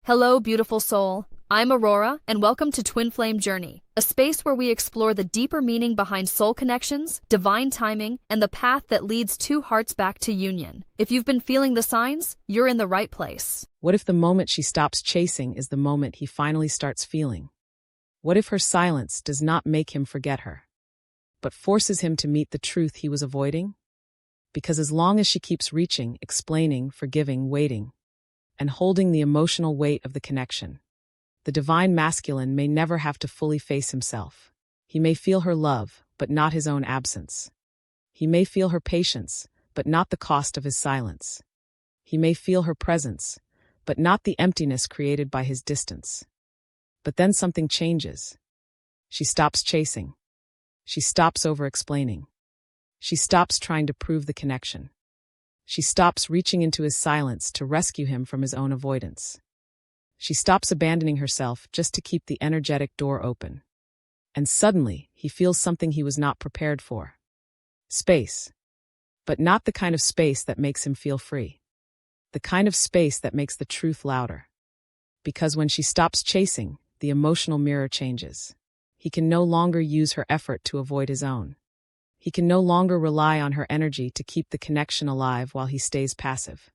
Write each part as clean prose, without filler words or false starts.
Hello, beautiful soul. I'm Aurora, and welcome to Twin Flame Journey, a space where we explore the deeper meaning behind soul connections, divine timing, and the path that leads two hearts back to union. If you've been feeling the signs, you're in the right place. What if the moment she stops chasing is the moment he finally starts feeling? What if her silence does not make him forget her, but forces him to meet the truth he was avoiding? Because as long as she keeps reaching, explaining, forgiving, waiting, and holding the emotional weight of the connection, the divine masculine may never have to fully face himself. He may feel her love, but not his own absence. He may feel her patience, but not the cost of his silence. He may feel her presence, but not the emptiness created by his distance. But then something changes. She stops chasing. She stops over-explaining. She stops trying to prove the connection. She stops reaching into his silence to rescue him from his own avoidance. She stops abandoning herself just to keep the energetic door open. And suddenly, he feels something he was not prepared for. Space. But not the kind of space that makes him feel free. The kind of space that makes the truth louder. Because when she stops chasing, the emotional mirror changes. He can no longer use her effort to avoid his own. He can no longer rely on her energy to keep the connection alive while he stays passive.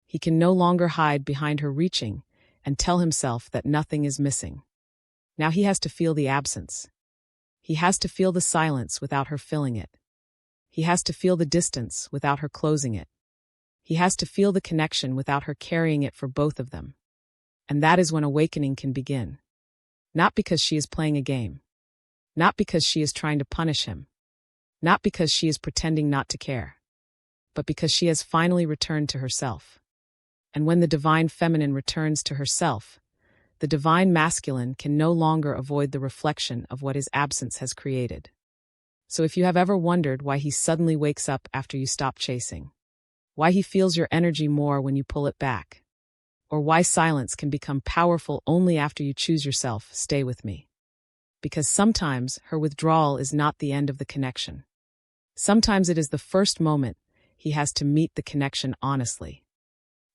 He can no longer hide behind her reaching and tell himself that nothing is missing. Now he has to feel the absence. He has to feel the silence without her filling it. He has to feel the distance without her closing it. He has to feel the connection without her carrying it for both of them. And that is when awakening can begin. Not because she is playing a game. Not because she is trying to punish him. Not because she is pretending not to care. But because she has finally returned to herself. And when the divine feminine returns to herself, the divine masculine can no longer avoid the reflection of what his absence has created. So if you have ever wondered why he suddenly wakes up after you stop chasing, why he feels your energy more when you pull it back, or why silence can become powerful only after you choose yourself, stay with me. Because sometimes her withdrawal is not the end of the connection. Sometimes it is the first moment he has to meet the connection honestly.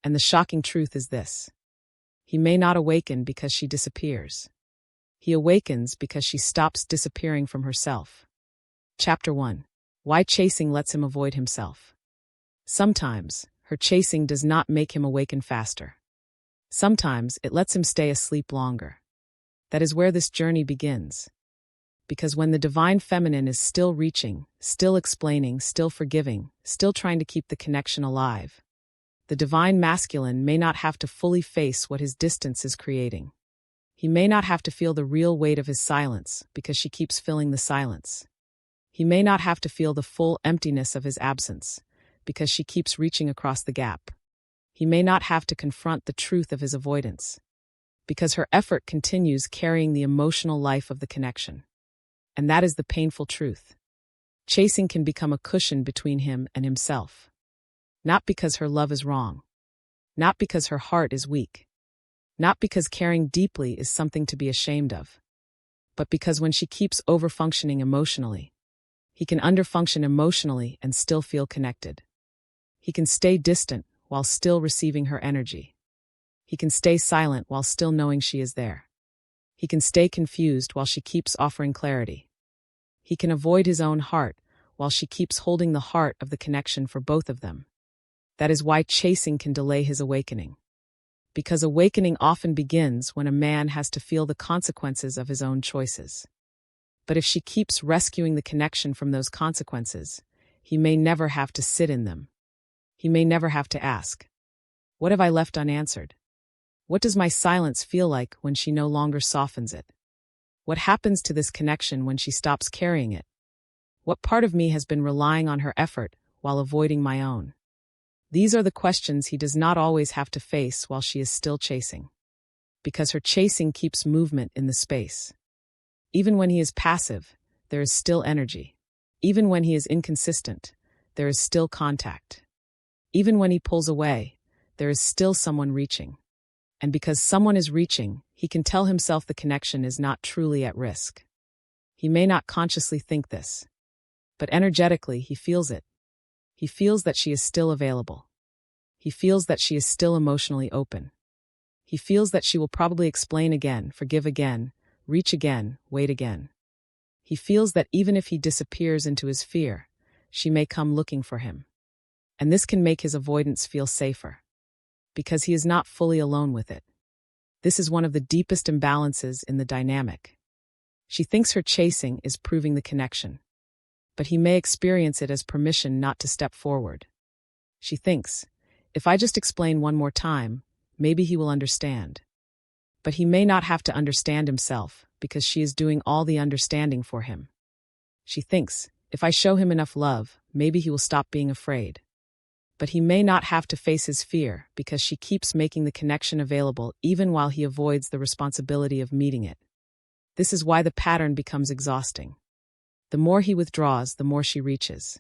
And the shocking truth is this. He may not awaken because she disappears. He awakens because she stops disappearing from herself. Chapter 1. Why chasing lets him avoid himself. Sometimes, her chasing does not make him awaken faster. Sometimes, it lets him stay asleep longer. That is where this journey begins. Because when the divine feminine is still reaching, still explaining, still forgiving, still trying to keep the connection alive, the divine masculine may not have to fully face what his distance is creating. He may not have to feel the real weight of his silence because she keeps filling the silence. He may not have to feel the full emptiness of his absence because she keeps reaching across the gap. He may not have to confront the truth of his avoidance because her effort continues carrying the emotional life of the connection. And that is the painful truth. Chasing can become a cushion between him and himself. Not because her love is wrong. Not because her heart is weak. Not because caring deeply is something to be ashamed of. But because when she keeps overfunctioning emotionally, he can underfunction emotionally and still feel connected. He can stay distant while still receiving her energy. He can stay silent while still knowing she is there. He can stay confused while she keeps offering clarity. He can avoid his own heart while she keeps holding the heart of the connection for both of them. That is why chasing can delay his awakening. Because awakening often begins when a man has to feel the consequences of his own choices. But if she keeps rescuing the connection from those consequences, he may never have to sit in them. He may never have to ask, what have I left unanswered? What does my silence feel like when she no longer softens it? What happens to this connection when she stops carrying it? What part of me has been relying on her effort while avoiding my own? These are the questions he does not always have to face while she is still chasing. Because her chasing keeps movement in the space. Even when he is passive, there is still energy. Even when he is inconsistent, there is still contact. Even when he pulls away, there is still someone reaching. And because someone is reaching, he can tell himself the connection is not truly at risk. He may not consciously think this, but energetically he feels it. He feels that she is still available. He feels that she is still emotionally open. He feels that she will probably explain again, forgive again, reach again, wait again. He feels that even if he disappears into his fear, she may come looking for him. And this can make his avoidance feel safer, because he is not fully alone with it. This is one of the deepest imbalances in the dynamic. She thinks her chasing is proving the connection, but he may experience it as permission not to step forward. She thinks, if I just explain one more time, maybe he will understand. But he may not have to understand himself, because she is doing all the understanding for him. She thinks, if I show him enough love, maybe he will stop being afraid. But he may not have to face his fear, because she keeps making the connection available even while he avoids the responsibility of meeting it. This is why the pattern becomes exhausting. The more he withdraws, the more she reaches.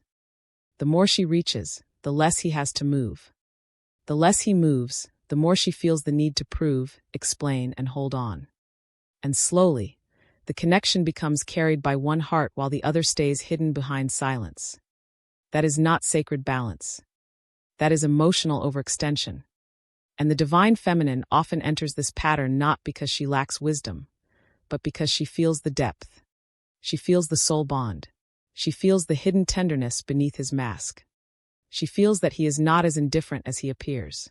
The more she reaches, the less he has to move. The less he moves, the more she feels the need to prove, explain, and hold on. And slowly, the connection becomes carried by one heart while the other stays hidden behind silence. That is not sacred balance. That is emotional overextension. And the divine feminine often enters this pattern not because she lacks wisdom, but because she feels the depth. She feels the soul bond. She feels the hidden tenderness beneath his mask. She feels that he is not as indifferent as he appears.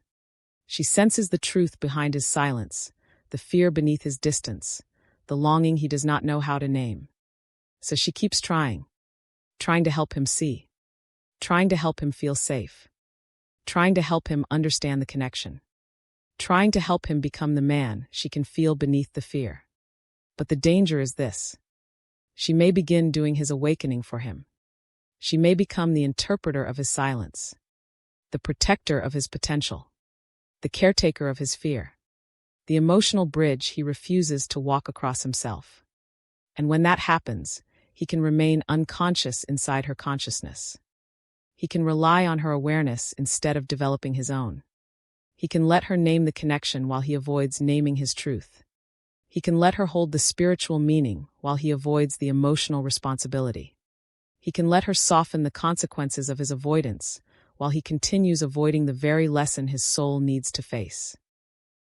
She senses the truth behind his silence, the fear beneath his distance, the longing he does not know how to name. So she keeps trying to help him see, trying to help him feel safe, trying to help him understand the connection, trying to help him become the man she can feel beneath the fear. But the danger is this. She may begin doing his awakening for him. She may become the interpreter of his silence, the protector of his potential, the caretaker of his fear, the emotional bridge he refuses to walk across himself. And when that happens, he can remain unconscious inside her consciousness. He can rely on her awareness instead of developing his own. He can let her name the connection while he avoids naming his truth. He can let her hold the spiritual meaning while he avoids the emotional responsibility. He can let her soften the consequences of his avoidance while he continues avoiding the very lesson his soul needs to face.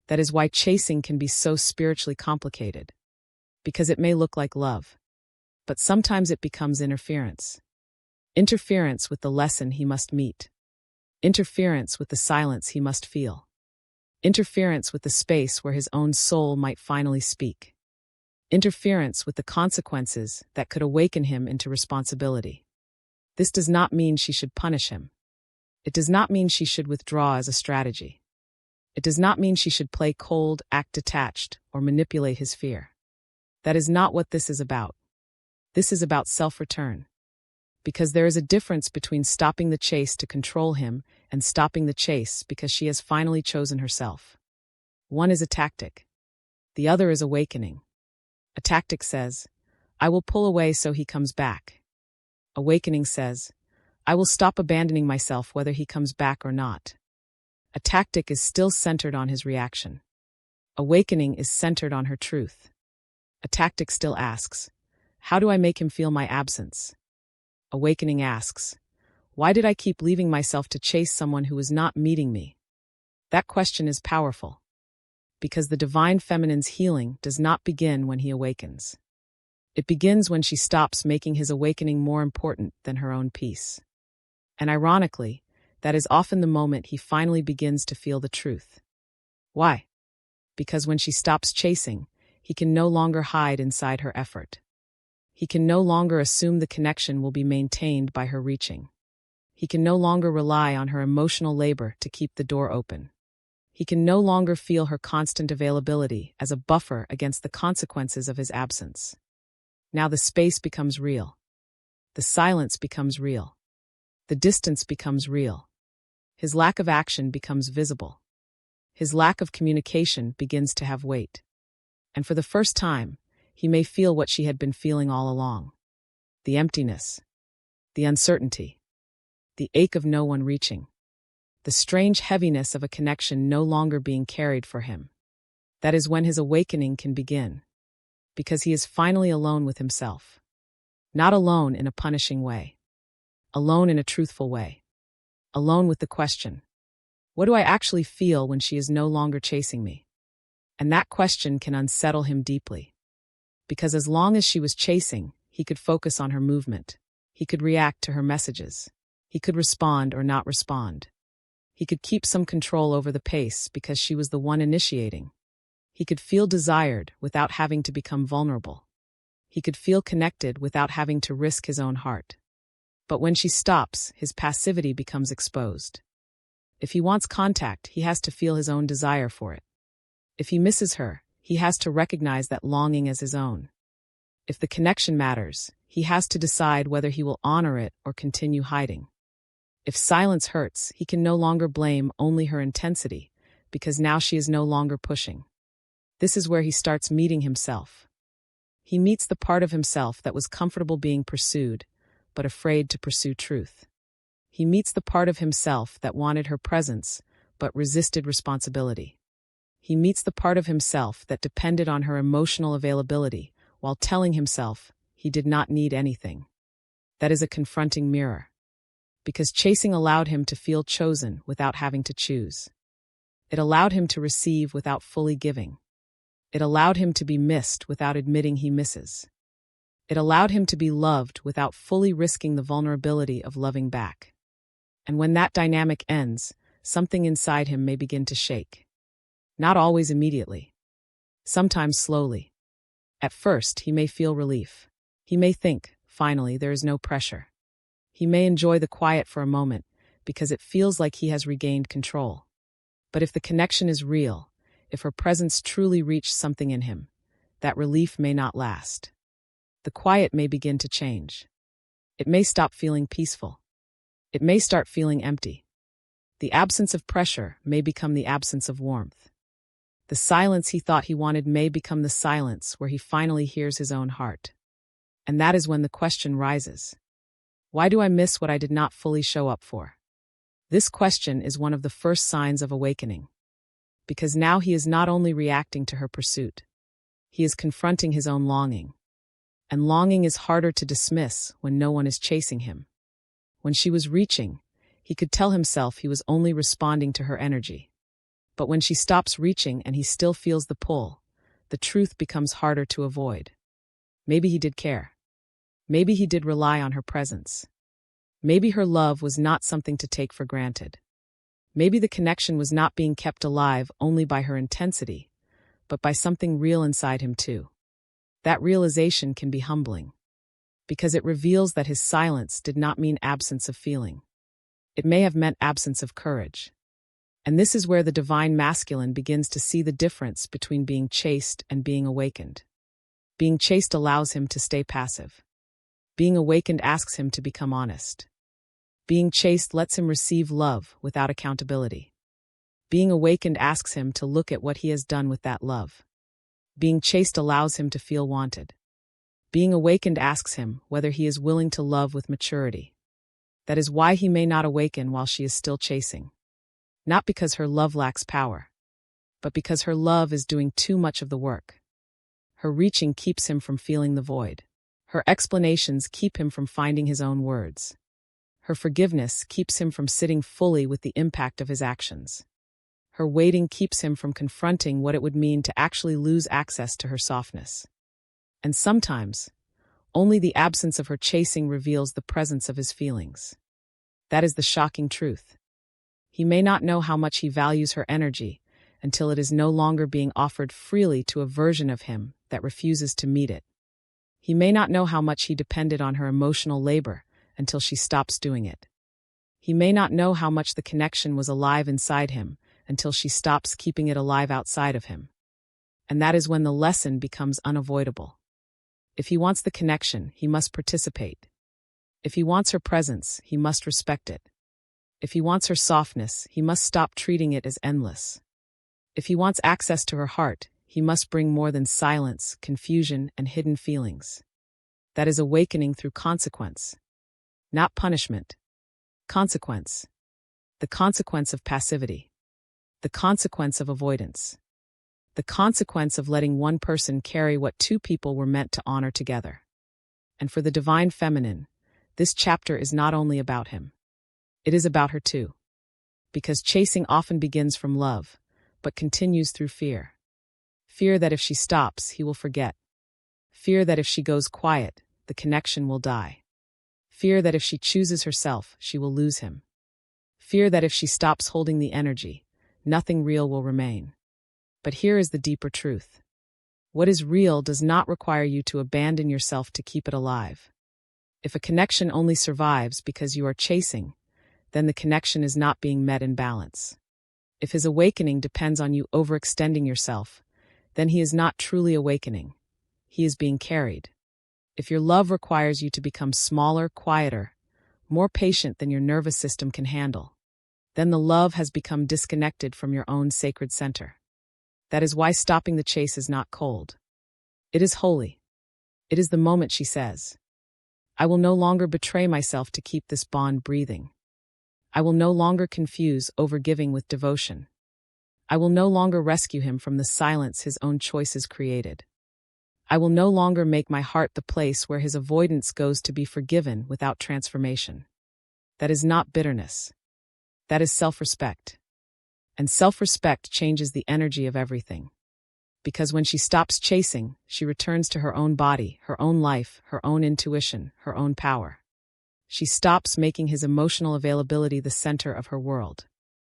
That is why chasing can be so spiritually complicated. Because it may look like love, but sometimes it becomes interference. Interference with the lesson he must meet. Interference with the silence he must feel. Interference with the space where his own soul might finally speak. Interference with the consequences that could awaken him into responsibility. This does not mean she should punish him. It does not mean she should withdraw as a strategy. It does not mean she should play cold, act detached, or manipulate his fear. That is not what this is about. This is about self-return. Because there is a difference between stopping the chase to control him and stopping the chase because she has finally chosen herself. One is a tactic. The other is awakening. A tactic says, I will pull away so he comes back. Awakening says, I will stop abandoning myself whether he comes back or not. A tactic is still centered on his reaction. Awakening is centered on her truth. A tactic still asks, how do I make him feel my absence? Awakening asks, why did I keep leaving myself to chase someone who was not meeting me? That question is powerful. Because the divine feminine's healing does not begin when he awakens. It begins when she stops making his awakening more important than her own peace. And ironically, that is often the moment he finally begins to feel the truth. Why? Because when she stops chasing, he can no longer hide inside her effort. He can no longer assume the connection will be maintained by her reaching. He can no longer rely on her emotional labor to keep the door open. He can no longer feel her constant availability as a buffer against the consequences of his absence. Now the space becomes real. The silence becomes real. The distance becomes real. His lack of action becomes visible. His lack of communication begins to have weight. And for the first time, he may feel what she had been feeling all along. The emptiness. The uncertainty. The ache of no one reaching. The strange heaviness of a connection no longer being carried for him. That is when his awakening can begin. Because he is finally alone with himself. Not alone in a punishing way. Alone in a truthful way. Alone with the question, what do I actually feel when she is no longer chasing me? And that question can unsettle him deeply. Because as long as she was chasing, he could focus on her movement. He could react to her messages. He could respond or not respond. He could keep some control over the pace because she was the one initiating. He could feel desired without having to become vulnerable. He could feel connected without having to risk his own heart. But when she stops, his passivity becomes exposed. If he wants contact, he has to feel his own desire for it. If he misses her, he has to recognize that longing as his own. If the connection matters, he has to decide whether he will honor it or continue hiding. If silence hurts, he can no longer blame only her intensity, because now she is no longer pushing. This is where he starts meeting himself. He meets the part of himself that was comfortable being pursued, but afraid to pursue truth. He meets the part of himself that wanted her presence, but resisted responsibility. He meets the part of himself that depended on her emotional availability, while telling himself he did not need anything. That is a confronting mirror. Because chasing allowed him to feel chosen without having to choose. It allowed him to receive without fully giving. It allowed him to be missed without admitting he misses. It allowed him to be loved without fully risking the vulnerability of loving back. And when that dynamic ends, something inside him may begin to shake. Not always immediately. Sometimes slowly. At first, he may feel relief. He may think, finally, there is no pressure. He may enjoy the quiet for a moment, because it feels like he has regained control. But if the connection is real, if her presence truly reached something in him, that relief may not last. The quiet may begin to change. It may stop feeling peaceful. It may start feeling empty. The absence of pressure may become the absence of warmth. The silence he thought he wanted may become the silence where he finally hears his own heart. And that is when the question rises. Why do I miss what I did not fully show up for? This question is one of the first signs of awakening. Because now he is not only reacting to her pursuit, he is confronting his own longing. And longing is harder to dismiss when no one is chasing him. When she was reaching, he could tell himself he was only responding to her energy. But when she stops reaching and he still feels the pull, the truth becomes harder to avoid. Maybe he did care. Maybe he did rely on her presence. Maybe her love was not something to take for granted. Maybe the connection was not being kept alive only by her intensity, but by something real inside him too. That realization can be humbling, because it reveals that his silence did not mean absence of feeling. It may have meant absence of courage. And this is where the divine masculine begins to see the difference between being chased and being awakened. Being chased allows him to stay passive. Being awakened asks him to become honest. Being chased lets him receive love without accountability. Being awakened asks him to look at what he has done with that love. Being chased allows him to feel wanted. Being awakened asks him whether he is willing to love with maturity. That is why he may not awaken while she is still chasing. Not because her love lacks power, but because her love is doing too much of the work. Her reaching keeps him from feeling the void. Her explanations keep him from finding his own words. Her forgiveness keeps him from sitting fully with the impact of his actions. Her waiting keeps him from confronting what it would mean to actually lose access to her softness. And sometimes, only the absence of her chasing reveals the presence of his feelings. That is the shocking truth. He may not know how much he values her energy until it is no longer being offered freely to a version of him that refuses to meet it. He may not know how much he depended on her emotional labor until she stops doing it. He may not know how much the connection was alive inside him until she stops keeping it alive outside of him. And that is when the lesson becomes unavoidable. If he wants the connection, he must participate. If he wants her presence, he must respect it. If he wants her softness, he must stop treating it as endless. If he wants access to her heart, he must bring more than silence, confusion, and hidden feelings. That is awakening through consequence. Not punishment. Consequence. The consequence of passivity. The consequence of avoidance. The consequence of letting one person carry what two people were meant to honor together. And for the divine feminine, this chapter is not only about him. It is about her too. Because chasing often begins from love, but continues through fear. Fear that if she stops, he will forget. Fear that if she goes quiet, the connection will die. Fear that if she chooses herself, she will lose him. Fear that if she stops holding the energy, nothing real will remain. But here is the deeper truth. What is real does not require you to abandon yourself to keep it alive. If a connection only survives because you are chasing, then the connection is not being met in balance. If his awakening depends on you overextending yourself, then he is not truly awakening. He is being carried. If your love requires you to become smaller, quieter, more patient than your nervous system can handle, then the love has become disconnected from your own sacred center. That is why stopping the chase is not cold. It is holy. It is the moment she says, I will no longer betray myself to keep this bond breathing. I will no longer confuse overgiving with devotion. I will no longer rescue him from the silence his own choices created. I will no longer make my heart the place where his avoidance goes to be forgiven without transformation. That is not bitterness. That is self-respect. And self-respect changes the energy of everything. Because when she stops chasing, she returns to her own body, her own life, her own intuition, her own power. She stops making his emotional availability the center of her world.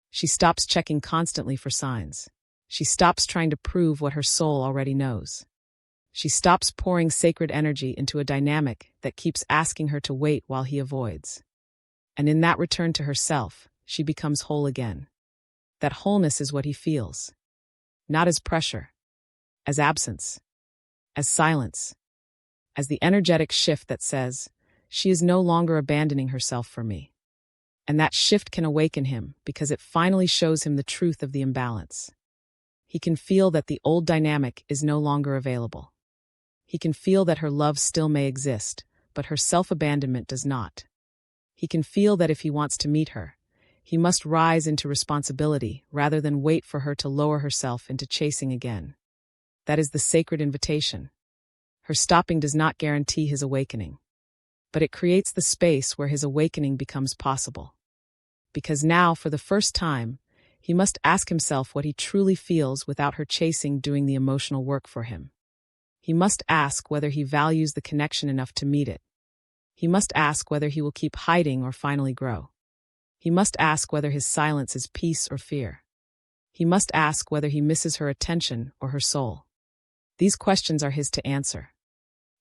She stops checking constantly for signs. She stops trying to prove what her soul already knows. She stops pouring sacred energy into a dynamic that keeps asking her to wait while he avoids. And in that return to herself, she becomes whole again. That wholeness is what he feels. Not as pressure, as absence, as silence, as the energetic shift that says, she is no longer abandoning herself for me. And that shift can awaken him because it finally shows him the truth of the imbalance. He can feel that the old dynamic is no longer available. He can feel that her love still may exist, but her self-abandonment does not. He can feel that if he wants to meet her, he must rise into responsibility rather than wait for her to lower herself into chasing again. That is the sacred invitation. Her stopping does not guarantee his awakening, but it creates the space where his awakening becomes possible. Because now, for the first time, he must ask himself what he truly feels without her chasing doing the emotional work for him. He must ask whether he values the connection enough to meet it. He must ask whether he will keep hiding or finally grow. He must ask whether his silence is peace or fear. He must ask whether he misses her attention or her soul. These questions are his to answer,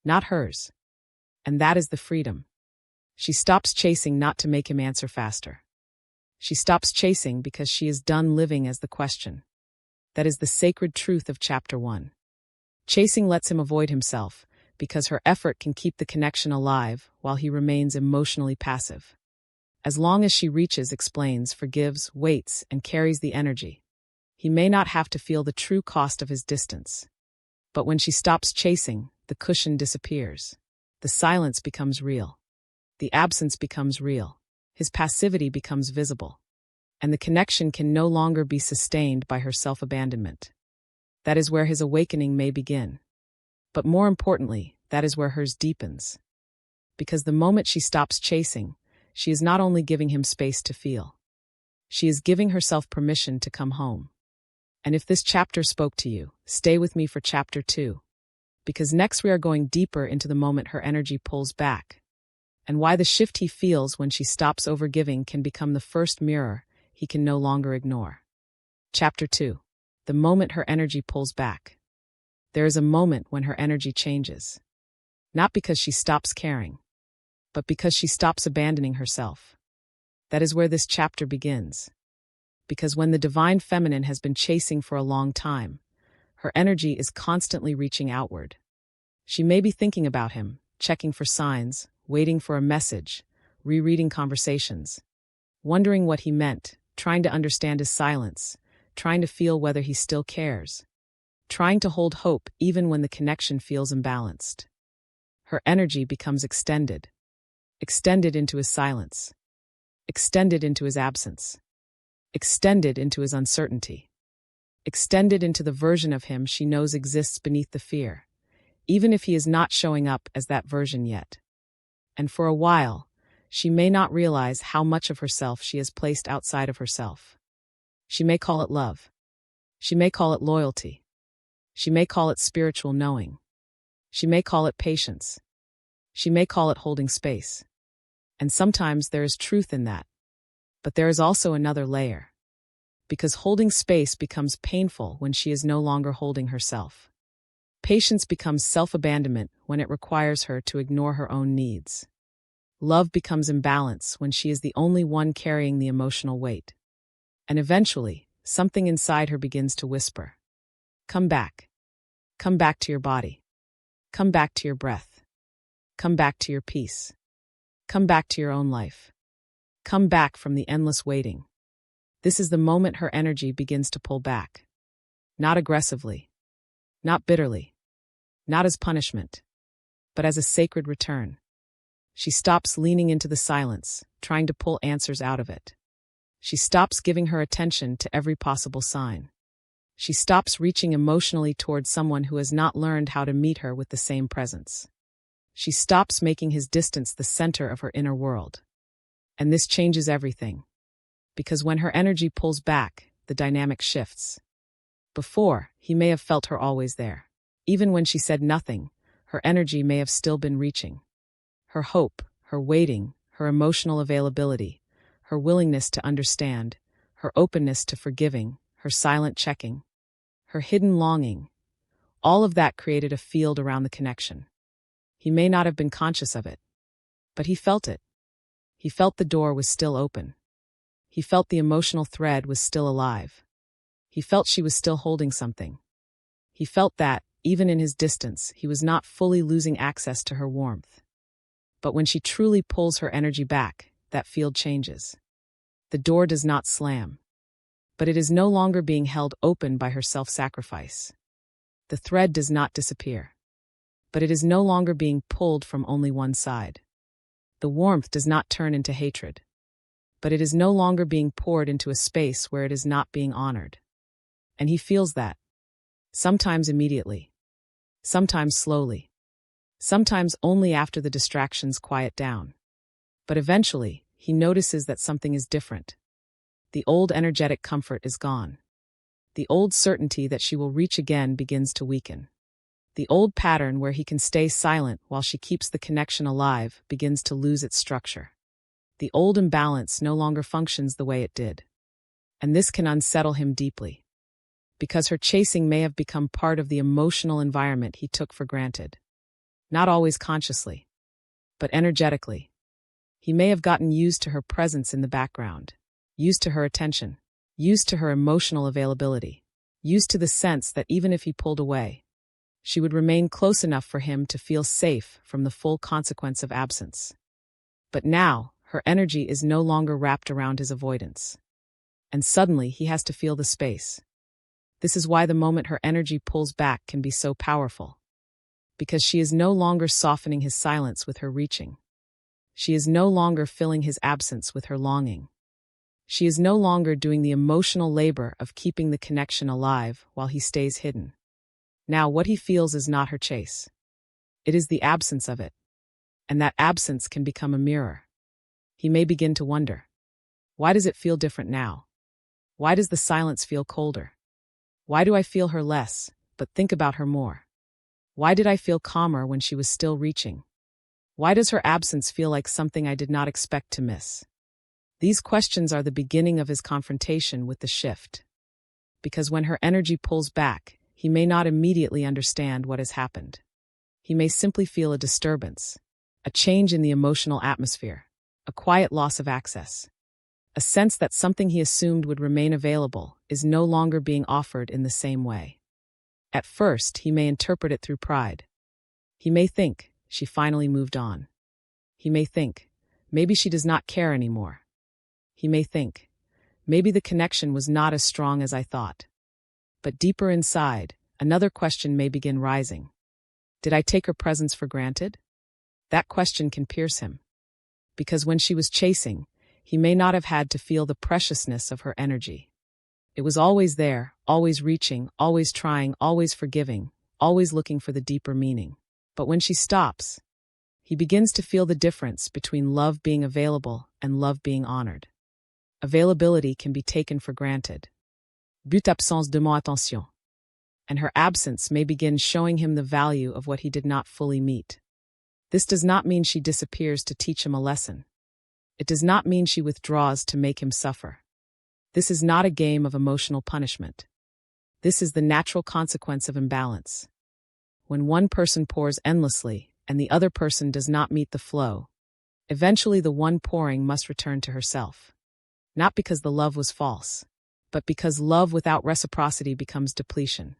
not hers. And that is the freedom. She stops chasing not to make him answer faster. She stops chasing because she is done living as the question. That is the sacred truth of Chapter 1. Chasing lets him avoid himself, because her effort can keep the connection alive while he remains emotionally passive. As long as she reaches, explains, forgives, waits, and carries the energy, he may not have to feel the true cost of his distance. But when she stops chasing, the cushion disappears. The silence becomes real. The absence becomes real. His passivity becomes visible. And the connection can no longer be sustained by her self-abandonment. That is where his awakening may begin. But more importantly, that is where hers deepens. Because the moment she stops chasing, she is not only giving him space to feel. She is giving herself permission to come home. And if this chapter spoke to you, stay with me for Chapter 2. Because next we are going deeper into the moment her energy pulls back, and why the shift he feels when she stops overgiving can become the first mirror he can no longer ignore. Chapter 2. The moment her energy pulls back. There is a moment when her energy changes. Not because she stops caring, but because she stops abandoning herself. That is where this chapter begins. Because when the divine feminine has been chasing for a long time, her energy is constantly reaching outward. She may be thinking about him, checking for signs, waiting for a message, rereading conversations, wondering what he meant, trying to understand his silence, trying to feel whether he still cares, trying to hold hope even when the connection feels imbalanced. Her energy becomes extended into his silence, extended into his absence, extended into his uncertainty, extended into the version of him she knows exists beneath the fear, even if he is not showing up as that version yet. And for a while, she may not realize how much of herself she has placed outside of herself. She may call it love. She may call it loyalty. She may call it spiritual knowing. She may call it patience. She may call it holding space. And sometimes there is truth in that. But there is also another layer. Because holding space becomes painful when she is no longer holding herself. Patience becomes self-abandonment when it requires her to ignore her own needs. Love becomes imbalance when she is the only one carrying the emotional weight. And eventually, something inside her begins to whisper. Come back. Come back to your body. Come back to your breath. Come back to your peace. Come back to your own life. Come back from the endless waiting. This is the moment her energy begins to pull back. Not aggressively. Not bitterly. Not as punishment. But as a sacred return. She stops leaning into the silence, trying to pull answers out of it. She stops giving her attention to every possible sign. She stops reaching emotionally towards someone who has not learned how to meet her with the same presence. She stops making his distance the center of her inner world. And this changes everything. Because when her energy pulls back, the dynamic shifts. Before, he may have felt her always there. Even when she said nothing, her energy may have still been reaching. Her hope, her waiting, her emotional availability, her willingness to understand, her openness to forgiving, her silent checking, her hidden longing, all of that created a field around the connection. He may not have been conscious of it, but he felt it. He felt the door was still open. He felt the emotional thread was still alive. He felt she was still holding something. He felt that, even in his distance, he was not fully losing access to her warmth. But when she truly pulls her energy back, that field changes. The door does not slam. But it is no longer being held open by her self-sacrifice. The thread does not disappear. But it is no longer being pulled from only one side. The warmth does not turn into hatred. But it is no longer being poured into a space where it is not being honored. And he feels that. Sometimes immediately. Sometimes slowly. Sometimes only after the distractions quiet down. But eventually, he notices that something is different. The old energetic comfort is gone. The old certainty that she will reach again begins to weaken. The old pattern where he can stay silent while she keeps the connection alive begins to lose its structure. The old imbalance no longer functions the way it did. And this can unsettle him deeply. Because her chasing may have become part of the emotional environment he took for granted. Not always consciously, but energetically. He may have gotten used to her presence in the background. Used to her attention, used to her emotional availability, used to the sense that even if he pulled away, she would remain close enough for him to feel safe from the full consequence of absence. But now, her energy is no longer wrapped around his avoidance. And suddenly he has to feel the space. This is why the moment her energy pulls back can be so powerful. Because she is no longer softening his silence with her reaching. She is no longer filling his absence with her longing. She is no longer doing the emotional labor of keeping the connection alive while he stays hidden. Now what he feels is not her chase. It is the absence of it. And that absence can become a mirror. He may begin to wonder. Why does it feel different now? Why does the silence feel colder? Why do I feel her less, but think about her more? Why did I feel calmer when she was still reaching? Why does her absence feel like something I did not expect to miss? These questions are the beginning of his confrontation with the shift. Because when her energy pulls back, he may not immediately understand what has happened. He may simply feel a disturbance, a change in the emotional atmosphere, a quiet loss of access, a sense that something he assumed would remain available is no longer being offered in the same way. At first, he may interpret it through pride. He may think, she finally moved on. He may think, maybe she does not care anymore. He may think, maybe the connection was not as strong as I thought. But deeper inside, another question may begin rising. Did I take her presence for granted? That question can pierce him. Because when she was chasing, he may not have had to feel the preciousness of her energy. It was always there, always reaching, always trying, always forgiving, always looking for the deeper meaning. But when she stops, he begins to feel the difference between love being available and love being honored. Availability can be taken for granted. But absence demande attention. and her absence may begin showing him the value of what he did not fully meet. This does not mean she disappears to teach him a lesson. It does not mean she withdraws to make him suffer. This is not a game of emotional punishment. This is the natural consequence of imbalance. When one person pours endlessly and the other person does not meet the flow, eventually the one pouring must return to herself. Not because the love was false, but because love without reciprocity becomes depletion.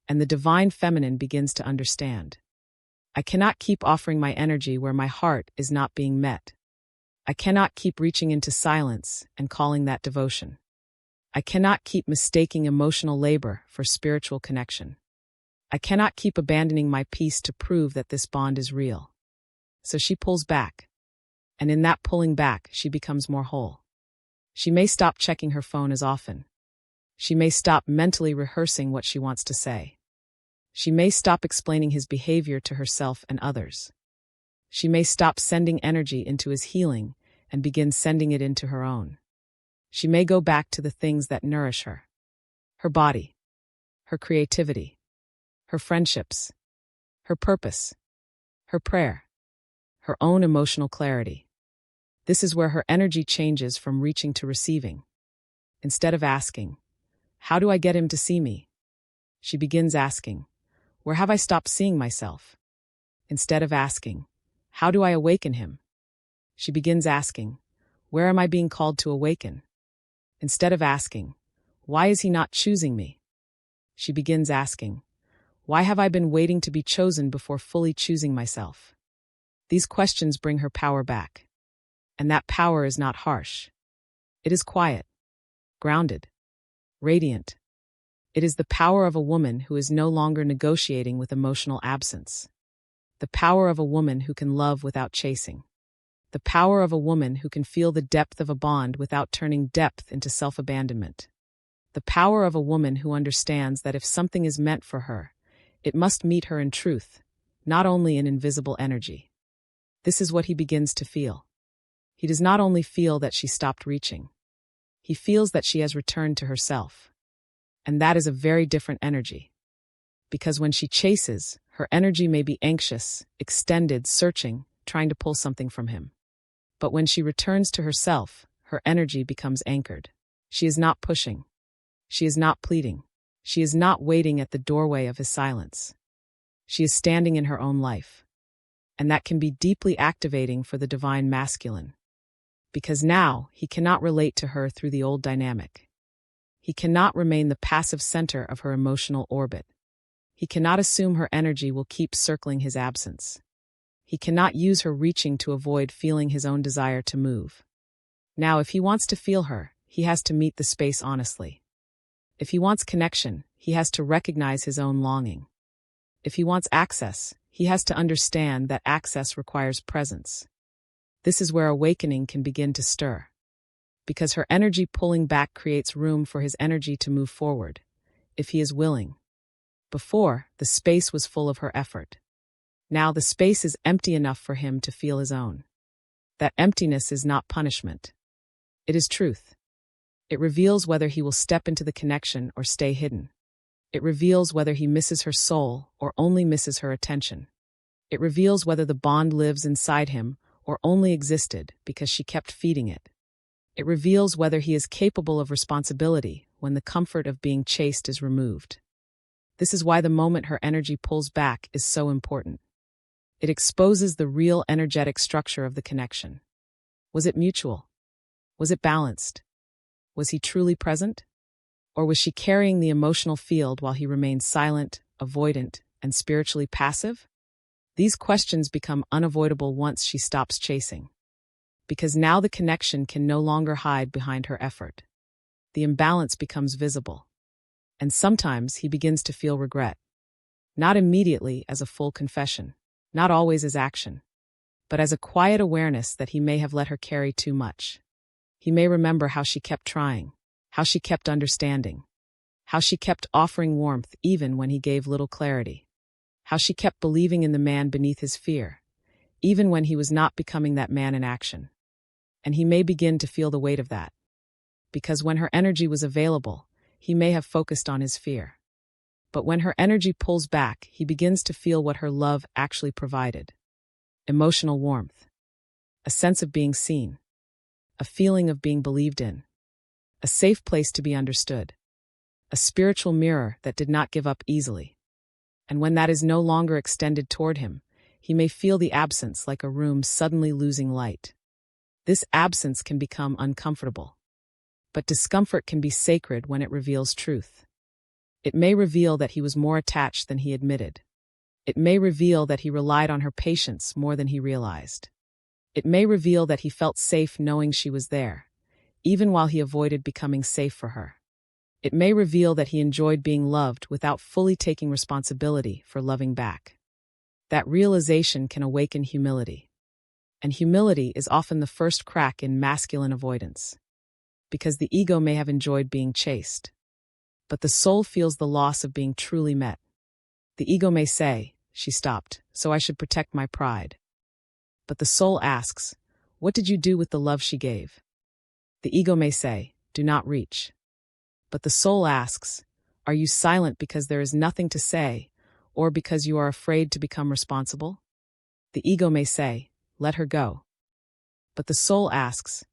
And the divine feminine begins to understand. I cannot keep offering my energy where my heart is not being met. I cannot keep reaching into silence and calling that devotion. I cannot keep mistaking emotional labor for spiritual connection. I cannot keep abandoning my peace to prove that this bond is real. So she pulls back. And in that pulling back, she becomes more whole. She may stop checking her phone as often. She may stop mentally rehearsing what she wants to say. She may stop explaining his behavior to herself and others. She may stop sending energy into his healing and begin sending it into her own. She may go back to the things that nourish her. Her body, her creativity, her friendships, her purpose, her prayer, her own emotional clarity. This is where her energy changes from reaching to receiving. Instead of asking, "How do I get him to see me?" she begins asking, "Where have I stopped seeing myself?" Instead of asking, "How do I awaken him?" she begins asking, "Where am I being called to awaken?" Instead of asking, "Why is he not choosing me?" she begins asking, "Why have I been waiting to be chosen before fully choosing myself?" These questions bring her power back. And that power is not harsh. It is quiet, grounded, radiant. It is the power of a woman who is no longer negotiating with emotional absence. The power of a woman who can love without chasing. The power of a woman who can feel the depth of a bond without turning depth into self-abandonment. The power of a woman who understands that if something is meant for her, it must meet her in truth, not only in invisible energy. This is what he begins to feel. He does not only feel that she stopped reaching. He feels that she has returned to herself. And that is a very different energy. Because when she chases, her energy may be anxious, extended, searching, trying to pull something from him. But when she returns to herself, her energy becomes anchored. She is not pushing. She is not pleading. She is not waiting at the doorway of his silence. She is standing in her own life. And that can be deeply activating for the divine masculine. Because now he cannot relate to her through the old dynamic. He cannot remain the passive center of her emotional orbit. He cannot assume her energy will keep circling his absence. He cannot use her reaching to avoid feeling his own desire to move. Now, if he wants to feel her, he has to meet the space honestly. If he wants connection, he has to recognize his own longing. If he wants access, he has to understand that access requires presence. This is where awakening can begin to stir. Because her energy pulling back creates room for his energy to move forward, if he is willing. Before, the space was full of her effort. Now the space is empty enough for him to feel his own. That emptiness is not punishment. It is truth. It reveals whether he will step into the connection or stay hidden. It reveals whether he misses her soul or only misses her attention. It reveals whether the bond lives inside him or only existed because she kept feeding it. It reveals whether he is capable of responsibility when the comfort of being chased is removed. This is why the moment her energy pulls back is so important. It exposes the real energetic structure of the connection. Was it mutual? Was it balanced? Was he truly present? Or was she carrying the emotional field while he remained silent, avoidant, and spiritually passive? These questions become unavoidable once she stops chasing. Because now the connection can no longer hide behind her effort. The imbalance becomes visible. And sometimes he begins to feel regret. Not immediately as a full confession, not always as action, but as a quiet awareness that he may have let her carry too much. He may remember how she kept trying, how she kept understanding, how she kept offering warmth even when he gave little clarity, how she kept believing in the man beneath his fear, even when he was not becoming that man in action. And he may begin to feel the weight of that. Because when her energy was available, he may have focused on his fear. But when her energy pulls back, he begins to feel what her love actually provided. Emotional warmth. A sense of being seen. A feeling of being believed in. A safe place to be understood. A spiritual mirror that did not give up easily. And when that is no longer extended toward him, he may feel the absence like a room suddenly losing light. This absence can become uncomfortable. But discomfort can be sacred when it reveals truth. It may reveal that he was more attached than he admitted. It may reveal that he relied on her patience more than he realized. It may reveal that he felt safe knowing she was there, even while he avoided becoming safe for her. It may reveal that he enjoyed being loved without fully taking responsibility for loving back. That realization can awaken humility. And humility is often the first crack in masculine avoidance. Because the ego may have enjoyed being chased. But the soul feels the loss of being truly met. The ego may say, "She stopped, so I should protect my pride." But the soul asks, "What did you do with the love she gave?" The ego may say, "Do not reach." But the soul asks, "Are you silent because there is nothing to say, or because you are afraid to become responsible?" The ego may say, "Let her go." But the soul asks,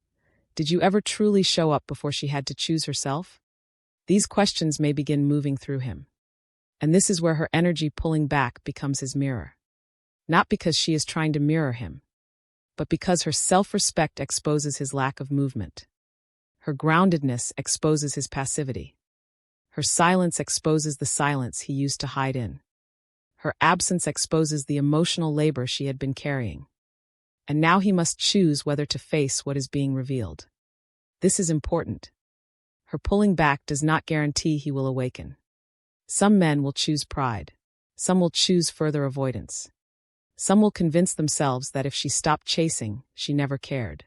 "Did you ever truly show up before she had to choose herself?" These questions may begin moving through him. And this is where her energy pulling back becomes his mirror. Not because she is trying to mirror him, but because her self-respect exposes his lack of movement. Her groundedness exposes his passivity. Her silence exposes the silence he used to hide in. Her absence exposes the emotional labor she had been carrying. And now he must choose whether to face what is being revealed. This is important. Her pulling back does not guarantee he will awaken. Some men will choose pride. Some will choose further avoidance. Some will convince themselves that if she stopped chasing, she never cared.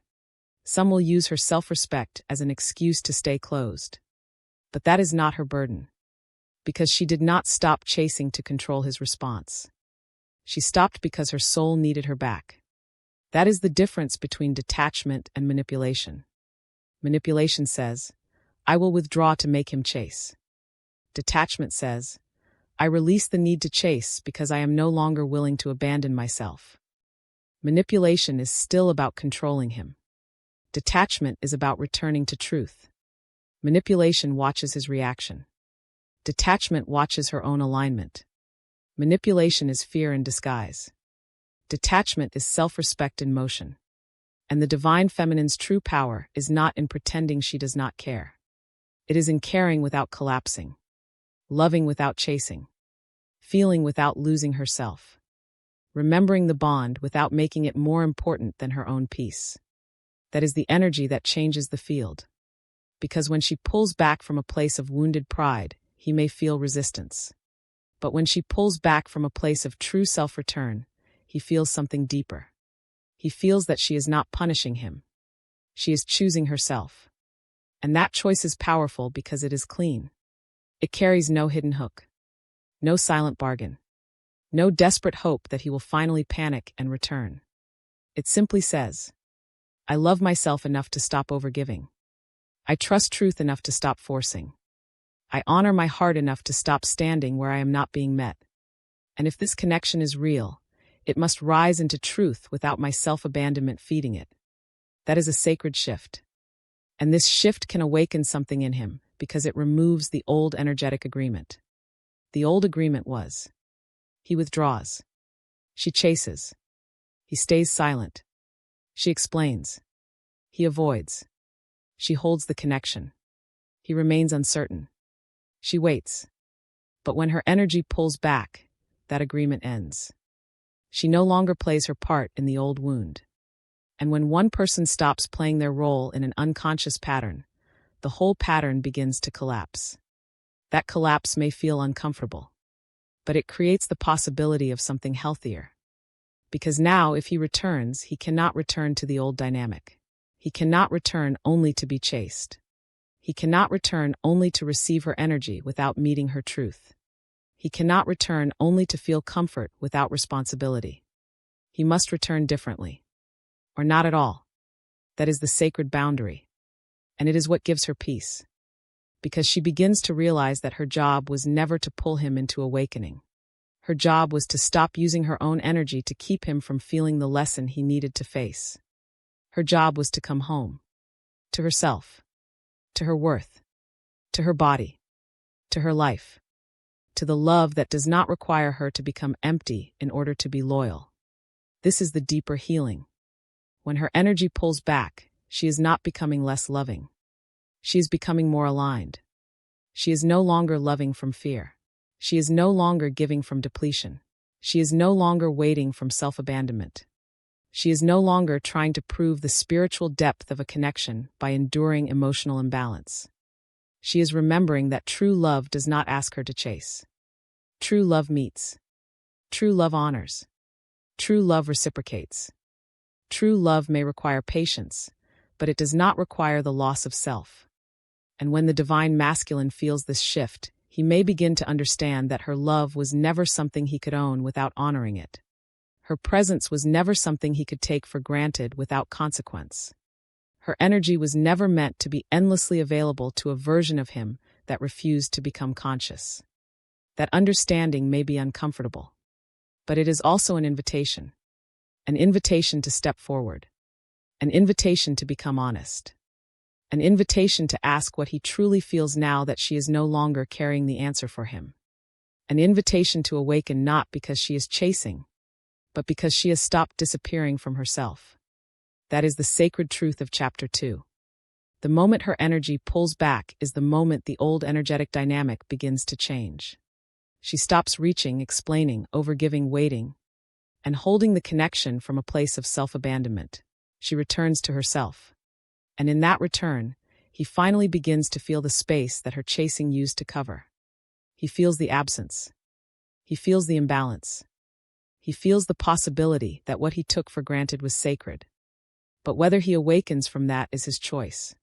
Some will use her self-respect as an excuse to stay closed. But that is not her burden. Because she did not stop chasing to control his response. She stopped because her soul needed her back. That is the difference between detachment and manipulation. Manipulation says, "I will withdraw to make him chase." Detachment says, "I release the need to chase because I am no longer willing to abandon myself." Manipulation is still about controlling him. Detachment is about returning to truth. Manipulation watches his reaction. Detachment watches her own alignment. Manipulation is fear in disguise. Detachment is self-respect in motion. And the divine feminine's true power is not in pretending she does not care. It is in caring without collapsing. Loving without chasing. Feeling without losing herself. Remembering the bond without making it more important than her own peace. That is the energy that changes the field. Because when she pulls back from a place of wounded pride, he may feel resistance. But when she pulls back from a place of true self-return, he feels something deeper. He feels that she is not punishing him. She is choosing herself. And that choice is powerful because it is clean. It carries no hidden hook. No silent bargain. No desperate hope that he will finally panic and return. It simply says, "I love myself enough to stop overgiving. I trust truth enough to stop forcing. I honor my heart enough to stop standing where I am not being met. And if this connection is real, it must rise into truth without my self-abandonment feeding it." That is a sacred shift. And this shift can awaken something in him because it removes the old energetic agreement. The old agreement was, he withdraws. She chases. He stays silent. She explains. He avoids. She holds the connection. He remains uncertain. She waits. But when her energy pulls back, that agreement ends. She no longer plays her part in the old wound. And when one person stops playing their role in an unconscious pattern, the whole pattern begins to collapse. That collapse may feel uncomfortable, but it creates the possibility of something healthier. Because now, if he returns, he cannot return to the old dynamic. He cannot return only to be chased. He cannot return only to receive her energy without meeting her truth. He cannot return only to feel comfort without responsibility. He must return differently. Or not at all. That is the sacred boundary. And it is what gives her peace. because she begins to realize that her job was never to pull him into awakening. Her job was to stop using her own energy to keep him from feeling the lesson he needed to face. Her job was to come home. To herself. To her worth. To her body. To her life. To the love that does not require her to become empty in order to be loyal. This is the deeper healing. When her energy pulls back, she is not becoming less loving. She is becoming more aligned. She is no longer loving from fear. She is no longer giving from depletion. She is no longer waiting from self-abandonment. She is no longer trying to prove the spiritual depth of a connection by enduring emotional imbalance. She is remembering that true love does not ask her to chase. True love meets. True love honors. True love reciprocates. True love may require patience, but it does not require the loss of self. And when the divine masculine feels this shift, he may begin to understand that her love was never something he could own without honoring it. Her presence was never something he could take for granted without consequence. Her energy was never meant to be endlessly available to a version of him that refused to become conscious. That understanding may be uncomfortable, but it is also an invitation. An invitation to step forward. An invitation to become honest. An invitation to ask what he truly feels now that she is no longer carrying the answer for him. An invitation to awaken not because she is chasing, but because she has stopped disappearing from herself. That is the sacred truth of Chapter 2. The moment her energy pulls back is the moment the old energetic dynamic begins to change. She stops reaching, explaining, overgiving, waiting, and holding the connection from a place of self-abandonment. She returns to herself. And in that return, he finally begins to feel the space that her chasing used to cover. He feels the absence. He feels the imbalance. He feels the possibility that what he took for granted was sacred. But whether he awakens from that is his choice.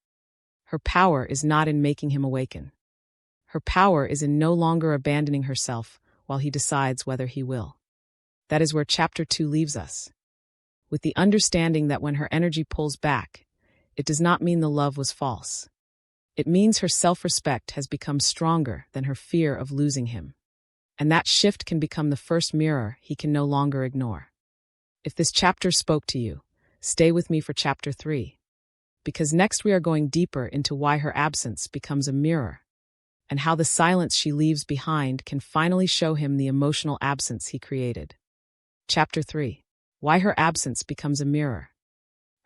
Her power is not in making him awaken. Her power is in no longer abandoning herself while he decides whether he will. That is where Chapter 2 leaves us. With the understanding that when her energy pulls back, it does not mean the love was false. It means her self-respect has become stronger than her fear of losing him. And that shift can become the first mirror he can no longer ignore. If this chapter spoke to you, stay with me for Chapter 3. Because next we are going deeper into why her absence becomes a mirror, and how the silence she leaves behind can finally show him the emotional absence he created. Chapter 3. Why her absence becomes a mirror.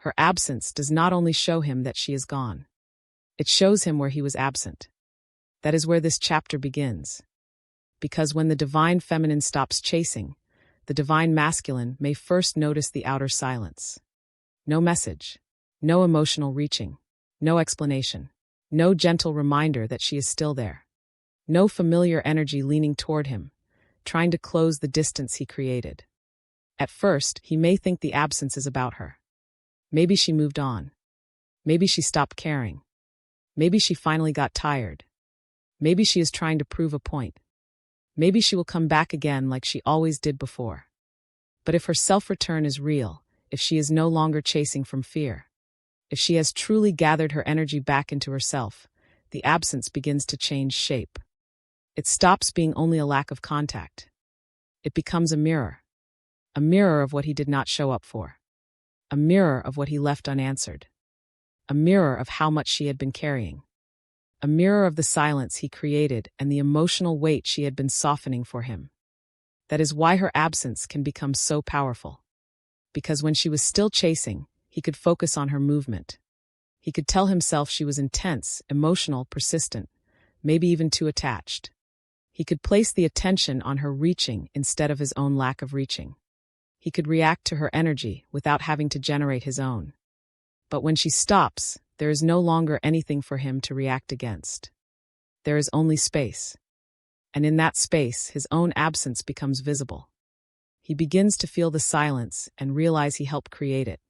Her absence does not only show him that she is gone. It shows him where he was absent. That is where this chapter begins. Because when the divine feminine stops chasing, the divine masculine may first notice the outer silence. No message. No emotional reaching. No explanation. No gentle reminder that she is still there. No familiar energy leaning toward him, trying to close the distance he created. At first, he may think the absence is about her. Maybe she moved on. Maybe she stopped caring. Maybe she finally got tired. Maybe she is trying to prove a point. Maybe she will come back again like she always did before. But if her self-return is real, if she is no longer chasing from fear, if she has truly gathered her energy back into herself, the absence begins to change shape. It stops being only a lack of contact. It becomes a mirror of what he did not show up for. A mirror of what he left unanswered. A mirror of how much she had been carrying. A mirror of the silence he created and the emotional weight she had been softening for him. That is why her absence can become so powerful. Because when she was still chasing, he could focus on her movement. He could tell himself she was intense, emotional, persistent, maybe even too attached. He could place the attention on her reaching instead of his own lack of reaching. He could react to her energy without having to generate his own. But when she stops, there is no longer anything for him to react against. There is only space. And in that space, his own absence becomes visible. He begins to feel the silence and realize he helped create it.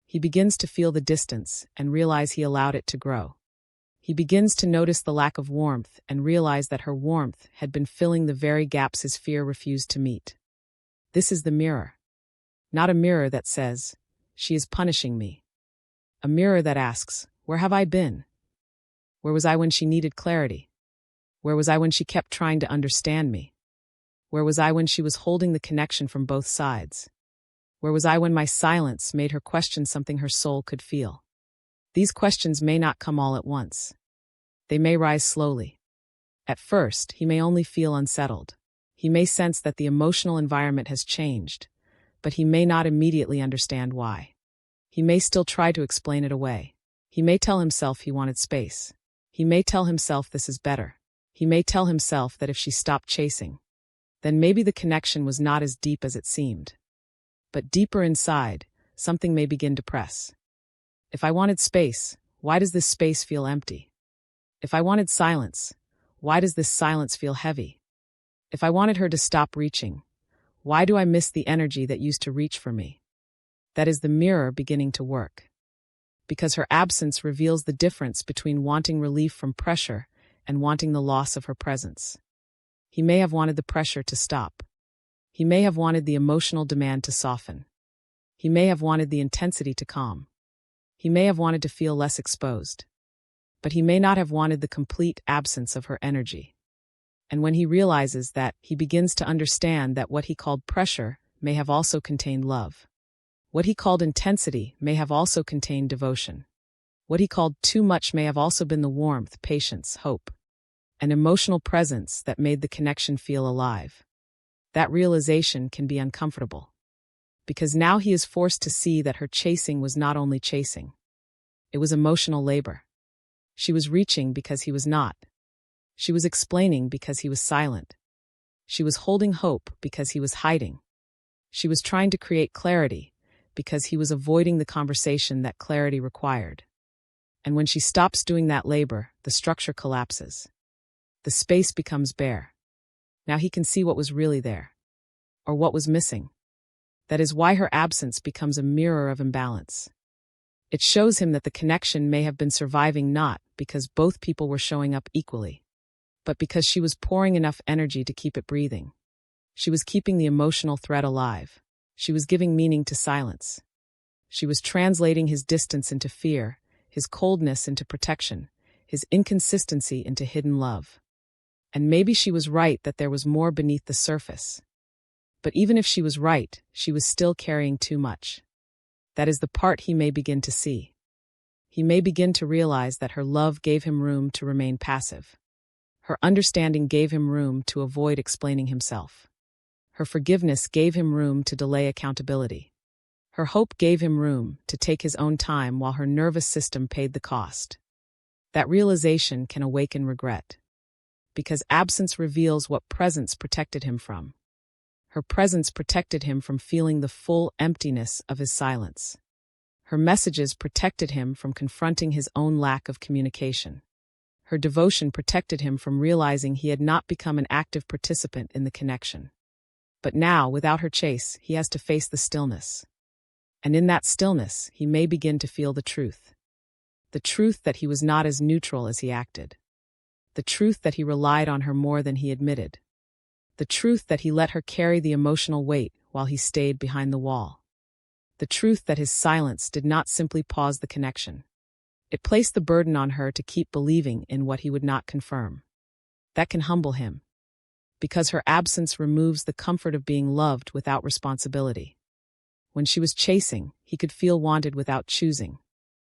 He begins to feel the distance and realize he allowed it to grow. He begins to notice the lack of warmth and realize that her warmth had been filling the very gaps his fear refused to meet. This is the mirror. Not a mirror that says, "She is punishing me." A mirror that asks, "Where have I been?" Where was I when she needed clarity? Where was I when she kept trying to understand me? Where was I when she was holding the connection from both sides? Where was I when my silence made her question something her soul could feel? These questions may not come all at once. They may rise slowly. At first, he may only feel unsettled. He may sense that the emotional environment has changed, but he may not immediately understand why. He may still try to explain it away. He may tell himself he wanted space. He may tell himself this is better. He may tell himself that if she stopped chasing, then maybe the connection was not as deep as it seemed. But deeper inside, something may begin to press. If I wanted space, why does this space feel empty? If I wanted silence, why does this silence feel heavy? If I wanted her to stop reaching, why do I miss the energy that used to reach for me? That is the mirror beginning to work. Because her absence reveals the difference between wanting relief from pressure and wanting the loss of her presence. He may have wanted the pressure to stop. He may have wanted the emotional demand to soften. He may have wanted the intensity to calm. He may have wanted to feel less exposed. But he may not have wanted the complete absence of her energy. And when he realizes that, he begins to understand that what he called pressure may have also contained love. What he called intensity may have also contained devotion. What he called too much may have also been the warmth, patience, hope, an emotional presence that made the connection feel alive. That realization can be uncomfortable. Because now he is forced to see that her chasing was not only chasing. It was emotional labor. She was reaching because he was not. She was explaining because he was silent. She was holding hope because he was hiding. She was trying to create clarity because he was avoiding the conversation that clarity required. And when she stops doing that labor, the structure collapses. The space becomes bare. Now he can see what was really there, or what was missing. That is why her absence becomes a mirror of imbalance. It shows him that the connection may have been surviving not because both people were showing up equally, but because she was pouring enough energy to keep it breathing. She was keeping the emotional thread alive. She was giving meaning to silence. She was translating his distance into fear, his coldness into protection, his inconsistency into hidden love. And maybe she was right that there was more beneath the surface. But even if she was right, she was still carrying too much. That is the part he may begin to see. He may begin to realize that her love gave him room to remain passive. Her understanding gave him room to avoid explaining himself. Her forgiveness gave him room to delay accountability. Her hope gave him room to take his own time while her nervous system paid the cost. That realization can awaken regret. Because absence reveals what presence protected him from. Her presence protected him from feeling the full emptiness of his silence. Her messages protected him from confronting his own lack of communication. Her devotion protected him from realizing he had not become an active participant in the connection. But now, without her chase, he has to face the stillness. And in that stillness, he may begin to feel the truth. The truth that he was not as neutral as he acted. The truth that he relied on her more than he admitted. The truth that he let her carry the emotional weight while he stayed behind the wall. The truth that his silence did not simply pause the connection. It placed the burden on her to keep believing in what he would not confirm. That can humble him. Because her absence removes the comfort of being loved without responsibility. When she was chasing, he could feel wanted without choosing.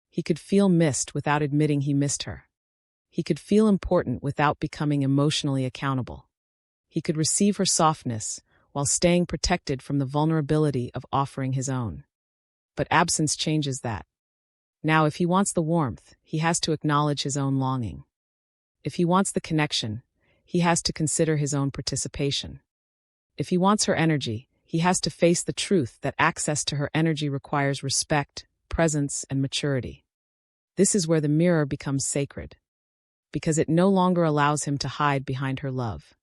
He could feel missed without admitting he missed her. He could feel important without becoming emotionally accountable. He could receive her softness while staying protected from the vulnerability of offering his own. But absence changes that. Now, if he wants the warmth, he has to acknowledge his own longing. If he wants the connection, he has to consider his own participation. If he wants her energy, he has to face the truth that access to her energy requires respect, presence, and maturity. This is where the mirror becomes sacred. Because it no longer allows him to hide behind her love.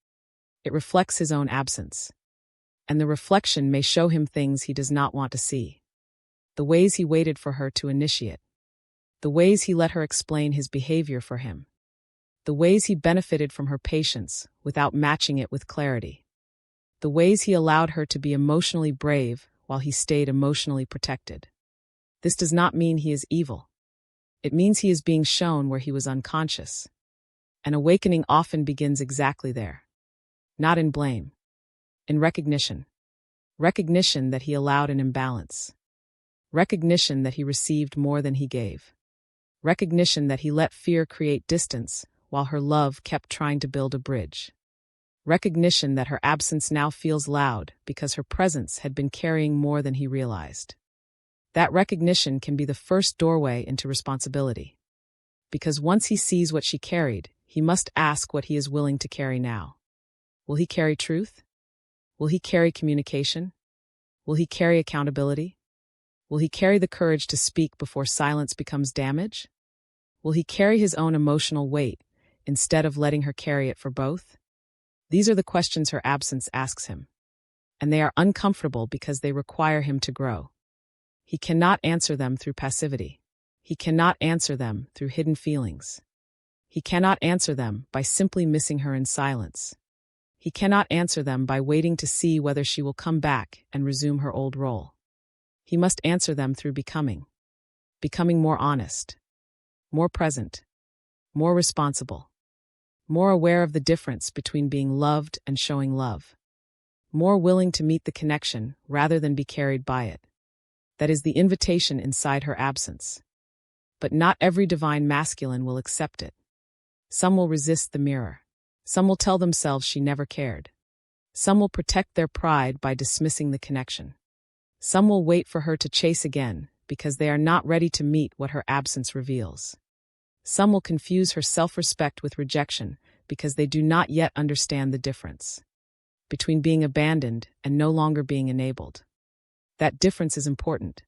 It reflects his own absence. And the reflection may show him things he does not want to see. The ways he waited for her to initiate. The ways he let her explain his behavior for him. The ways he benefited from her patience without matching it with clarity. The ways he allowed her to be emotionally brave while he stayed emotionally protected. This does not mean he is evil. It means he is being shown where he was unconscious. An awakening often begins exactly there. Not in blame. In recognition. Recognition that he allowed an imbalance. Recognition that he received more than he gave. Recognition that he let fear create distance while her love kept trying to build a bridge. Recognition that her absence now feels loud because her presence had been carrying more than he realized. That recognition can be the first doorway into responsibility. Because once he sees what she carried, he must ask what he is willing to carry now. Will he carry truth? Will he carry communication? Will he carry accountability? Will he carry the courage to speak before silence becomes damage? Will he carry his own emotional weight instead of letting her carry it for both? These are the questions her absence asks him. And they are uncomfortable because they require him to grow. He cannot answer them through passivity. He cannot answer them through hidden feelings. He cannot answer them by simply missing her in silence. He cannot answer them by waiting to see whether she will come back and resume her old role. He must answer them through becoming. Becoming more honest. More present. More responsible. More aware of the difference between being loved and showing love. More willing to meet the connection rather than be carried by it. That is the invitation inside her absence. But not every divine masculine will accept it. Some will resist the mirror. Some will tell themselves she never cared. Some will protect their pride by dismissing the connection. Some will wait for her to chase again because they are not ready to meet what her absence reveals. Some will confuse her self-respect with rejection because they do not yet understand the difference between being abandoned and no longer being enabled. That difference is important.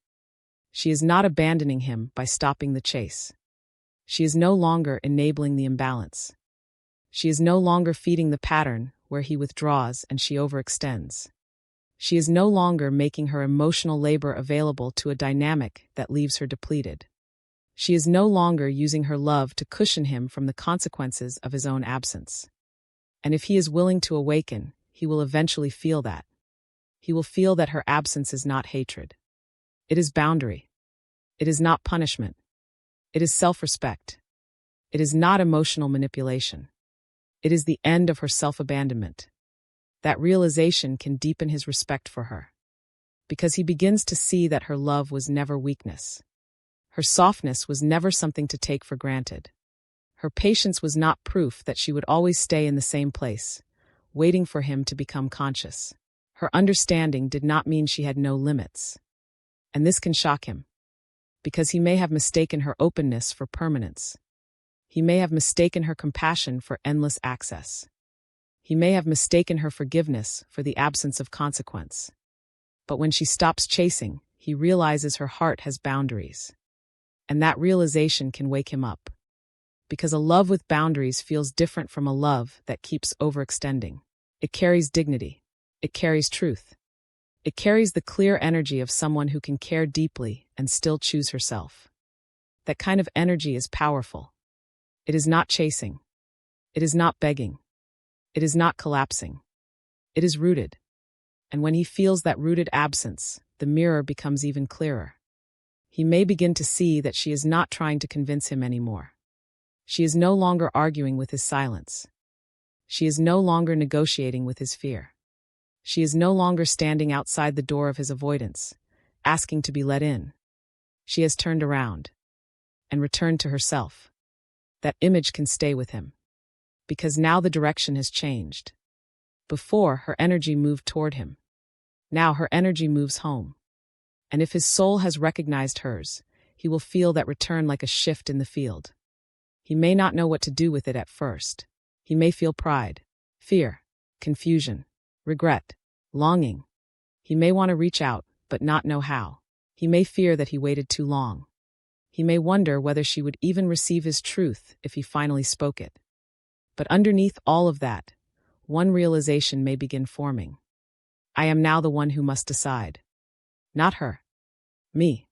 She is not abandoning him by stopping the chase. She is no longer enabling the imbalance. She is no longer feeding the pattern where he withdraws and she overextends. She is no longer making her emotional labor available to a dynamic that leaves her depleted. She is no longer using her love to cushion him from the consequences of his own absence. And if he is willing to awaken, he will eventually feel that. He will feel that her absence is not hatred. It is boundary. It is not punishment. It is self-respect. It is not emotional manipulation. It is the end of her self-abandonment. That realization can deepen his respect for her. Because he begins to see that her love was never weakness. Her softness was never something to take for granted. Her patience was not proof that she would always stay in the same place, waiting for him to become conscious. Her understanding did not mean she had no limits. And this can shock him. Because he may have mistaken her openness for permanence. He may have mistaken her compassion for endless access. He may have mistaken her forgiveness for the absence of consequence. But when she stops chasing, he realizes her heart has boundaries. And that realization can wake him up. Because a love with boundaries feels different from a love that keeps overextending. It carries dignity. It carries truth. It carries the clear energy of someone who can care deeply and still choose herself. That kind of energy is powerful. It is not chasing. It is not begging. It is not collapsing. It is rooted. And when he feels that rooted absence, the mirror becomes even clearer. He may begin to see that she is not trying to convince him anymore. She is no longer arguing with his silence. She is no longer negotiating with his fear. She is no longer standing outside the door of his avoidance, asking to be let in. She has turned around and returned to herself. That image can stay with him. Because now the direction has changed. Before, her energy moved toward him. Now her energy moves home. And if his soul has recognized hers, he will feel that return like a shift in the field. He may not know what to do with it at first. He may feel pride, fear, confusion, regret, longing. He may want to reach out, but not know how. He may fear that he waited too long. He may wonder whether she would even receive his truth if he finally spoke it. But underneath all of that, one realization may begin forming. I am now the one who must decide. Not her. Me.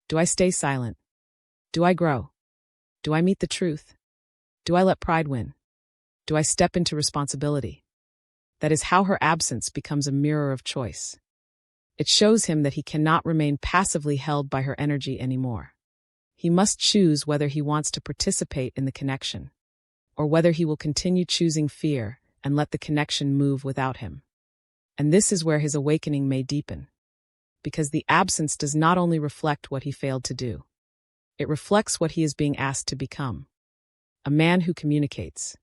Do I stay silent? Do I grow? Do I meet the truth? Do I let pride win? Do I step into responsibility? That is how her absence becomes a mirror of choice. It shows him that he cannot remain passively held by her energy anymore. He must choose whether he wants to participate in the connection, or whether he will continue choosing fear and let the connection move without him. And this is where his awakening may deepen, because the absence does not only reflect what he failed to do, it reflects what he is being asked to become. A man who communicates,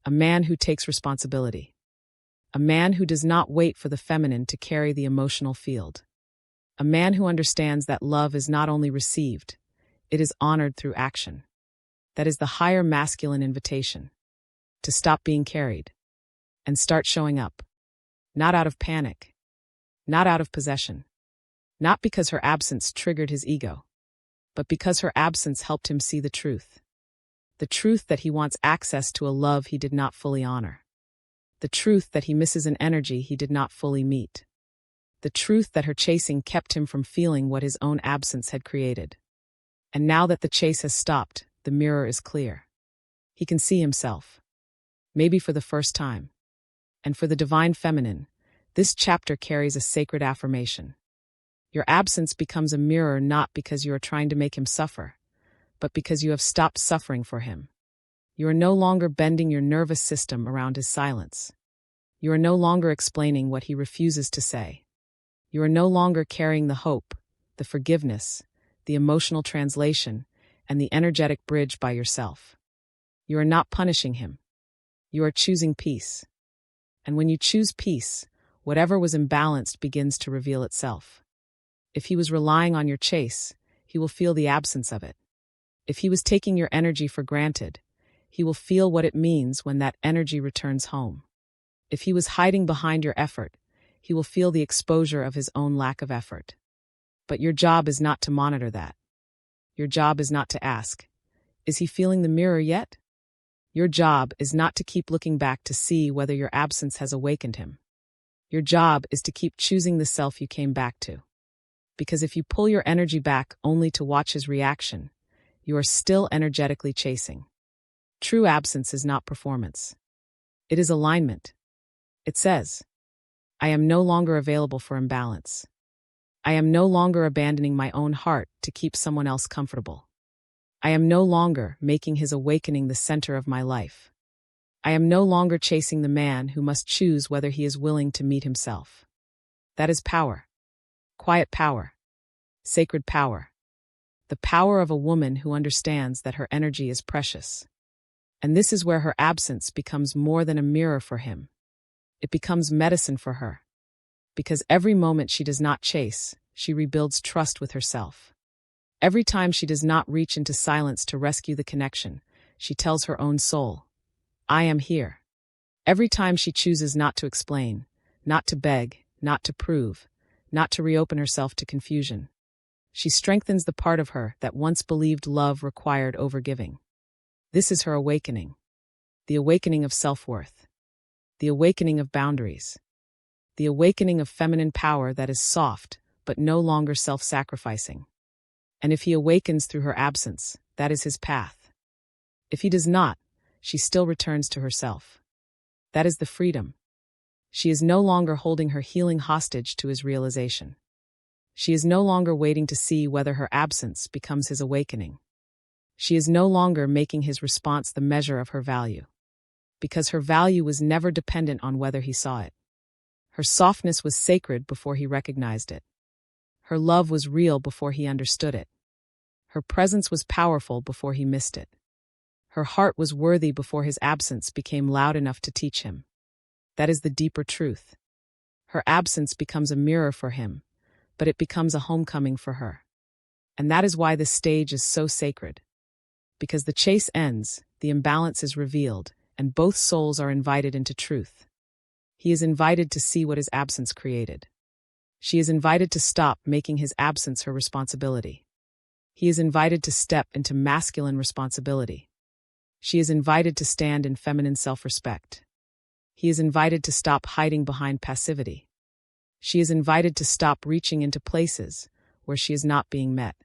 a man who takes responsibility, a man who does not wait for the feminine to carry the emotional field, a man who understands that love is not only received, it is honored through action. That is the higher masculine invitation, to stop being carried and start showing up, not out of panic, not out of possession, not because her absence triggered his ego, but because her absence helped him see the truth that he wants access to a love he did not fully honor, the truth that he misses an energy he did not fully meet, the truth that her chasing kept him from feeling what his own absence had created. And now that the chase has stopped, the mirror is clear. He can see himself, maybe for the first time. And for the divine feminine, this chapter carries a sacred affirmation. Your absence becomes a mirror not because you are trying to make him suffer, but because you have stopped suffering for him. You are no longer bending your nervous system around his silence. You are no longer explaining what he refuses to say. You are no longer carrying the hope, the forgiveness, the emotional translation, and the energetic bridge by yourself. You are not punishing him. You are choosing peace. And when you choose peace, whatever was imbalanced begins to reveal itself. If he was relying on your chase, he will feel the absence of it. If he was taking your energy for granted, he will feel what it means when that energy returns home. If he was hiding behind your effort, he will feel the exposure of his own lack of effort. But your job is not to monitor that. Your job is not to ask, is he feeling the mirror yet? Your job is not to keep looking back to see whether your absence has awakened him. Your job is to keep choosing the self you came back to. Because if you pull your energy back only to watch his reaction, you are still energetically chasing. True absence is not performance. It is alignment. It says, I am no longer available for imbalance. I am no longer abandoning my own heart to keep someone else comfortable. I am no longer making his awakening the center of my life. I am no longer chasing the man who must choose whether he is willing to meet himself. That is power. Quiet power. Sacred power. The power of a woman who understands that her energy is precious. And this is where her absence becomes more than a mirror for him. It becomes medicine for her. Because every moment she does not chase, she rebuilds trust with herself. Every time she does not reach into silence to rescue the connection, she tells her own soul, I am here. Every time she chooses not to explain, not to beg, not to prove, not to reopen herself to confusion, she strengthens the part of her that once believed love required overgiving. This is her awakening. The awakening of self-worth. The awakening of boundaries. The awakening of feminine power that is soft, but no longer self-sacrificing. And if he awakens through her absence, that is his path. If he does not, she still returns to herself. That is the freedom. She is no longer holding her healing hostage to his realization. She is no longer waiting to see whether her absence becomes his awakening. She is no longer making his response the measure of her value. Because her value was never dependent on whether he saw it. Her softness was sacred before he recognized it. Her love was real before he understood it. Her presence was powerful before he missed it. Her heart was worthy before his absence became loud enough to teach him. That is the deeper truth. Her absence becomes a mirror for him, but it becomes a homecoming for her. And that is why this stage is so sacred. Because the chase ends, the imbalance is revealed, and both souls are invited into truth. He is invited to see what his absence created. She is invited to stop making his absence her responsibility. He is invited to step into masculine responsibility. She is invited to stand in feminine self-respect. He is invited to stop hiding behind passivity. She is invited to stop reaching into places where she is not being met.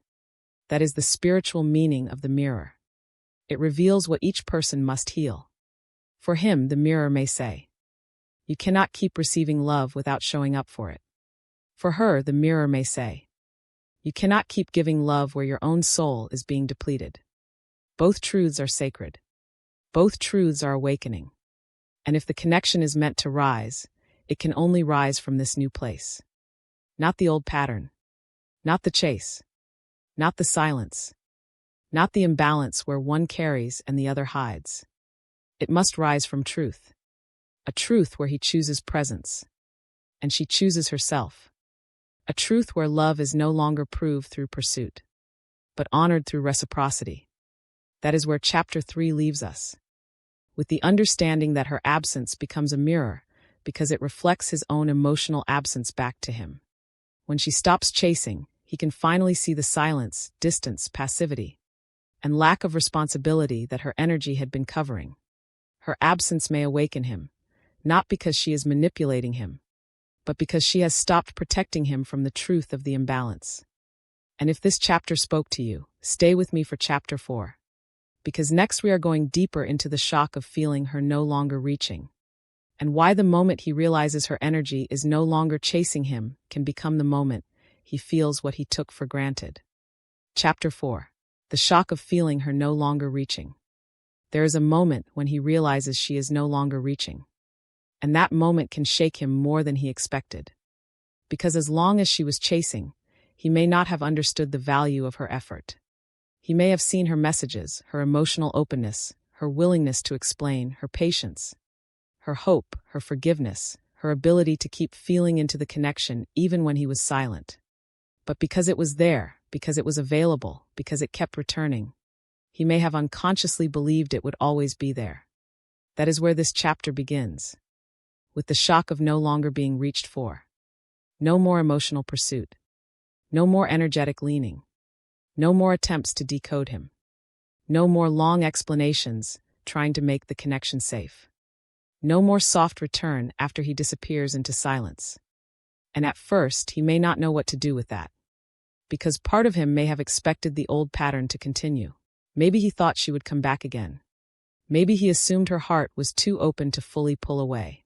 That is the spiritual meaning of the mirror. It reveals what each person must heal. For him, the mirror may say, you cannot keep receiving love without showing up for it. For her, the mirror may say, You cannot keep giving love where your own soul is being depleted. Both truths are sacred. Both truths are awakening. And if the connection is meant to rise, it can only rise from this new place. Not the old pattern. Not the chase. Not the silence. Not the imbalance where one carries and the other hides. It must rise from truth. A truth where he chooses presence. And she chooses herself. A truth where love is no longer proved through pursuit, but honored through reciprocity. That is where Chapter 3 leaves us. With the understanding that her absence becomes a mirror because it reflects his own emotional absence back to him. When she stops chasing, he can finally see the silence, distance, passivity, and lack of responsibility that her energy had been covering. Her absence may awaken him, not because she is manipulating him, but because she has stopped protecting him from the truth of the imbalance. And if this chapter spoke to you, stay with me for Chapter 4. Because next we are going deeper into the shock of feeling her no longer reaching, and why the moment he realizes her energy is no longer chasing him can become the moment he feels what he took for granted. Chapter 4. The shock of feeling her no longer reaching. There is a moment when he realizes she is no longer reaching. And that moment can shake him more than he expected. Because as long as she was chasing, he may not have understood the value of her effort. He may have seen her messages, her emotional openness, her willingness to explain, her patience, her hope, her forgiveness, her ability to keep feeling into the connection even when he was silent. But because it was there, because it was available, because it kept returning, he may have unconsciously believed it would always be there. That is where this chapter begins. With the shock of no longer being reached for. No more emotional pursuit. No more energetic leaning. No more attempts to decode him. No more long explanations trying to make the connection safe. No more soft return after he disappears into silence. And at first, he may not know what to do with that. Because part of him may have expected the old pattern to continue. Maybe he thought she would come back again. Maybe he assumed her heart was too open to fully pull away.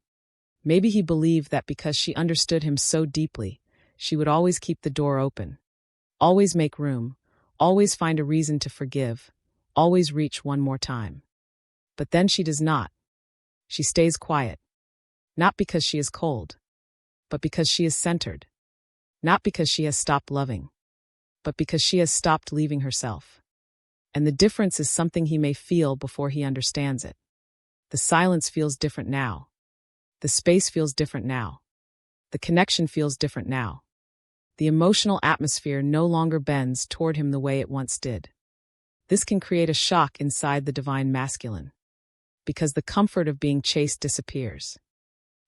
Maybe he believed that because she understood him so deeply, she would always keep the door open. Always make room. Always find a reason to forgive. Always reach one more time. But then she does not. She stays quiet. Not because she is cold, but because she is centered. Not because she has stopped loving, but because she has stopped leaving herself. And the difference is something he may feel before he understands it. The silence feels different now. The space feels different now. The connection feels different now. The emotional atmosphere no longer bends toward him the way it once did. This can create a shock inside the divine masculine, because the comfort of being chased disappears.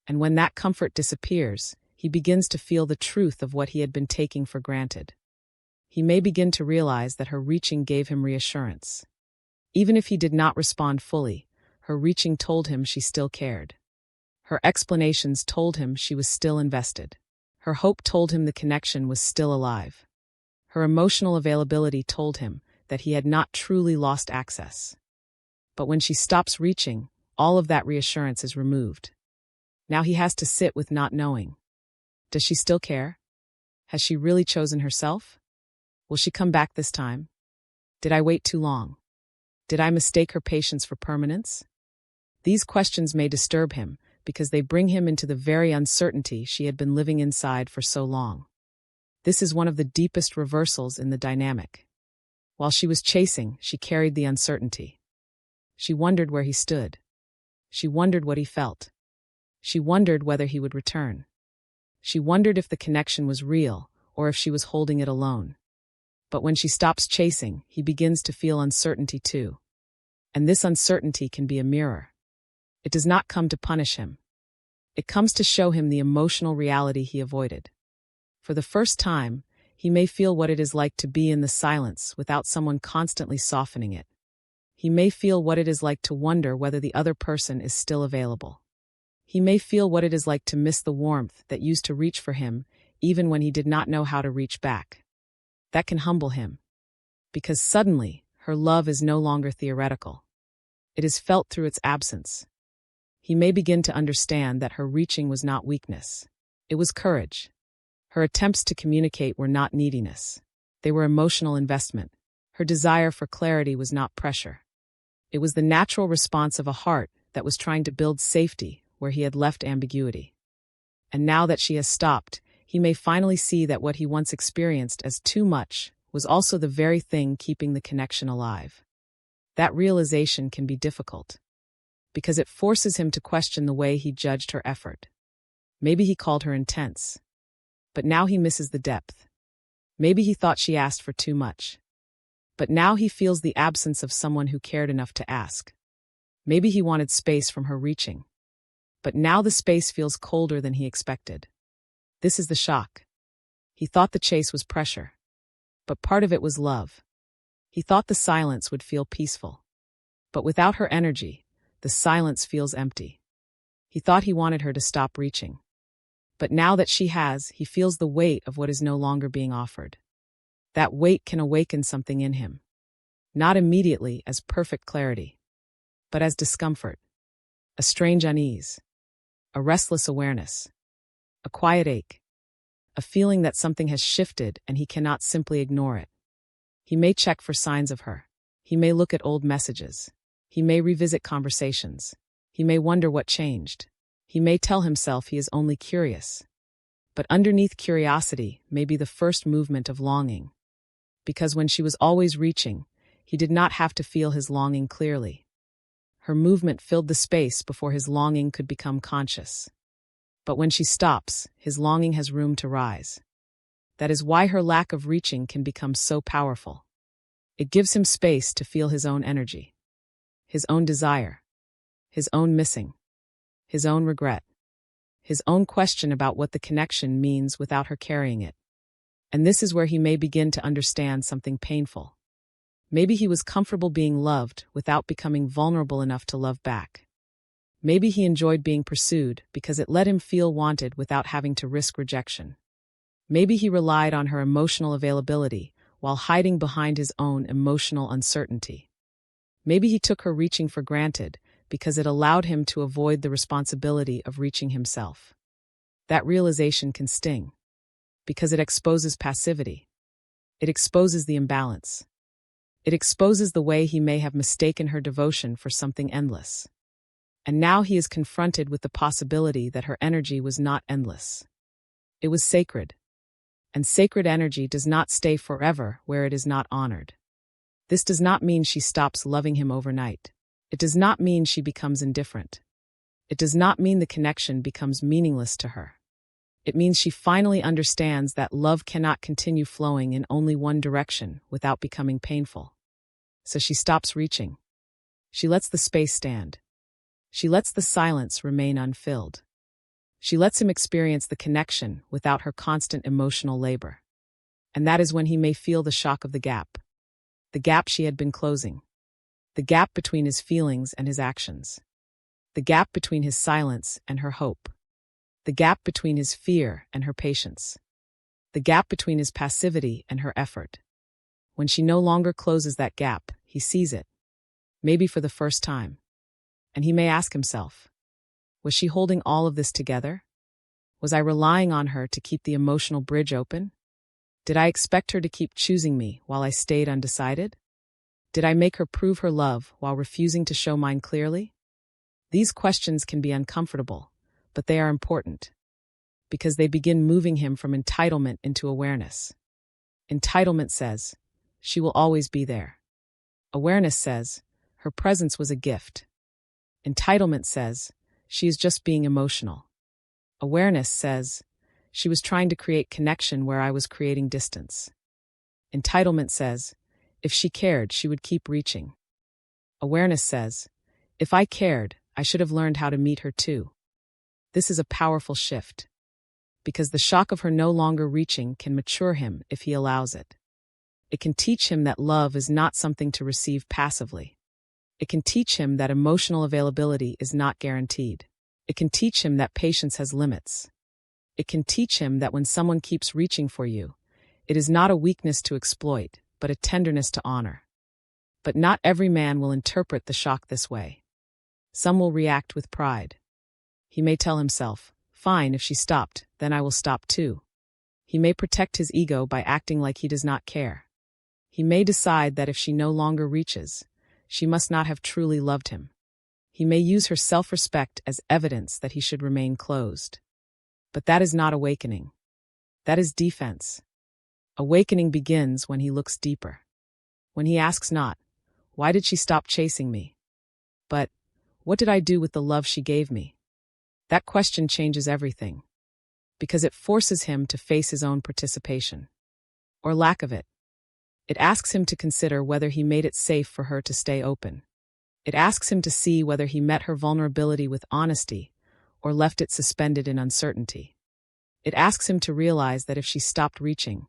And when that comfort disappears, he begins to feel the truth of what he had been taking for granted. He may begin to realize that her reaching gave him reassurance. Even if he did not respond fully, her reaching told him she still cared. Her explanations told him she was still invested. Her hope told him the connection was still alive. Her emotional availability told him that he had not truly lost access. But when she stops reaching, all of that reassurance is removed. Now he has to sit with not knowing. Does she still care? Has she really chosen herself? Will she come back this time? Did I wait too long? Did I mistake her patience for permanence? These questions may disturb him, because they bring him into the very uncertainty she had been living inside for so long. This is one of the deepest reversals in the dynamic. While she was chasing, she carried the uncertainty. She wondered where he stood. She wondered what he felt. She wondered whether he would return. She wondered if the connection was real, or if she was holding it alone. But when she stops chasing, he begins to feel uncertainty too. And this uncertainty can be a mirror. It does not come to punish him. It comes to show him the emotional reality he avoided. For the first time, he may feel what it is like to be in the silence without someone constantly softening it. He may feel what it is like to wonder whether the other person is still available. He may feel what it is like to miss the warmth that used to reach for him, even when he did not know how to reach back. That can humble him. Because suddenly, her love is no longer theoretical. It is felt through its absence. He may begin to understand that her reaching was not weakness. It was courage. Her attempts to communicate were not neediness. They were emotional investment. Her desire for clarity was not pressure. It was the natural response of a heart that was trying to build safety where he had left ambiguity. And now that she has stopped, he may finally see that what he once experienced as too much was also the very thing keeping the connection alive. That realization can be difficult, because it forces him to question the way he judged her effort. Maybe he called her intense, but now he misses the depth. Maybe he thought she asked for too much, but now he feels the absence of someone who cared enough to ask. Maybe he wanted space from her reaching, but now the space feels colder than he expected. This is the shock. He thought the chase was pressure, but part of it was love. He thought the silence would feel peaceful, but without her energy, the silence feels empty. He thought he wanted her to stop reaching, but now that she has, he feels the weight of what is no longer being offered. That weight can awaken something in him, not immediately as perfect clarity, but as discomfort, a strange unease, a restless awareness, a quiet ache, a feeling that something has shifted and he cannot simply ignore it. He may check for signs of her. He may look at old messages. He may revisit conversations. He may wonder what changed. He may tell himself he is only curious. But underneath curiosity may be the first movement of longing. Because when she was always reaching, he did not have to feel his longing clearly. Her movement filled the space before his longing could become conscious. But when she stops, his longing has room to rise. That is why her lack of reaching can become so powerful. It gives him space to feel his own energy, his own desire, his own missing, his own regret, his own question about what the connection means without her carrying it. And this is where he may begin to understand something painful. Maybe he was comfortable being loved without becoming vulnerable enough to love back. Maybe he enjoyed being pursued because it let him feel wanted without having to risk rejection. Maybe he relied on her emotional availability while hiding behind his own emotional uncertainty. Maybe he took her reaching for granted because it allowed him to avoid the responsibility of reaching himself. That realization can sting, because it exposes passivity. It exposes the imbalance. It exposes the way he may have mistaken her devotion for something endless. And now he is confronted with the possibility that her energy was not endless. It was sacred. And sacred energy does not stay forever where it is not honored. This does not mean she stops loving him overnight. It does not mean she becomes indifferent. It does not mean the connection becomes meaningless to her. It means she finally understands that love cannot continue flowing in only one direction without becoming painful. So she stops reaching. She lets the space stand. She lets the silence remain unfilled. She lets him experience the connection without her constant emotional labor. And that is when he may feel the shock of the gap she had been closing. The gap between his feelings and his actions. The gap between his silence and her hope. The gap between his fear and her patience. The gap between his passivity and her effort. When she no longer closes that gap, he sees it, maybe for the first time. And he may ask himself, was she holding all of this together? Was I relying on her to keep the emotional bridge open? Did I expect her to keep choosing me while I stayed undecided? Did I make her prove her love while refusing to show mine clearly? These questions can be uncomfortable, but they are important, because they begin moving him from entitlement into awareness. Entitlement says, she will always be there. Awareness says, her presence was a gift. Entitlement says, she is just being emotional. Awareness says, she was trying to create connection where I was creating distance. Entitlement says, if she cared, she would keep reaching. Awareness says, if I cared, I should have learned how to meet her too. This is a powerful shift, because the shock of her no longer reaching can mature him if he allows it. It can teach him that love is not something to receive passively. It can teach him that emotional availability is not guaranteed. It can teach him that patience has limits. It can teach him that when someone keeps reaching for you, it is not a weakness to exploit, but a tenderness to honor. But not every man will interpret the shock this way. Some will react with pride. He may tell himself, fine, if she stopped, then I will stop too. He may protect his ego by acting like he does not care. He may decide that if she no longer reaches, she must not have truly loved him. He may use her self-respect as evidence that he should remain closed. But that is not awakening. That is defense. Awakening begins when he looks deeper. When he asks not, "Why did she stop chasing me?" but, "What did I do with the love she gave me?" That question changes everything, because it forces him to face his own participation, or lack of it. It asks him to consider whether he made it safe for her to stay open. It asks him to see whether he met her vulnerability with honesty or left it suspended in uncertainty. It asks him to realize that if she stopped reaching,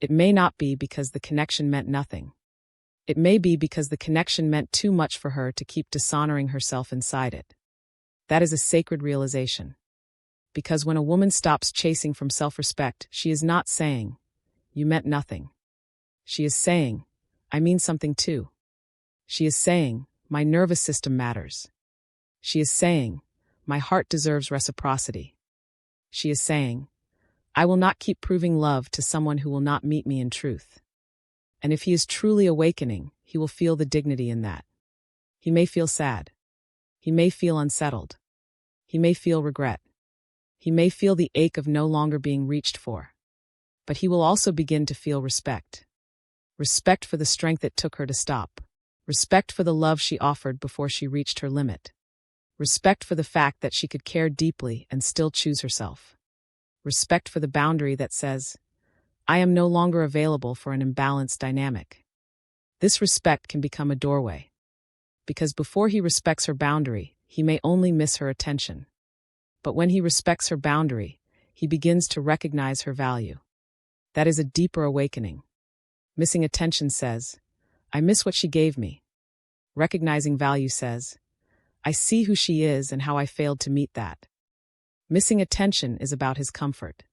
it may not be because the connection meant nothing. It may be because the connection meant too much for her to keep dishonoring herself inside it. That is a sacred realization. Because when a woman stops chasing from self-respect, she is not saying, "You meant nothing." She is saying, "I mean something too." She is saying, "My nervous system matters." She is saying, "My heart deserves reciprocity." She is saying, "I will not keep proving love to someone who will not meet me in truth." And if he is truly awakening, he will feel the dignity in that. He may feel sad. He may feel unsettled. He may feel regret. He may feel the ache of no longer being reached for. But he will also begin to feel respect. Respect for the strength it took her to stop. Respect for the love she offered before she reached her limit. Respect for the fact that she could care deeply and still choose herself. Respect for the boundary that says, "I am no longer available for an imbalanced dynamic." This respect can become a doorway. Because before he respects her boundary, he may only miss her attention. But when he respects her boundary, he begins to recognize her value. That is a deeper awakening. Missing attention says, "I miss what she gave me." Recognizing value says, "I see who she is and how I failed to meet that." Missing attention is about his comfort.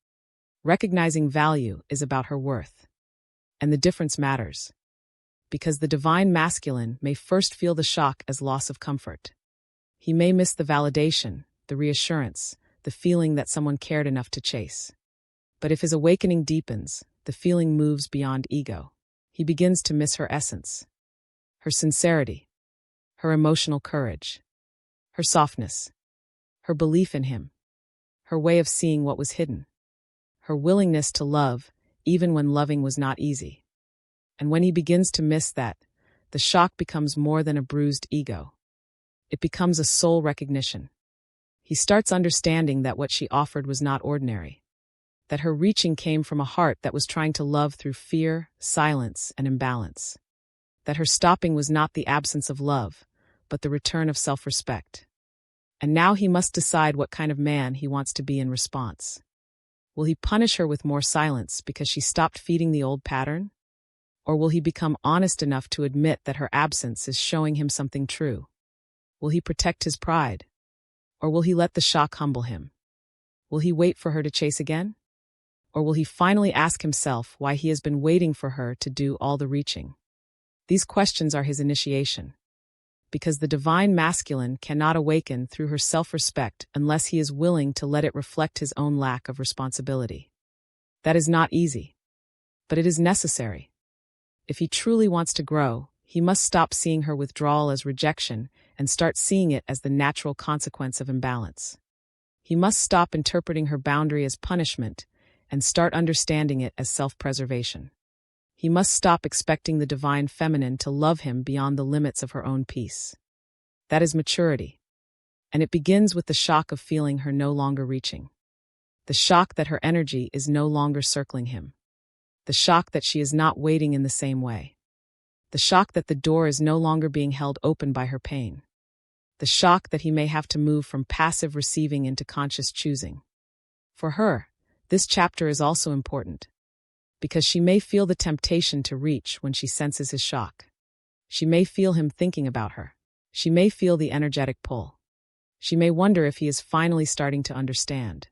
Recognizing value is about her worth. And the difference matters. Because the divine masculine may first feel the shock as loss of comfort. He may miss the validation, the reassurance, the feeling that someone cared enough to chase. But if his awakening deepens, the feeling moves beyond ego. He begins to miss her essence, her sincerity, her emotional courage, her softness, her belief in him, her way of seeing what was hidden, her willingness to love even when loving was not easy. And when he begins to miss that, the shock becomes more than a bruised ego. It becomes a soul recognition. He starts understanding that what she offered was not ordinary, that her reaching came from a heart that was trying to love through fear, silence, and imbalance, that her stopping was not the absence of love, but the return of self-respect. And now he must decide what kind of man he wants to be in response. Will he punish her with more silence because she stopped feeding the old pattern? Or will he become honest enough to admit that her absence is showing him something true? Will he protect his pride? Or will he let the shock humble him? Will he wait for her to chase again? Or will he finally ask himself why he has been waiting for her to do all the reaching? These questions are his initiation. Because the divine masculine cannot awaken through her self-respect unless he is willing to let it reflect his own lack of responsibility. That is not easy, but it is necessary. If he truly wants to grow, he must stop seeing her withdrawal as rejection and start seeing it as the natural consequence of imbalance. He must stop interpreting her boundary as punishment and start understanding it as self-preservation. He must stop expecting the divine feminine to love him beyond the limits of her own peace. That is maturity. And it begins with the shock of feeling her no longer reaching. The shock that her energy is no longer circling him. The shock that she is not waiting in the same way. The shock that the door is no longer being held open by her pain. The shock that he may have to move from passive receiving into conscious choosing. For her, this chapter is also important, because she may feel the temptation to reach when she senses his shock. She may feel him thinking about her. She may feel the energetic pull. She may wonder if he is finally starting to understand.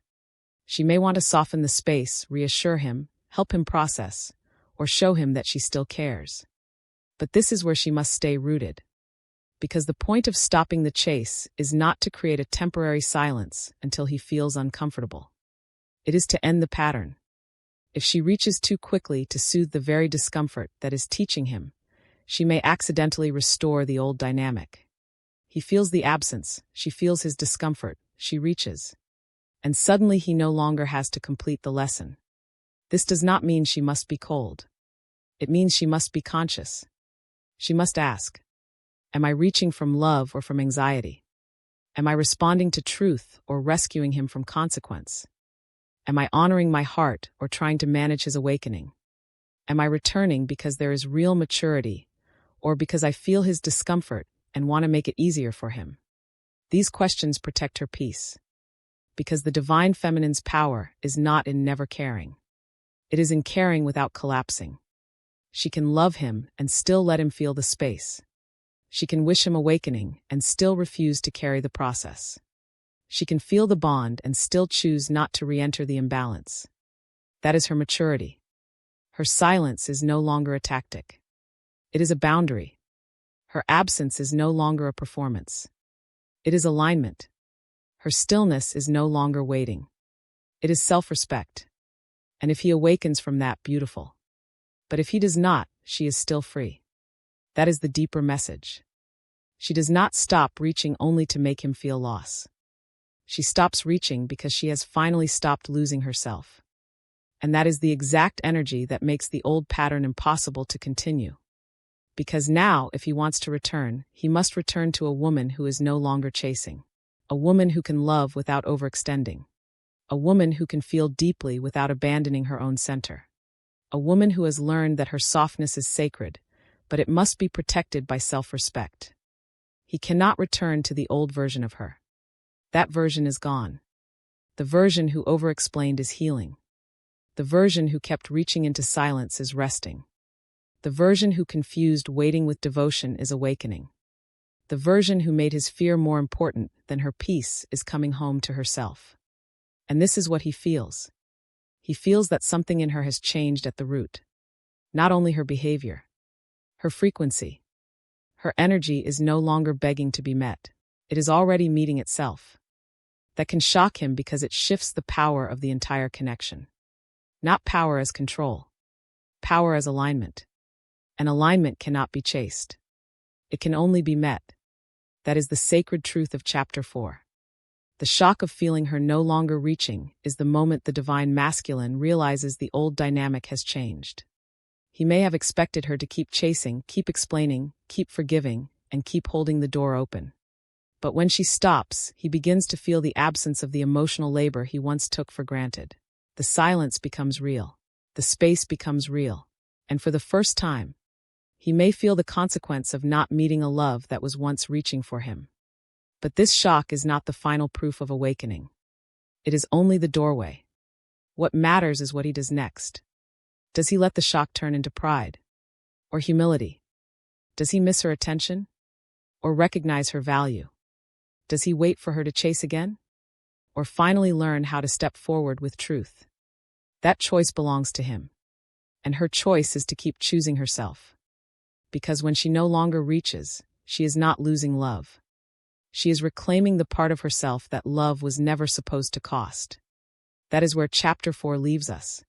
She may want to soften the space, reassure him, help him process, or show him that she still cares. But this is where she must stay rooted. Because the point of stopping the chase is not to create a temporary silence until he feels uncomfortable. It is to end the pattern. If she reaches too quickly to soothe the very discomfort that is teaching him, she may accidentally restore the old dynamic. He feels the absence, she feels his discomfort, she reaches. And suddenly he no longer has to complete the lesson. This does not mean she must be cold. It means she must be conscious. She must ask, am I reaching from love or from anxiety? Am I responding to truth or rescuing him from consequence? Am I honoring my heart or trying to manage his awakening? Am I returning because there is real maturity or because I feel his discomfort and want to make it easier for him? These questions protect her peace. Because the divine feminine's power is not in never caring. It is in caring without collapsing. She can love him and still let him feel the space. She can wish him awakening and still refuse to carry the process. She can feel the bond and still choose not to re-enter the imbalance. That is her maturity. Her silence is no longer a tactic. It is a boundary. Her absence is no longer a performance. It is alignment. Her stillness is no longer waiting. It is self-respect. And if he awakens from that, beautiful. But if he does not, she is still free. That is the deeper message. She does not stop reaching only to make him feel loss. She stops reaching because she has finally stopped losing herself. And that is the exact energy that makes the old pattern impossible to continue. Because now, if he wants to return, he must return to a woman who is no longer chasing. A woman who can love without overextending. A woman who can feel deeply without abandoning her own center. A woman who has learned that her softness is sacred, but it must be protected by self-respect. He cannot return to the old version of her. That version is gone. The version who overexplained is healing. The version who kept reaching into silence is resting. The version who confused waiting with devotion is awakening. The version who made his fear more important than her peace is coming home to herself. And this is what he feels. He feels that something in her has changed at the root. Not only her behavior, her frequency. Her energy is no longer begging to be met. It is already meeting itself. That can shock him because it shifts the power of the entire connection. Not power as control. Power as alignment. And alignment cannot be chased. It can only be met. That is the sacred truth of Chapter 4. The shock of feeling her no longer reaching is the moment the divine masculine realizes the old dynamic has changed. He may have expected her to keep chasing, keep explaining, keep forgiving, and keep holding the door open. But when she stops, he begins to feel the absence of the emotional labor he once took for granted. The silence becomes real. The space becomes real. And for the first time, he may feel the consequence of not meeting a love that was once reaching for him. But this shock is not the final proof of awakening. It is only the doorway. What matters is what he does next. Does he let the shock turn into pride? Or humility? Does he miss her attention? Or recognize her value? Does he wait for her to chase again? Or finally learn how to step forward with truth? That choice belongs to him. And her choice is to keep choosing herself. Because when she no longer reaches, she is not losing love. She is reclaiming the part of herself that love was never supposed to cost. That is where Chapter 4 leaves us.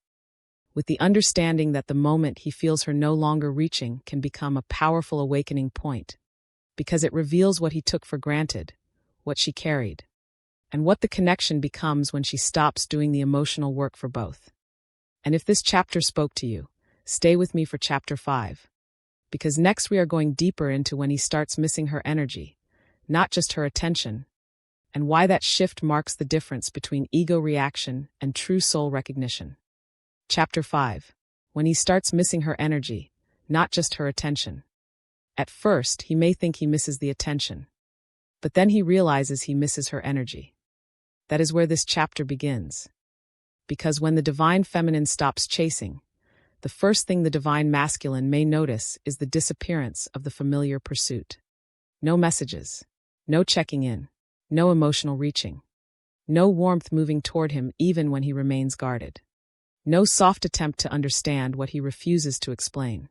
With the understanding that the moment he feels her no longer reaching can become a powerful awakening point. Because it reveals what he took for granted, what she carried, and what the connection becomes when she stops doing the emotional work for both. And if this chapter spoke to you, stay with me for Chapter 5. Because next we are going deeper into when he starts missing her energy, not just her attention, and why that shift marks the difference between ego reaction and true soul recognition. Chapter 5. When he starts missing her energy, not just her attention. At first, he may think he misses the attention. But then he realizes he misses her energy. That is where this chapter begins. Because when the divine feminine stops chasing, the first thing the divine masculine may notice is the disappearance of the familiar pursuit. No messages. No checking in. No emotional reaching. No warmth moving toward him even when he remains guarded. No soft attempt to understand what he refuses to explain.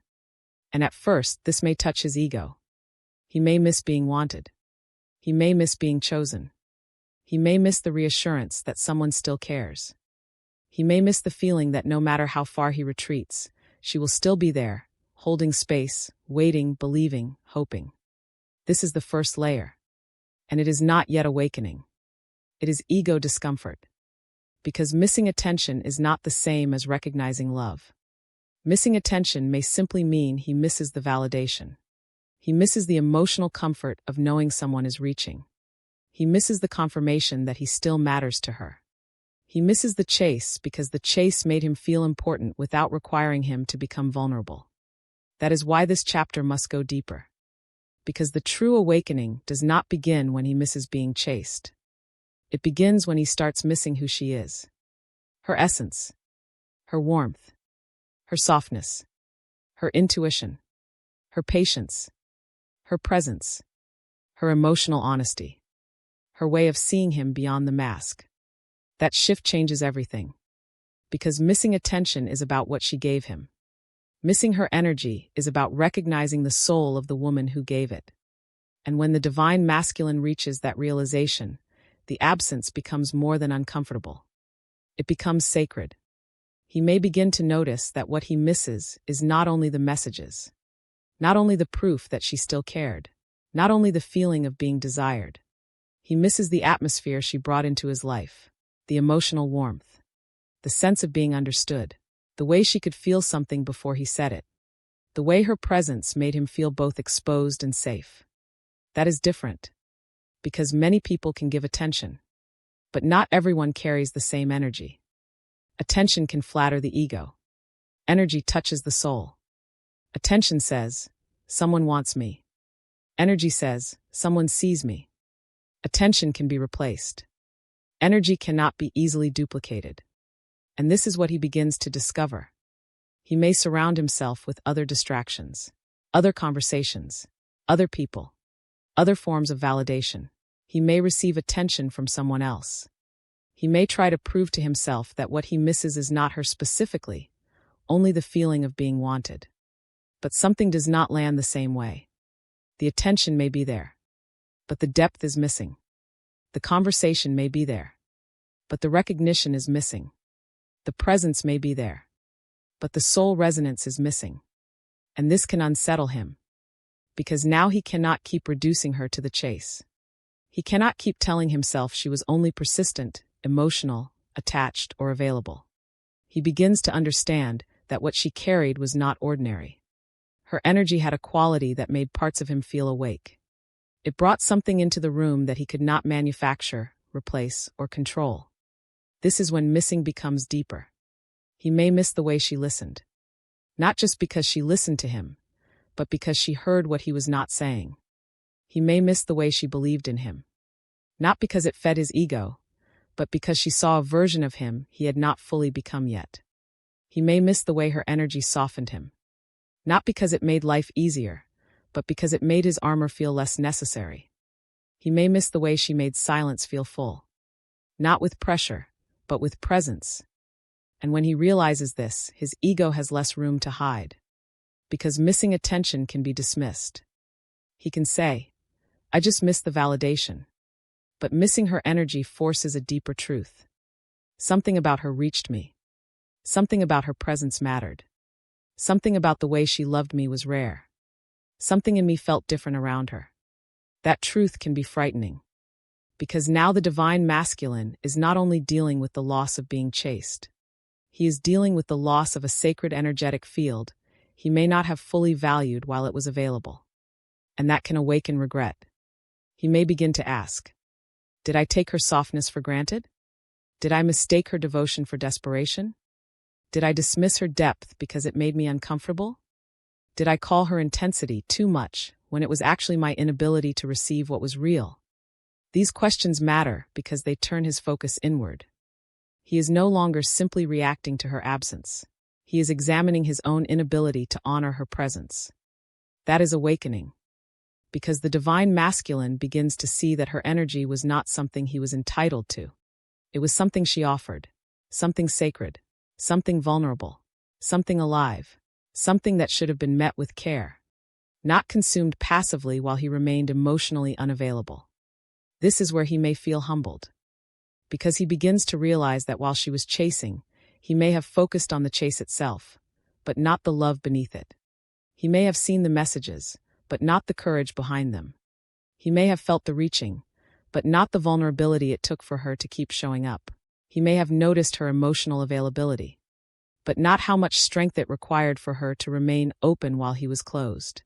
And at first, this may touch his ego. He may miss being wanted. He may miss being chosen. He may miss the reassurance that someone still cares. He may miss the feeling that no matter how far he retreats, she will still be there, holding space, waiting, believing, hoping. This is the first layer. And it is not yet awakening. It is ego discomfort. Because missing attention is not the same as recognizing love. Missing attention may simply mean he misses the validation. He misses the emotional comfort of knowing someone is reaching. He misses the confirmation that he still matters to her. He misses the chase because the chase made him feel important without requiring him to become vulnerable. That is why this chapter must go deeper. Because the true awakening does not begin when he misses being chased. It begins when he starts missing who she is. Her essence, her warmth, her softness, her intuition, her patience, her presence, her emotional honesty, her way of seeing him beyond the mask. That shift changes everything. Because missing attention is about what she gave him. Missing her energy is about recognizing the soul of the woman who gave it. And when the divine masculine reaches that realization, the absence becomes more than uncomfortable. It becomes sacred. He may begin to notice that what he misses is not only the messages, not only the proof that she still cared, not only the feeling of being desired. He misses the atmosphere she brought into his life, the emotional warmth, the sense of being understood, the way she could feel something before he said it, the way her presence made him feel both exposed and safe. That is different, because many people can give attention, but not everyone carries the same energy. Attention can flatter the ego. Energy touches the soul. Attention says, someone wants me. Energy says, someone sees me. Attention can be replaced. Energy cannot be easily duplicated. And this is what he begins to discover. He may surround himself with other distractions, other conversations, other people, other forms of validation. He may receive attention from someone else. He may try to prove to himself that what he misses is not her specifically, only the feeling of being wanted. But something does not land the same way. The attention may be there, but the depth is missing. The conversation may be there, but the recognition is missing. The presence may be there, but the soul resonance is missing. And this can unsettle him, because now he cannot keep reducing her to the chase. He cannot keep telling himself she was only persistent, emotional, attached, or available. He begins to understand that what she carried was not ordinary. Her energy had a quality that made parts of him feel awake. It brought something into the room that he could not manufacture, replace, or control. This is when missing becomes deeper. He may miss the way she listened. Not just because she listened to him, but because she heard what he was not saying. He may miss the way she believed in him. Not because it fed his ego, but because she saw a version of him he had not fully become yet. He may miss the way her energy softened him. Not because it made life easier, but because it made his armor feel less necessary. He may miss the way she made silence feel full. Not with pressure, but with presence. And when he realizes this, his ego has less room to hide. Because missing attention can be dismissed. He can say, I just missed the validation. But missing her energy forces a deeper truth. Something about her reached me. Something about her presence mattered. Something about the way she loved me was rare. Something in me felt different around her. That truth can be frightening. Because now the divine masculine is not only dealing with the loss of being chased. He is dealing with the loss of a sacred energetic field he may not have fully valued while it was available. And that can awaken regret. He may begin to ask, did I take her softness for granted? Did I mistake her devotion for desperation? Did I dismiss her depth because it made me uncomfortable? Did I call her intensity too much when it was actually my inability to receive what was real? These questions matter because they turn his focus inward. He is no longer simply reacting to her absence. He is examining his own inability to honor her presence. That is awakening. Because the divine masculine begins to see that her energy was not something he was entitled to. It was something she offered, something sacred, something vulnerable, something alive, something that should have been met with care, not consumed passively while he remained emotionally unavailable. This is where he may feel humbled. Because he begins to realize that while she was chasing, He may have focused on the chase itself, but not the love beneath it. He may have seen the messages, but not the courage behind them. He may have felt the reaching, but not the vulnerability it took for her to keep showing up. He may have noticed her emotional availability, but not how much strength it required for her to remain open while he was closed.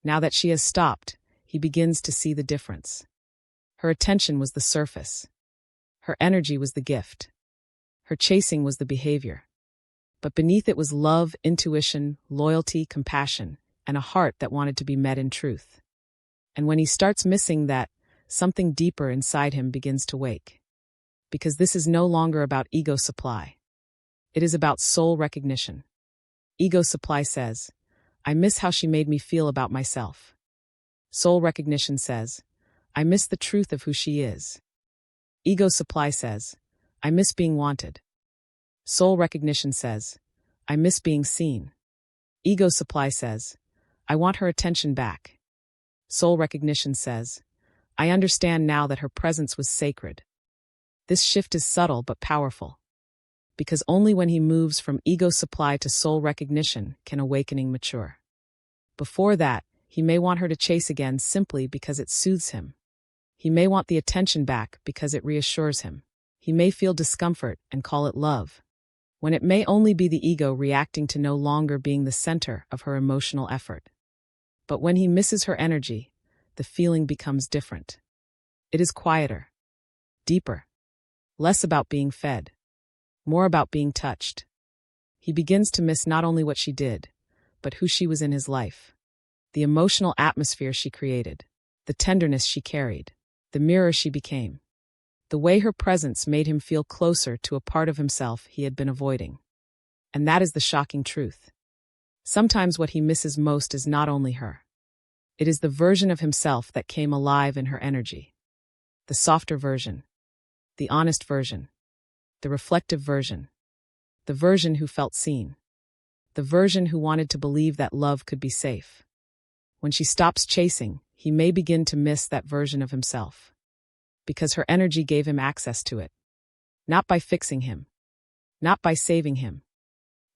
Now that she has stopped, he begins to see the difference. Her attention was the surface. Her energy was the gift. Her chasing was the behavior. But beneath it was love, intuition, loyalty, compassion, and a heart that wanted to be met in truth. And when he starts missing that, something deeper inside him begins to wake. Because this is no longer about ego supply. It is about soul recognition. Ego supply says, I miss how she made me feel about myself. Soul recognition says, I miss the truth of who she is. Ego supply says, I miss being wanted. Soul recognition says, I miss being seen. Ego supply says, I want her attention back. Soul recognition says, I understand now that her presence was sacred. This shift is subtle but powerful. Because only when he moves from ego supply to soul recognition can awakening mature. Before that, he may want her to chase again simply because it soothes him. He may want the attention back because it reassures him. He may feel discomfort and call it love, when it may only be the ego reacting to no longer being the center of her emotional effort. But when he misses her energy, the feeling becomes different. It is quieter, deeper, less about being fed, more about being touched. He begins to miss not only what she did, but who she was in his life. The emotional atmosphere she created, the tenderness she carried, the mirror she became. The way her presence made him feel closer to a part of himself he had been avoiding. And that is the shocking truth. Sometimes what he misses most is not only her. It is the version of himself that came alive in her energy. The softer version. The honest version. The reflective version. The version who felt seen. The version who wanted to believe that love could be safe. When she stops chasing, he may begin to miss that version of himself. Because her energy gave him access to it. Not by fixing him. Not by saving him.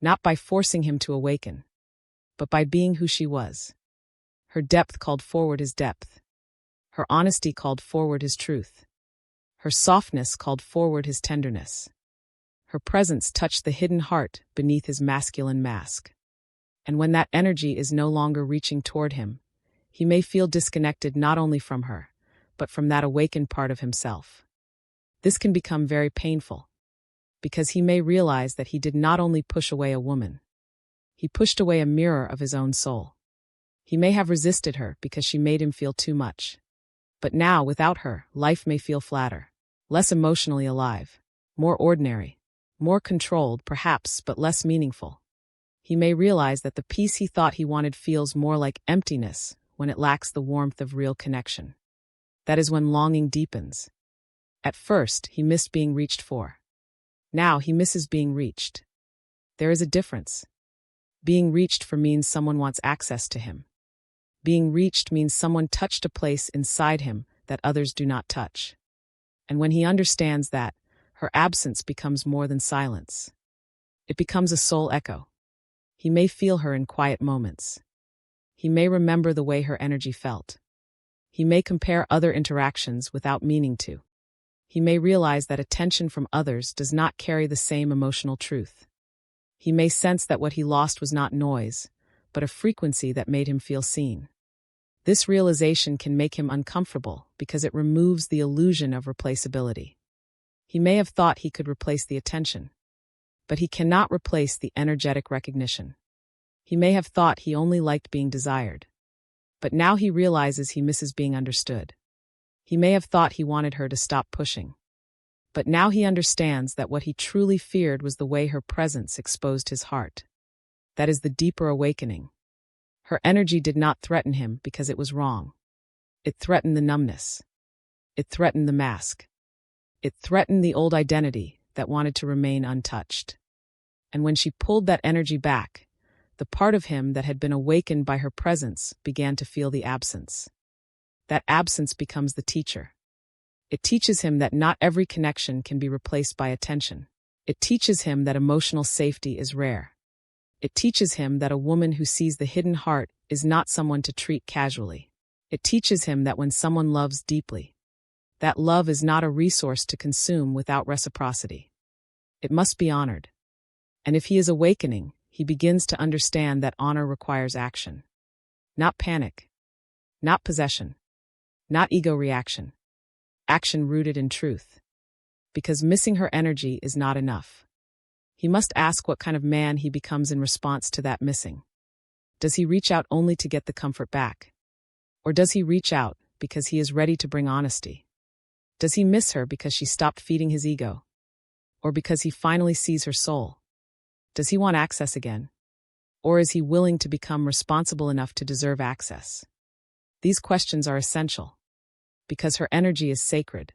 Not by forcing him to awaken. But by being who she was. Her depth called forward his depth. Her honesty called forward his truth. Her softness called forward his tenderness. Her presence touched the hidden heart beneath his masculine mask. And when that energy is no longer reaching toward him, he may feel disconnected not only from her, but from that awakened part of himself. This can become very painful, because he may realize that he did not only push away a woman, he pushed away a mirror of his own soul. He may have resisted her because she made him feel too much. But now, without her, life may feel flatter, less emotionally alive, more ordinary, more controlled, perhaps, but less meaningful. He may realize that the peace he thought he wanted feels more like emptiness when it lacks the warmth of real connection. That is when longing deepens. At first, he missed being reached for. Now he misses being reached. There is a difference. Being reached for means someone wants access to him. Being reached means someone touched a place inside him that others do not touch. And when he understands that, her absence becomes more than silence. It becomes a soul echo. He may feel her in quiet moments. He may remember the way her energy felt. He may compare other interactions without meaning to. He may realize that attention from others does not carry the same emotional truth. He may sense that what he lost was not noise, but a frequency that made him feel seen. This realization can make him uncomfortable because it removes the illusion of replaceability. He may have thought he could replace the attention, but he cannot replace the energetic recognition. He may have thought he only liked being desired, but now he realizes he misses being understood. He may have thought he wanted her to stop pushing, but now he understands that what he truly feared was the way her presence exposed his heart. That is the deeper awakening. Her energy did not threaten him because it was wrong. It threatened the numbness. It threatened the mask. It threatened the old identity that wanted to remain untouched. And when she pulled that energy back, the part of him that had been awakened by her presence began to feel the absence. That absence becomes the teacher. It teaches him that not every connection can be replaced by attention. It teaches him that emotional safety is rare. It teaches him that a woman who sees the hidden heart is not someone to treat casually. It teaches him that when someone loves deeply, that love is not a resource to consume without reciprocity. It must be honored. And if he is awakening, he begins to understand that honor requires action. Not panic. Not possession. Not ego reaction. Action rooted in truth. Because missing her energy is not enough. He must ask what kind of man he becomes in response to that missing. Does he reach out only to get the comfort back? Or does he reach out because he is ready to bring honesty? Does he miss her because she stopped feeding his ego? Or because he finally sees her soul? Does he want access again? Or is he willing to become responsible enough to deserve access? These questions are essential, because her energy is sacred.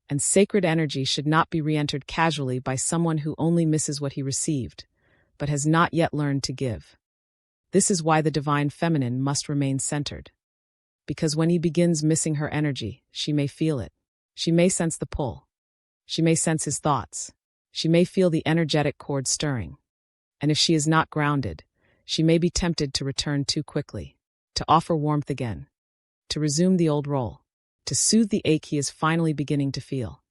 And sacred energy should not be re-entered casually by someone who only misses what he received, but has not yet learned to give. This is why the divine feminine must remain centered. Because when he begins missing her energy, she may feel it. She may sense the pull. She may sense his thoughts. She may feel the energetic cord stirring. And if she is not grounded, she may be tempted to return too quickly, to offer warmth again, to resume the old role, to soothe the ache he is finally beginning to feel.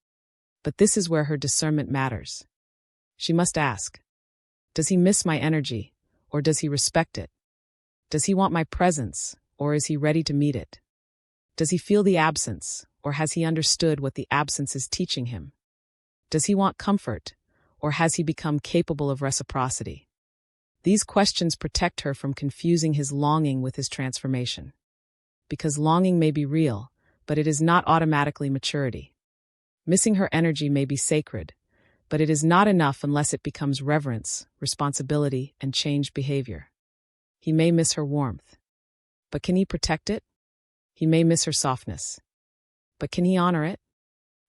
But this is where her discernment matters. She must ask, does he miss my energy, or does he respect it? Does he want my presence, or is he ready to meet it? Does he feel the absence, or has he understood what the absence is teaching him? Does he want comfort, or has he become capable of reciprocity? These questions protect her from confusing his longing with his transformation. Because longing may be real, but it is not automatically maturity. Missing her energy may be sacred, but it is not enough unless it becomes reverence, responsibility, and changed behavior. He may miss her warmth, but can he protect it? He may miss her softness, but can he honor it?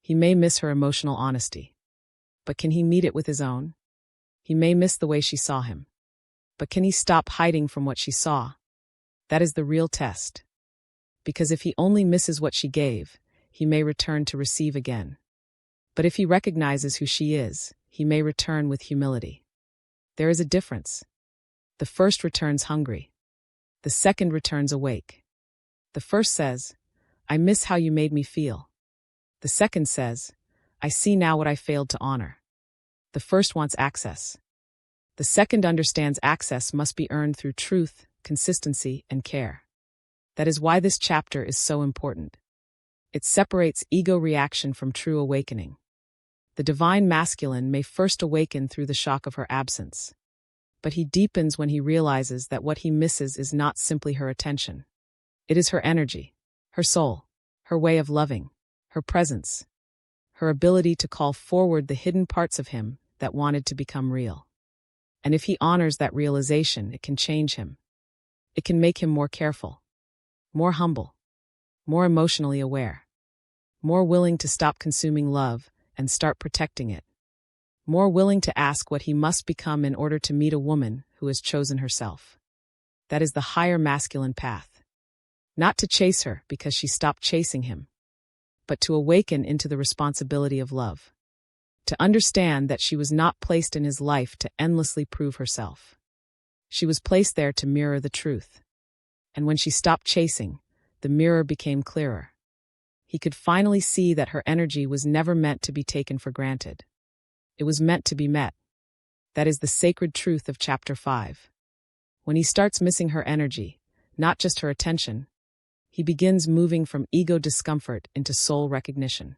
He may miss her emotional honesty, but can he meet it with his own? He may miss the way she saw him, but can he stop hiding from what she saw? That is the real test. Because if he only misses what she gave, he may return to receive again. But if he recognizes who she is, he may return with humility. There is a difference. The first returns hungry. The second returns awake. The first says, I miss how you made me feel. The second says, I see now what I failed to honor. The first wants access. The second understands access must be earned through truth, consistency, and care. That is why this chapter is so important. It separates ego reaction from true awakening. The divine masculine may first awaken through the shock of her absence, but he deepens when he realizes that what he misses is not simply her attention. It is her energy, her soul, her way of loving, her presence, her ability to call forward the hidden parts of him that wanted to become real. And if he honors that realization, it can change him. It can make him more careful, more humble, more emotionally aware, more willing to stop consuming love and start protecting it, more willing to ask what he must become in order to meet a woman who has chosen herself. That is the higher masculine path. Not to chase her because she stopped chasing him, but to awaken into the responsibility of love. To understand that she was not placed in his life to endlessly prove herself. She was placed there to mirror the truth. And when she stopped chasing, the mirror became clearer. He could finally see that her energy was never meant to be taken for granted. It was meant to be met. That is the sacred truth of Chapter 5. When he starts missing her energy, not just her attention, he begins moving from ego discomfort into soul recognition.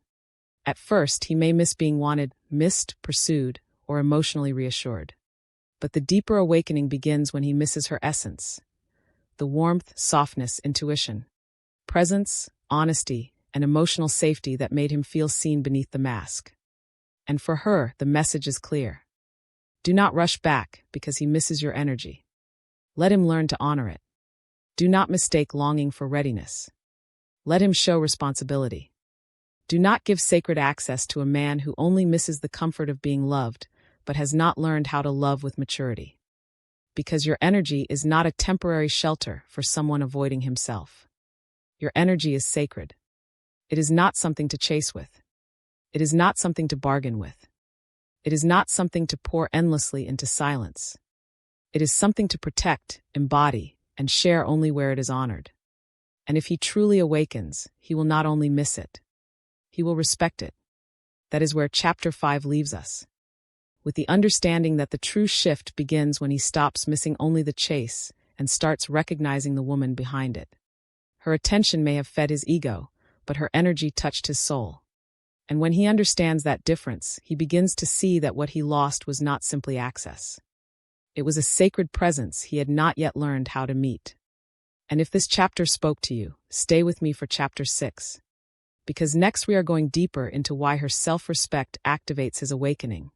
At first, he may miss being wanted, missed, pursued, or emotionally reassured. But the deeper awakening begins when he misses her essence. The warmth, softness, intuition, presence, honesty, and emotional safety that made him feel seen beneath the mask. And for her, the message is clear. Do not rush back because he misses your energy. Let him learn to honor it. Do not mistake longing for readiness. Let him show responsibility. Do not give sacred access to a man who only misses the comfort of being loved, but has not learned how to love with maturity. Because your energy is not a temporary shelter for someone avoiding himself. Your energy is sacred. It is not something to chase with. It is not something to bargain with. It is not something to pour endlessly into silence. It is something to protect, embody, and share only where it is honored. And if he truly awakens, he will not only miss it, he will respect it. That is where Chapter 5 leaves us, with the understanding that the true shift begins when he stops missing only the chase and starts recognizing the woman behind it. Her attention may have fed his ego, but her energy touched his soul. And when he understands that difference, he begins to see that what he lost was not simply access. It was a sacred presence he had not yet learned how to meet. And if this chapter spoke to you, stay with me for Chapter 6. Because next we are going deeper into why her self-respect activates his awakening,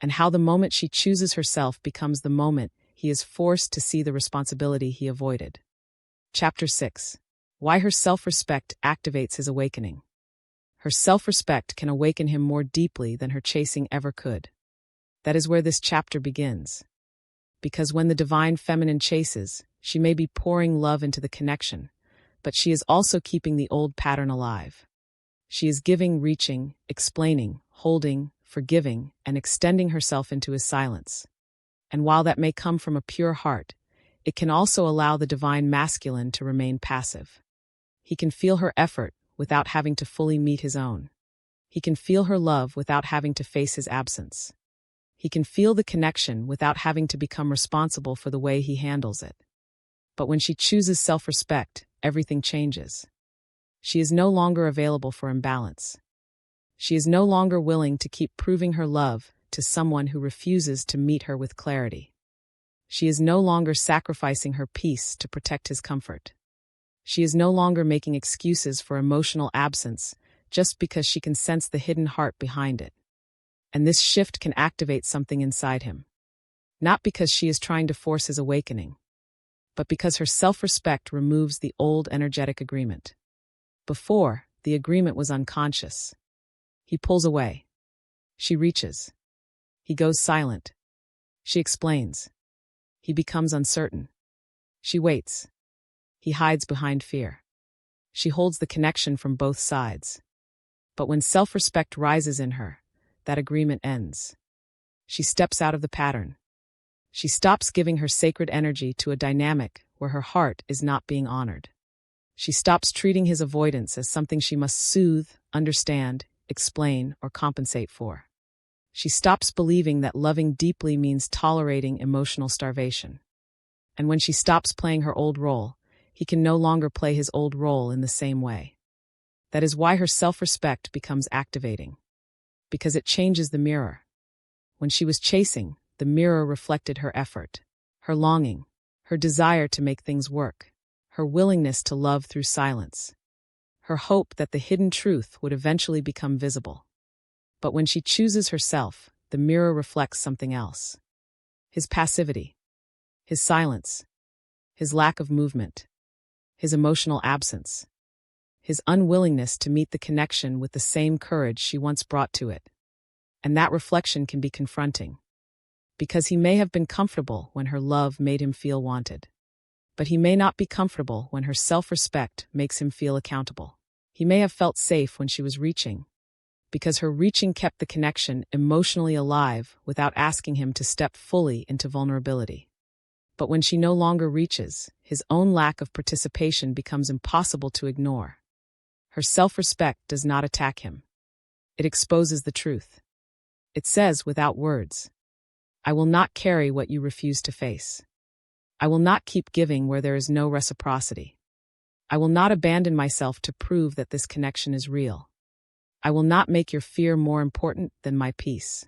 and how the moment she chooses herself becomes the moment he is forced to see the responsibility he avoided. Chapter 6. Why her self-respect activates his awakening. Her self-respect can awaken him more deeply than her chasing ever could. That is where this chapter begins. Because when the divine feminine chases, she may be pouring love into the connection, but she is also keeping the old pattern alive. She is giving, reaching, explaining, holding, forgiving, and extending herself into his silence. And while that may come from a pure heart, it can also allow the divine masculine to remain passive. He can feel her effort without having to fully meet his own. He can feel her love without having to face his absence. He can feel the connection without having to become responsible for the way he handles it. But when she chooses self-respect, everything changes. She is no longer available for imbalance. She is no longer willing to keep proving her love to someone who refuses to meet her with clarity. She is no longer sacrificing her peace to protect his comfort. She is no longer making excuses for emotional absence just because she can sense the hidden heart behind it. And this shift can activate something inside him. Not because she is trying to force his awakening, but because her self-respect removes the old energetic agreement. Before, the agreement was unconscious. He pulls away. She reaches. He goes silent. She explains. He becomes uncertain. She waits. He hides behind fear. She holds the connection from both sides. But when self-respect rises in her, that agreement ends. She steps out of the pattern. She stops giving her sacred energy to a dynamic where her heart is not being honored. She stops treating his avoidance as something she must soothe, understand, explain, or compensate for. She stops believing that loving deeply means tolerating emotional starvation. And when she stops playing her old role, he can no longer play his old role in the same way. That is why her self-respect becomes activating. Because it changes the mirror. When she was chasing, the mirror reflected her effort, her longing, her desire to make things work, her willingness to love through silence, her hope that the hidden truth would eventually become visible. But when she chooses herself, the mirror reflects something else. His passivity, his silence, his lack of movement, his emotional absence, his unwillingness to meet the connection with the same courage she once brought to it. And that reflection can be confronting. Because he may have been comfortable when her love made him feel wanted. But he may not be comfortable when her self-respect makes him feel accountable. He may have felt safe when she was reaching, because her reaching kept the connection emotionally alive without asking him to step fully into vulnerability. But when she no longer reaches, his own lack of participation becomes impossible to ignore. Her self-respect does not attack him. It exposes the truth. It says without words, I will not carry what you refuse to face. I will not keep giving where there is no reciprocity. I will not abandon myself to prove that this connection is real. I will not make your fear more important than my peace.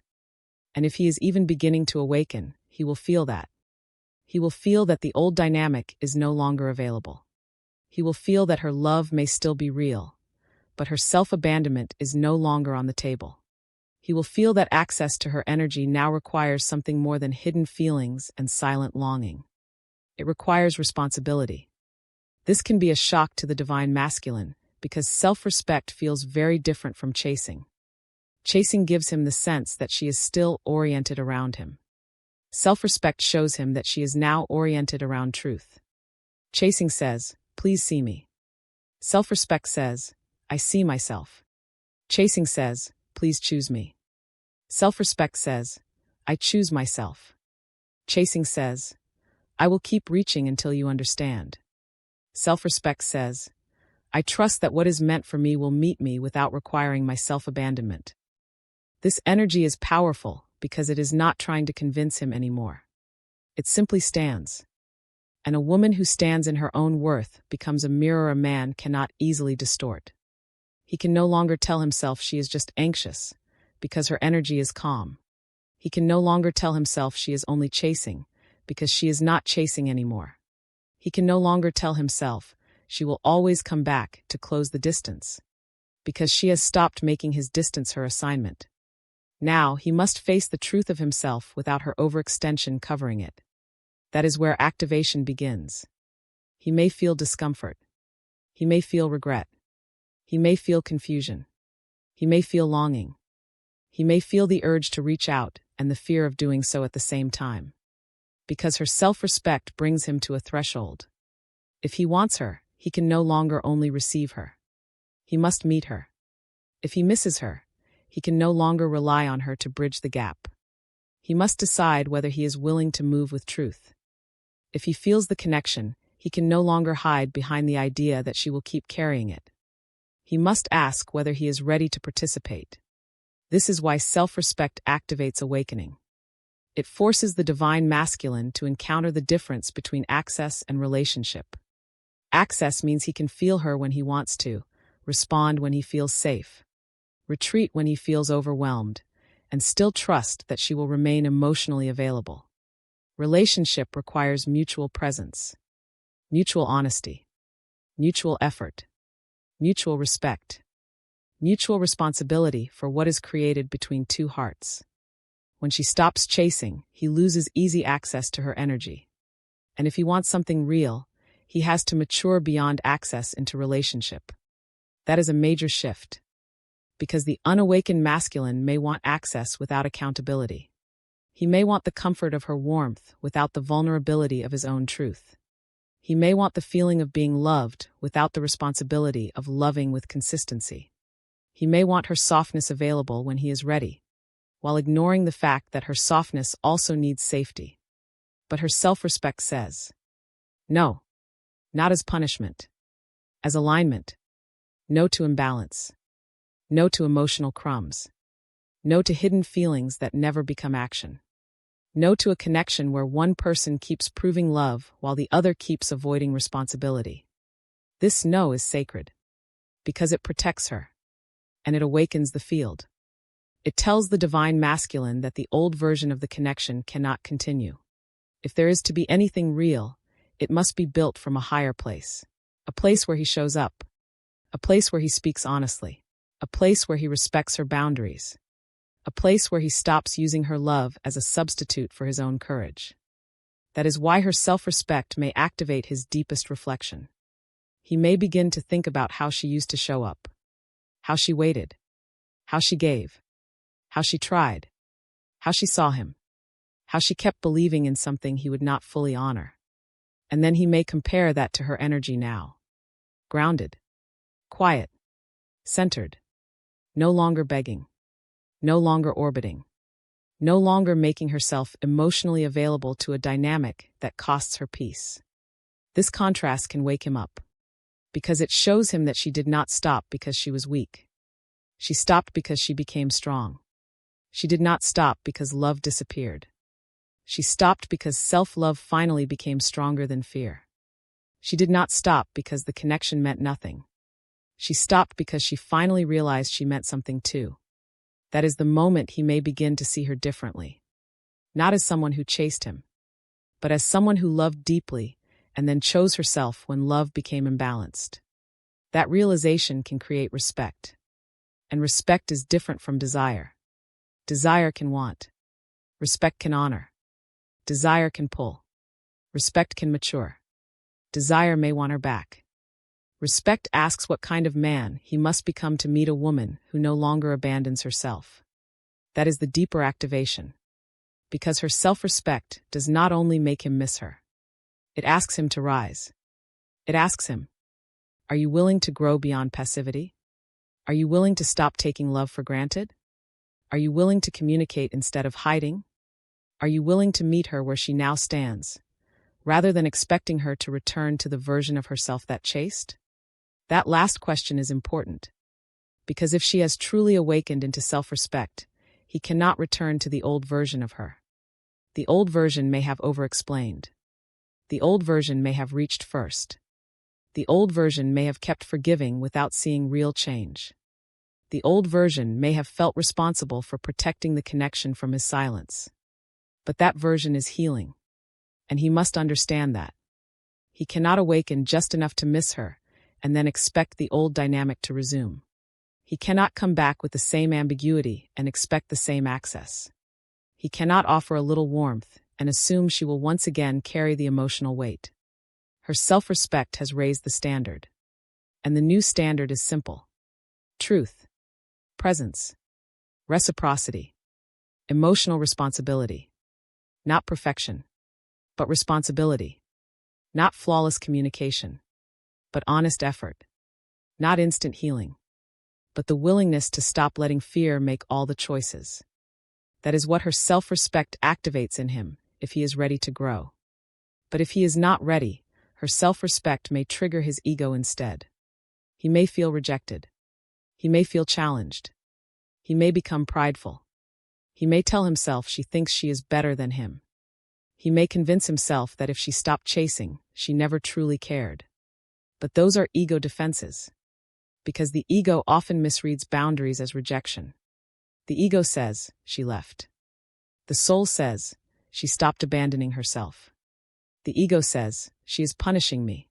And if he is even beginning to awaken, he will feel that. He will feel that the old dynamic is no longer available. He will feel that her love may still be real, but her self-abandonment is no longer on the table. He will feel that access to her energy now requires something more than hidden feelings and silent longing. It requires responsibility. This can be a shock to the divine masculine, because self-respect feels very different from chasing. Chasing gives him the sense that she is still oriented around him. Self-respect shows him that she is now oriented around truth. Chasing says, please see me. Self-respect says, I see myself. Chasing says, please choose me. Self-respect says, I choose myself. Chasing says, I will keep reaching until you understand. Self-respect says, I trust that what is meant for me will meet me without requiring my self-abandonment. This energy is powerful because it is not trying to convince him anymore. It simply stands. And a woman who stands in her own worth becomes a mirror a man cannot easily distort. He can no longer tell himself she is just anxious, because her energy is calm. He can no longer tell himself she is only chasing, because she is not chasing anymore. He can no longer tell himself she will always come back to close the distance, because she has stopped making his distance her assignment. Now he must face the truth of himself without her overextension covering it. That is where activation begins. He may feel discomfort. He may feel regret. He may feel confusion. He may feel longing. He may feel the urge to reach out and the fear of doing so at the same time. Because her self-respect brings him to a threshold. If he wants her, he can no longer only receive her. He must meet her. If he misses her, he can no longer rely on her to bridge the gap. He must decide whether he is willing to move with truth. If he feels the connection, he can no longer hide behind the idea that she will keep carrying it. He must ask whether he is ready to participate. This is why self-respect activates awakening. It forces the divine masculine to encounter the difference between access and relationship. Access means he can feel her when he wants to, respond when he feels safe, retreat when he feels overwhelmed, and still trust that she will remain emotionally available. Relationship requires mutual presence, mutual honesty, mutual effort, mutual respect, mutual responsibility for what is created between two hearts. When she stops chasing, he loses easy access to her energy. And if he wants something real, he has to mature beyond access into relationship. That is a major shift. Because the unawakened masculine may want access without accountability. He may want the comfort of her warmth without the vulnerability of his own truth. He may want the feeling of being loved without the responsibility of loving with consistency. He may want her softness available when he is ready, while ignoring the fact that her softness also needs safety. But her self-respect says, no, not as punishment, as alignment, no to imbalance, no to emotional crumbs, no to hidden feelings that never become action, no to a connection where one person keeps proving love while the other keeps avoiding responsibility. This no is sacred, because it protects her, and it awakens the field. It tells the divine masculine that the old version of the connection cannot continue. If there is to be anything real, it must be built from a higher place. A place where he shows up. A place where he speaks honestly. A place where he respects her boundaries. A place where he stops using her love as a substitute for his own courage. That is why her self-respect may activate his deepest reflection. He may begin to think about how she used to show up. How she waited. How she gave. How she tried. How she saw him. How she kept believing in something he would not fully honor. And then he may compare that to her energy now. Grounded. Quiet. Centered. No longer begging. No longer orbiting. No longer making herself emotionally available to a dynamic that costs her peace. This contrast can wake him up, because it shows him that she did not stop because she was weak. She stopped because she became strong. She did not stop because love disappeared. She stopped because self-love finally became stronger than fear. She did not stop because the connection meant nothing. She stopped because she finally realized she meant something too. That is the moment he may begin to see her differently. Not as someone who chased him, but as someone who loved deeply and then chose herself when love became imbalanced. That realization can create respect. And respect is different from desire. Desire can want. Respect can honor. Desire can pull. Respect can mature. Desire may want her back. Respect asks what kind of man he must become to meet a woman who no longer abandons herself. That is the deeper activation. Because her self-respect does not only make him miss her. It asks him to rise. It asks him, are you willing to grow beyond passivity? Are you willing to stop taking love for granted? Are you willing to communicate instead of hiding? Are you willing to meet her where she now stands, rather than expecting her to return to the version of herself that chased? That last question is important, because if she has truly awakened into self-respect, he cannot return to the old version of her. The old version may have over-explained. The old version may have reached first. The old version may have kept forgiving without seeing real change. The old version may have felt responsible for protecting the connection from his silence. But that version is healing, and he must understand that. He cannot awaken just enough to miss her and then expect the old dynamic to resume. He cannot come back with the same ambiguity and expect the same access. He cannot offer a little warmth and assume she will once again carry the emotional weight. Her self-respect has raised the standard. And the new standard is simple: truth, presence, reciprocity, emotional responsibility. Not perfection, but responsibility. Not flawless communication, but honest effort. Not instant healing, but the willingness to stop letting fear make all the choices. That is what her self-respect activates in him if he is ready to grow. But if he is not ready, her self-respect may trigger his ego instead. He may feel rejected. He may feel challenged. He may become prideful. He may tell himself she thinks she is better than him. He may convince himself that if she stopped chasing, she never truly cared. But those are ego defenses, because the ego often misreads boundaries as rejection. The ego says, she left. The soul says, she stopped abandoning herself. The ego says, she is punishing me.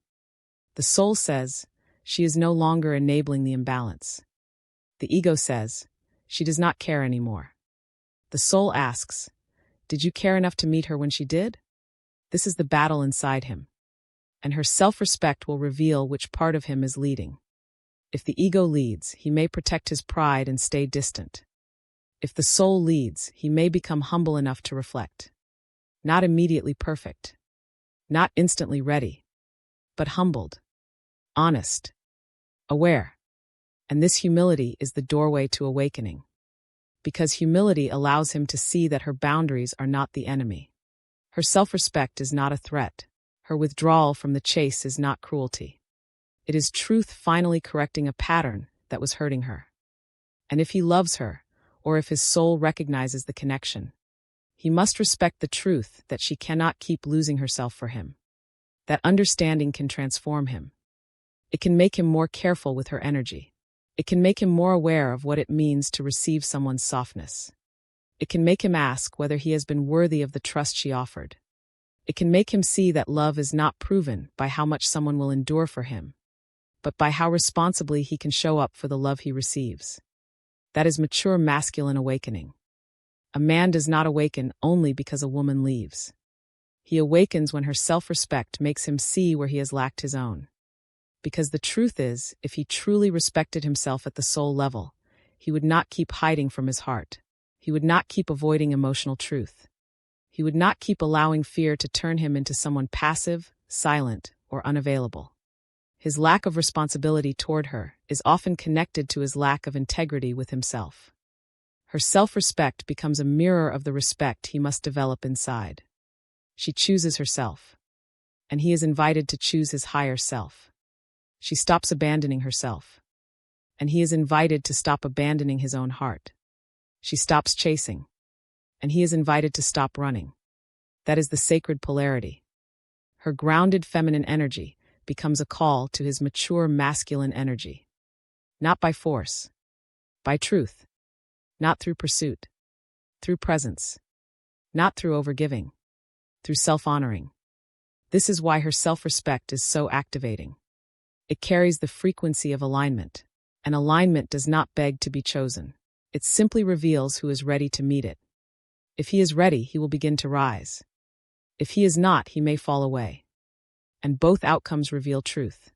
The soul says, she is no longer enabling the imbalance. The ego says, she does not care anymore. The soul asks, did you care enough to meet her when she did? This is the battle inside him. And her self-respect will reveal which part of him is leading. If the ego leads, he may protect his pride and stay distant. If the soul leads, he may become humble enough to reflect. Not immediately perfect. Not instantly ready. But humbled. Honest. Aware. And this humility is the doorway to awakening. Because humility allows him to see that her boundaries are not the enemy. Her self-respect is not a threat. Her withdrawal from the chase is not cruelty. It is truth finally correcting a pattern that was hurting her. And if he loves her, or if his soul recognizes the connection, he must respect the truth that she cannot keep losing herself for him. That understanding can transform him. It can make him more careful with her energy. It can make him more aware of what it means to receive someone's softness. It can make him ask whether he has been worthy of the trust she offered. It can make him see that love is not proven by how much someone will endure for him, but by how responsibly he can show up for the love he receives. That is mature masculine awakening. A man does not awaken only because a woman leaves. He awakens when her self-respect makes him see where he has lacked his own. Because the truth is, if he truly respected himself at the soul level, he would not keep hiding from his heart. He would not keep avoiding emotional truth. He would not keep allowing fear to turn him into someone passive, silent, or unavailable. His lack of responsibility toward her is often connected to his lack of integrity with himself. Her self-respect becomes a mirror of the respect he must develop inside. She chooses herself, and he is invited to choose his higher self. She stops abandoning herself, and he is invited to stop abandoning his own heart. She stops chasing, and he is invited to stop running. That is the sacred polarity. Her grounded feminine energy becomes a call to his mature masculine energy. Not by force, by truth. Not through pursuit, through presence. Not through overgiving, through self-honoring. This is why her self-respect is so activating. It carries the frequency of alignment, and alignment does not beg to be chosen. It simply reveals who is ready to meet it. If he is ready, he will begin to rise. If he is not, he may fall away. And both outcomes reveal truth.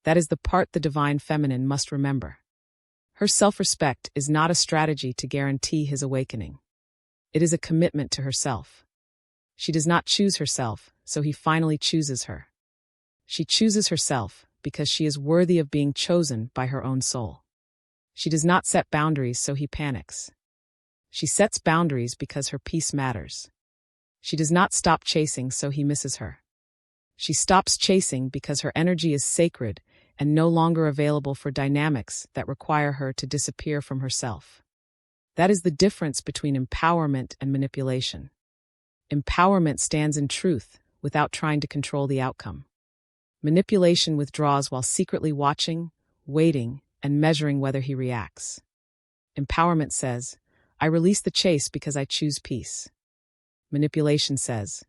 That is the part the divine feminine must remember. Her self-respect is not a strategy to guarantee his awakening. It is a commitment to herself. She does not choose herself, so he finally chooses her. She chooses herself because she is worthy of being chosen by her own soul. She does not set boundaries, so he panics. She sets boundaries because her peace matters. She does not stop chasing so he misses her. She stops chasing because her energy is sacred and no longer available for dynamics that require her to disappear from herself. That is the difference between empowerment and manipulation. Empowerment stands in truth without trying to control the outcome. Manipulation withdraws while secretly watching, waiting, and measuring whether he reacts. Empowerment says, I release the chase because I choose peace. Manipulation says,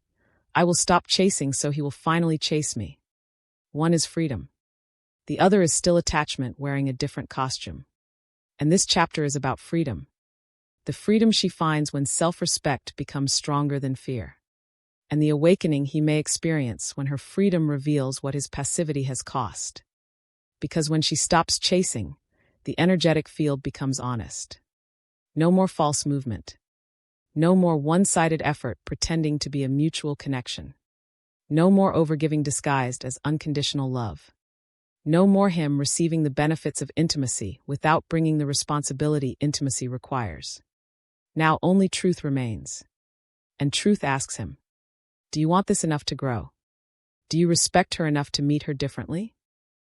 I will stop chasing so he will finally chase me. One is freedom. The other is still attachment wearing a different costume. And this chapter is about freedom. The freedom she finds when self-respect becomes stronger than fear. And the awakening he may experience when her freedom reveals what his passivity has cost. Because when she stops chasing, the energetic field becomes honest. No more false movement. No more one-sided effort pretending to be a mutual connection. No more overgiving disguised as unconditional love. No more him receiving the benefits of intimacy without bringing the responsibility intimacy requires. Now only truth remains. And truth asks him, do you want this enough to grow? Do you respect her enough to meet her differently?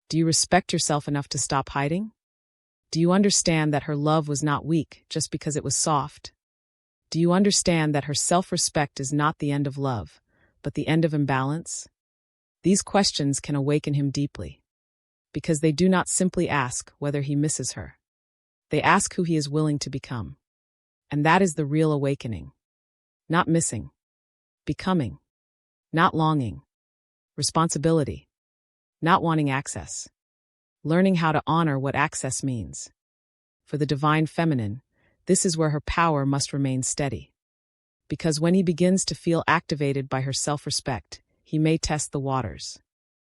Do you respect yourself enough to stop hiding? Do you understand that her love was not weak just because it was soft? Do you understand that her self-respect is not the end of love, but the end of imbalance? These questions can awaken him deeply, because they do not simply ask whether he misses her. They ask who he is willing to become. And that is the real awakening. Not missing. Becoming. Not longing. Responsibility. Not wanting access. Learning how to honor what access means. For the divine feminine, this is where her power must remain steady. Because when he begins to feel activated by her self-respect, he may test the waters.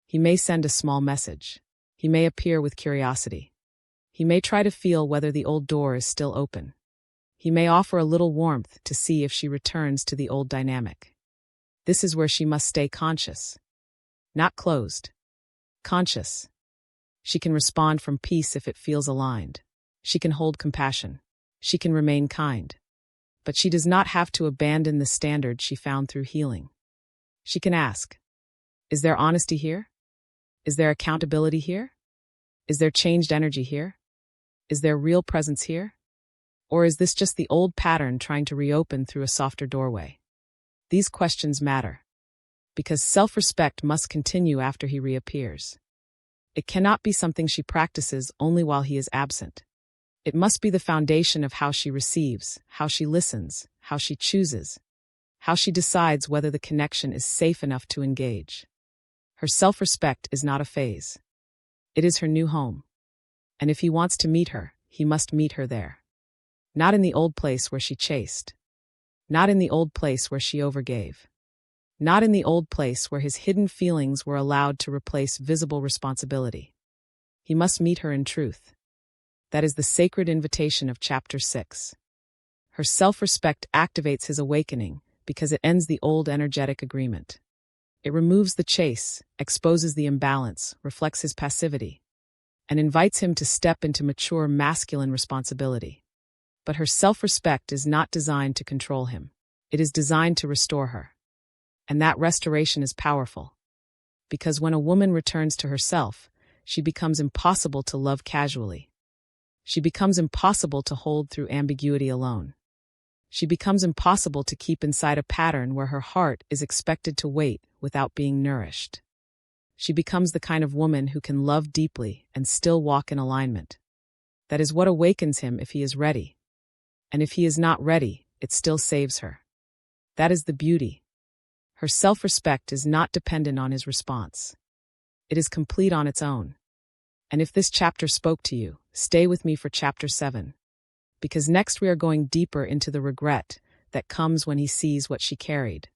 He may send a small message. He may appear with curiosity. He may try to feel whether the old door is still open. He may offer a little warmth to see if she returns to the old dynamic. This is where she must stay conscious. Not closed. Conscious. She can respond from peace if it feels aligned. She can hold compassion. She can remain kind. But she does not have to abandon the standard she found through healing. She can ask, is there honesty here? Is there accountability here? Is there changed energy here? Is there real presence here? Or is this just the old pattern trying to reopen through a softer doorway? These questions matter, because self-respect must continue after he reappears. It cannot be something she practices only while he is absent. It must be the foundation of how she receives, how she listens, how she chooses, how she decides whether the connection is safe enough to engage. Her self-respect is not a phase. It is her new home. And if he wants to meet her, he must meet her there. Not in the old place where she chased. Not in the old place where she overgave. Not in the old place where his hidden feelings were allowed to replace visible responsibility. He must meet her in truth. That is the sacred invitation of Chapter 6. Her self-respect activates his awakening because it ends the old energetic agreement. It removes the chase, exposes the imbalance, reflects his passivity, and invites him to step into mature masculine responsibility. But her self-respect is not designed to control him. It is designed to restore her. And that restoration is powerful. Because when a woman returns to herself, she becomes impossible to love casually. She becomes impossible to hold through ambiguity alone. She becomes impossible to keep inside a pattern where her heart is expected to wait without being nourished. She becomes the kind of woman who can love deeply and still walk in alignment. That is what awakens him if he is ready. And if he is not ready, it still saves her. That is the beauty. Her self-respect is not dependent on his response. It is complete on its own. And if this chapter spoke to you, stay with me for Chapter 7. Because next we are going deeper into the regret that comes when he sees what she carried.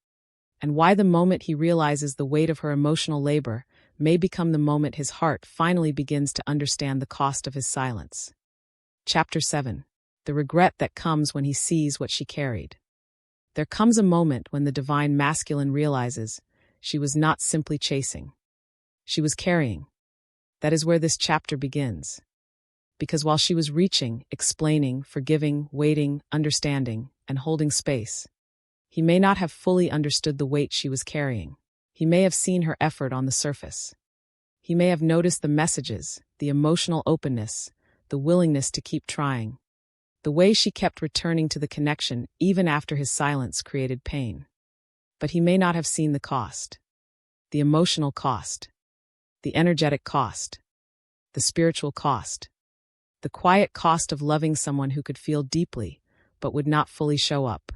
And why the moment he realizes the weight of her emotional labor may become the moment his heart finally begins to understand the cost of his silence. Chapter 7. The regret that comes when he sees what she carried. There comes a moment when the divine masculine realizes she was not simply chasing. She was carrying. That is where this chapter begins. Because while she was reaching, explaining, forgiving, waiting, understanding, and holding space, he may not have fully understood the weight she was carrying. He may have seen her effort on the surface. He may have noticed the messages, the emotional openness, the willingness to keep trying, the way she kept returning to the connection even after his silence created pain. But he may not have seen the cost, the emotional cost, the energetic cost, the spiritual cost, the quiet cost of loving someone who could feel deeply but would not fully show up.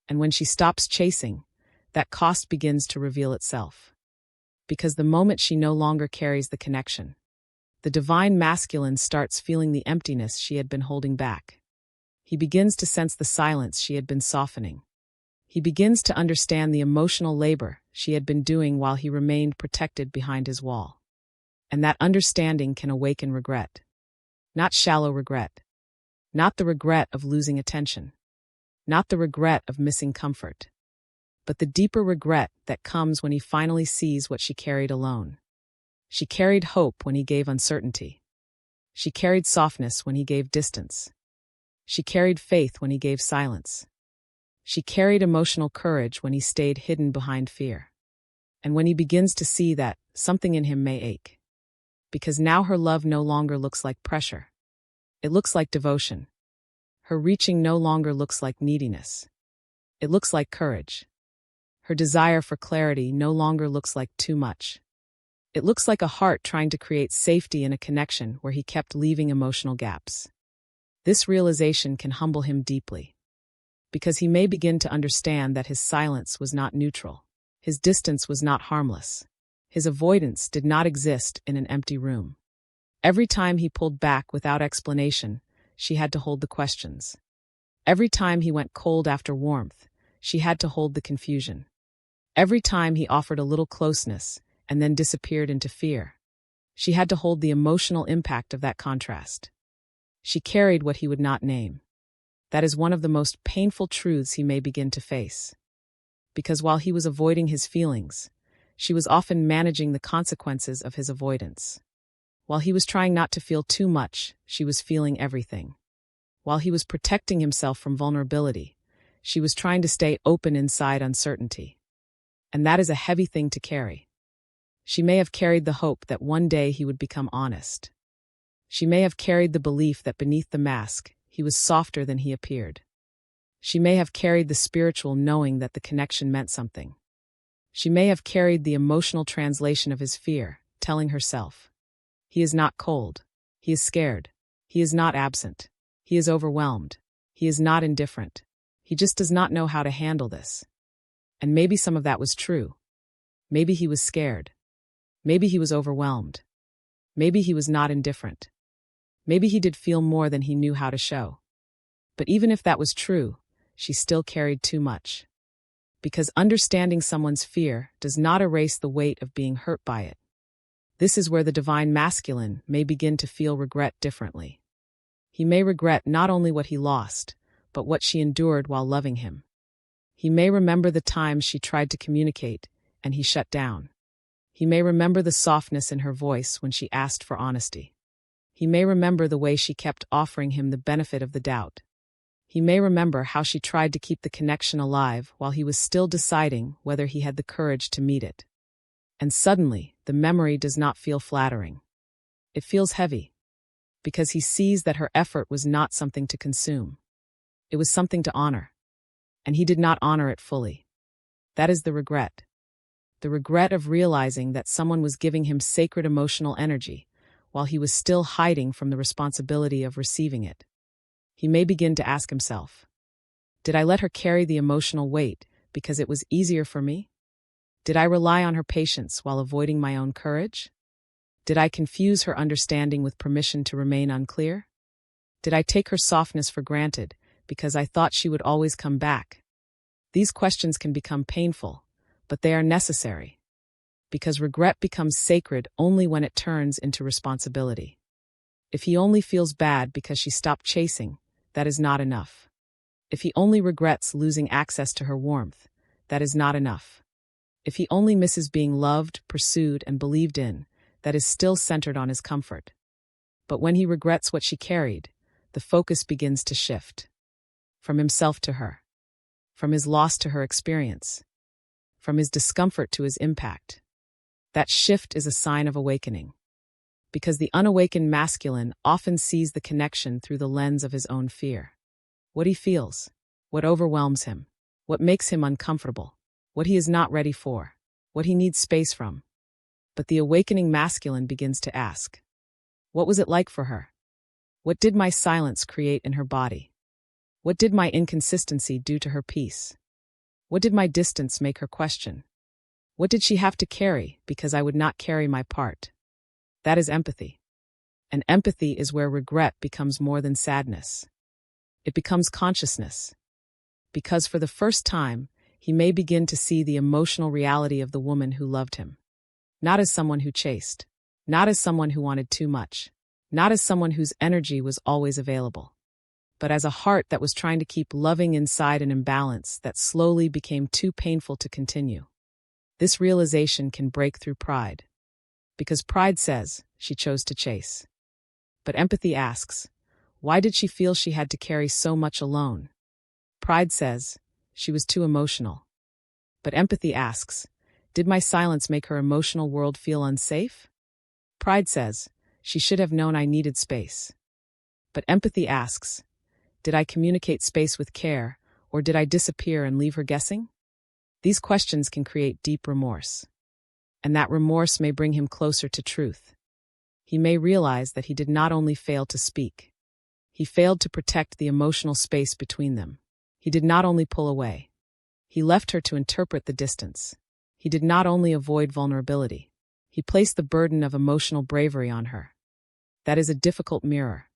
And when she stops chasing, that cost begins to reveal itself. Because the moment she no longer carries the connection, the divine masculine starts feeling the emptiness she had been holding back. He begins to sense the silence she had been softening. He begins to understand the emotional labor she had been doing while he remained protected behind his wall. And that understanding can awaken regret. Not shallow regret. Not the regret of losing attention. Not the regret of missing comfort. But the deeper regret that comes when he finally sees what she carried alone. She carried hope when he gave uncertainty. She carried softness when he gave distance. She carried faith when he gave silence. She carried emotional courage when he stayed hidden behind fear. And when he begins to see that, something in him may ache. Because now her love no longer looks like pressure. It looks like devotion. Her reaching no longer looks like neediness. It looks like courage. Her desire for clarity no longer looks like too much. It looks like a heart trying to create safety in a connection where he kept leaving emotional gaps. This realization can humble him deeply. Because he may begin to understand that his silence was not neutral. His distance was not harmless. His avoidance did not exist in an empty room. Every time he pulled back without explanation, she had to hold the questions. Every time he went cold after warmth, she had to hold the confusion. Every time he offered a little closeness and then disappeared into fear, she had to hold the emotional impact of that contrast. She carried what he would not name. That is one of the most painful truths he may begin to face. Because while he was avoiding his feelings, she was often managing the consequences of his avoidance. While he was trying not to feel too much, she was feeling everything. While he was protecting himself from vulnerability, she was trying to stay open inside uncertainty. And that is a heavy thing to carry. She may have carried the hope that one day he would become honest. She may have carried the belief that beneath the mask, he was softer than he appeared. She may have carried the spiritual knowing that the connection meant something. She may have carried the emotional translation of his fear, telling herself, he is not cold. He is scared. He is not absent. He is overwhelmed. He is not indifferent. He just does not know how to handle this. And maybe some of that was true. Maybe he was scared. Maybe he was overwhelmed. Maybe he was not indifferent. Maybe he did feel more than he knew how to show. But even if that was true, she still carried too much. Because understanding someone's fear does not erase the weight of being hurt by it. This is where the divine masculine may begin to feel regret differently. He may regret not only what he lost, but what she endured while loving him. He may remember the times she tried to communicate, and he shut down. He may remember the softness in her voice when she asked for honesty. He may remember the way she kept offering him the benefit of the doubt. He may remember how she tried to keep the connection alive while he was still deciding whether he had the courage to meet it. And suddenly, the memory does not feel flattering. It feels heavy. Because he sees that her effort was not something to consume. It was something to honor. And he did not honor it fully. That is the regret. The regret of realizing that someone was giving him sacred emotional energy, while he was still hiding from the responsibility of receiving it. He may begin to ask himself, did I let her carry the emotional weight because it was easier for me? Did I rely on her patience while avoiding my own courage? Did I confuse her understanding with permission to remain unclear? Did I take her softness for granted because I thought she would always come back? These questions can become painful, but they are necessary. Because regret becomes sacred only when it turns into responsibility. If he only feels bad because she stopped chasing, that is not enough. If he only regrets losing access to her warmth, that is not enough. If he only misses being loved, pursued, and believed in, that is still centered on his comfort. But when he regrets what she carried, the focus begins to shift. From himself to her. From his loss to her experience. From his discomfort to his impact. That shift is a sign of awakening. Because the unawakened masculine often sees the connection through the lens of his own fear. What he feels, what overwhelms him, what makes him uncomfortable, what he is not ready for, what he needs space from. But the awakening masculine begins to ask, what was it like for her? What did my silence create in her body? What did my inconsistency do to her peace? What did my distance make her question? What did she have to carry because I would not carry my part? That is empathy. And empathy is where regret becomes more than sadness. It becomes consciousness. Because for the first time, he may begin to see the emotional reality of the woman who loved him. Not as someone who chased. Not as someone who wanted too much. Not as someone whose energy was always available. But as a heart that was trying to keep loving inside an imbalance that slowly became too painful to continue. This realization can break through pride. Because pride says she chose to chase. But empathy asks, why did she feel she had to carry so much alone? Pride says she was too emotional. But empathy asks, did my silence make her emotional world feel unsafe? Pride says she should have known I needed space. But empathy asks, did I communicate space with care, or did I disappear and leave her guessing? These questions can create deep remorse. And that remorse may bring him closer to truth. He may realize that he did not only fail to speak. He failed to protect the emotional space between them. He did not only pull away. He left her to interpret the distance. He did not only avoid vulnerability. He placed the burden of emotional bravery on her. That is a difficult mirror.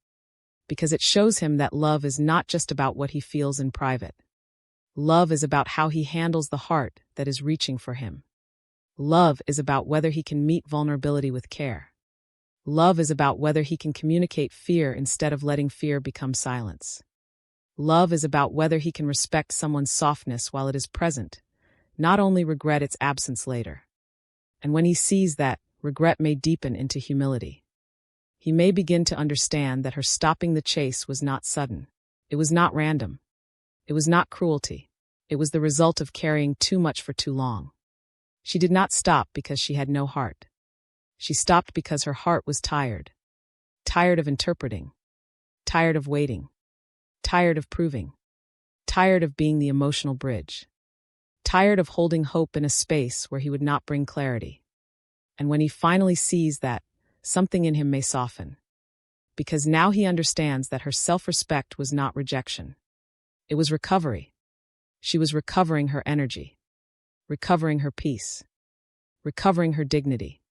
Because it shows him that love is not just about what he feels in private. Love is about how he handles the heart that is reaching for him. Love is about whether he can meet vulnerability with care. Love is about whether he can communicate fear instead of letting fear become silence. Love is about whether he can respect someone's softness while it is present, not only regret its absence later. And when he sees that, regret may deepen into humility. He may begin to understand that her stopping the chase was not sudden. It was not random. It was not cruelty. It was the result of carrying too much for too long. She did not stop because she had no heart. She stopped because her heart was tired. Tired of interpreting. Tired of waiting. Tired of proving. Tired of being the emotional bridge. Tired of holding hope in a space where he would not bring clarity. And when he finally sees that, something in him may soften. Because now he understands that her self-respect was not rejection. It was recovery. She was recovering her energy. Recovering her peace. Recovering her dignity.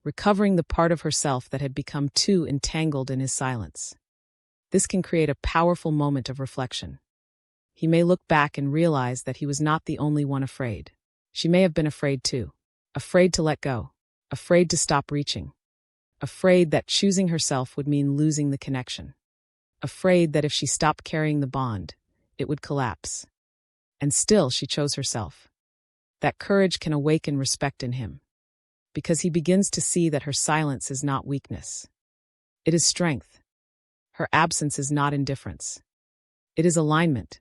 Recovering the part of herself that had become too entangled in his silence. This can create a powerful moment of reflection. He may look back and realize that he was not the only one afraid. She may have been afraid too. Afraid to let go. Afraid to stop reaching. Afraid that choosing herself would mean losing the connection. Afraid that if she stopped carrying the bond, it would collapse. And still she chose herself. That courage can awaken respect in him. Because he begins to see that her silence is not weakness. It is strength. Her absence is not indifference. It is alignment.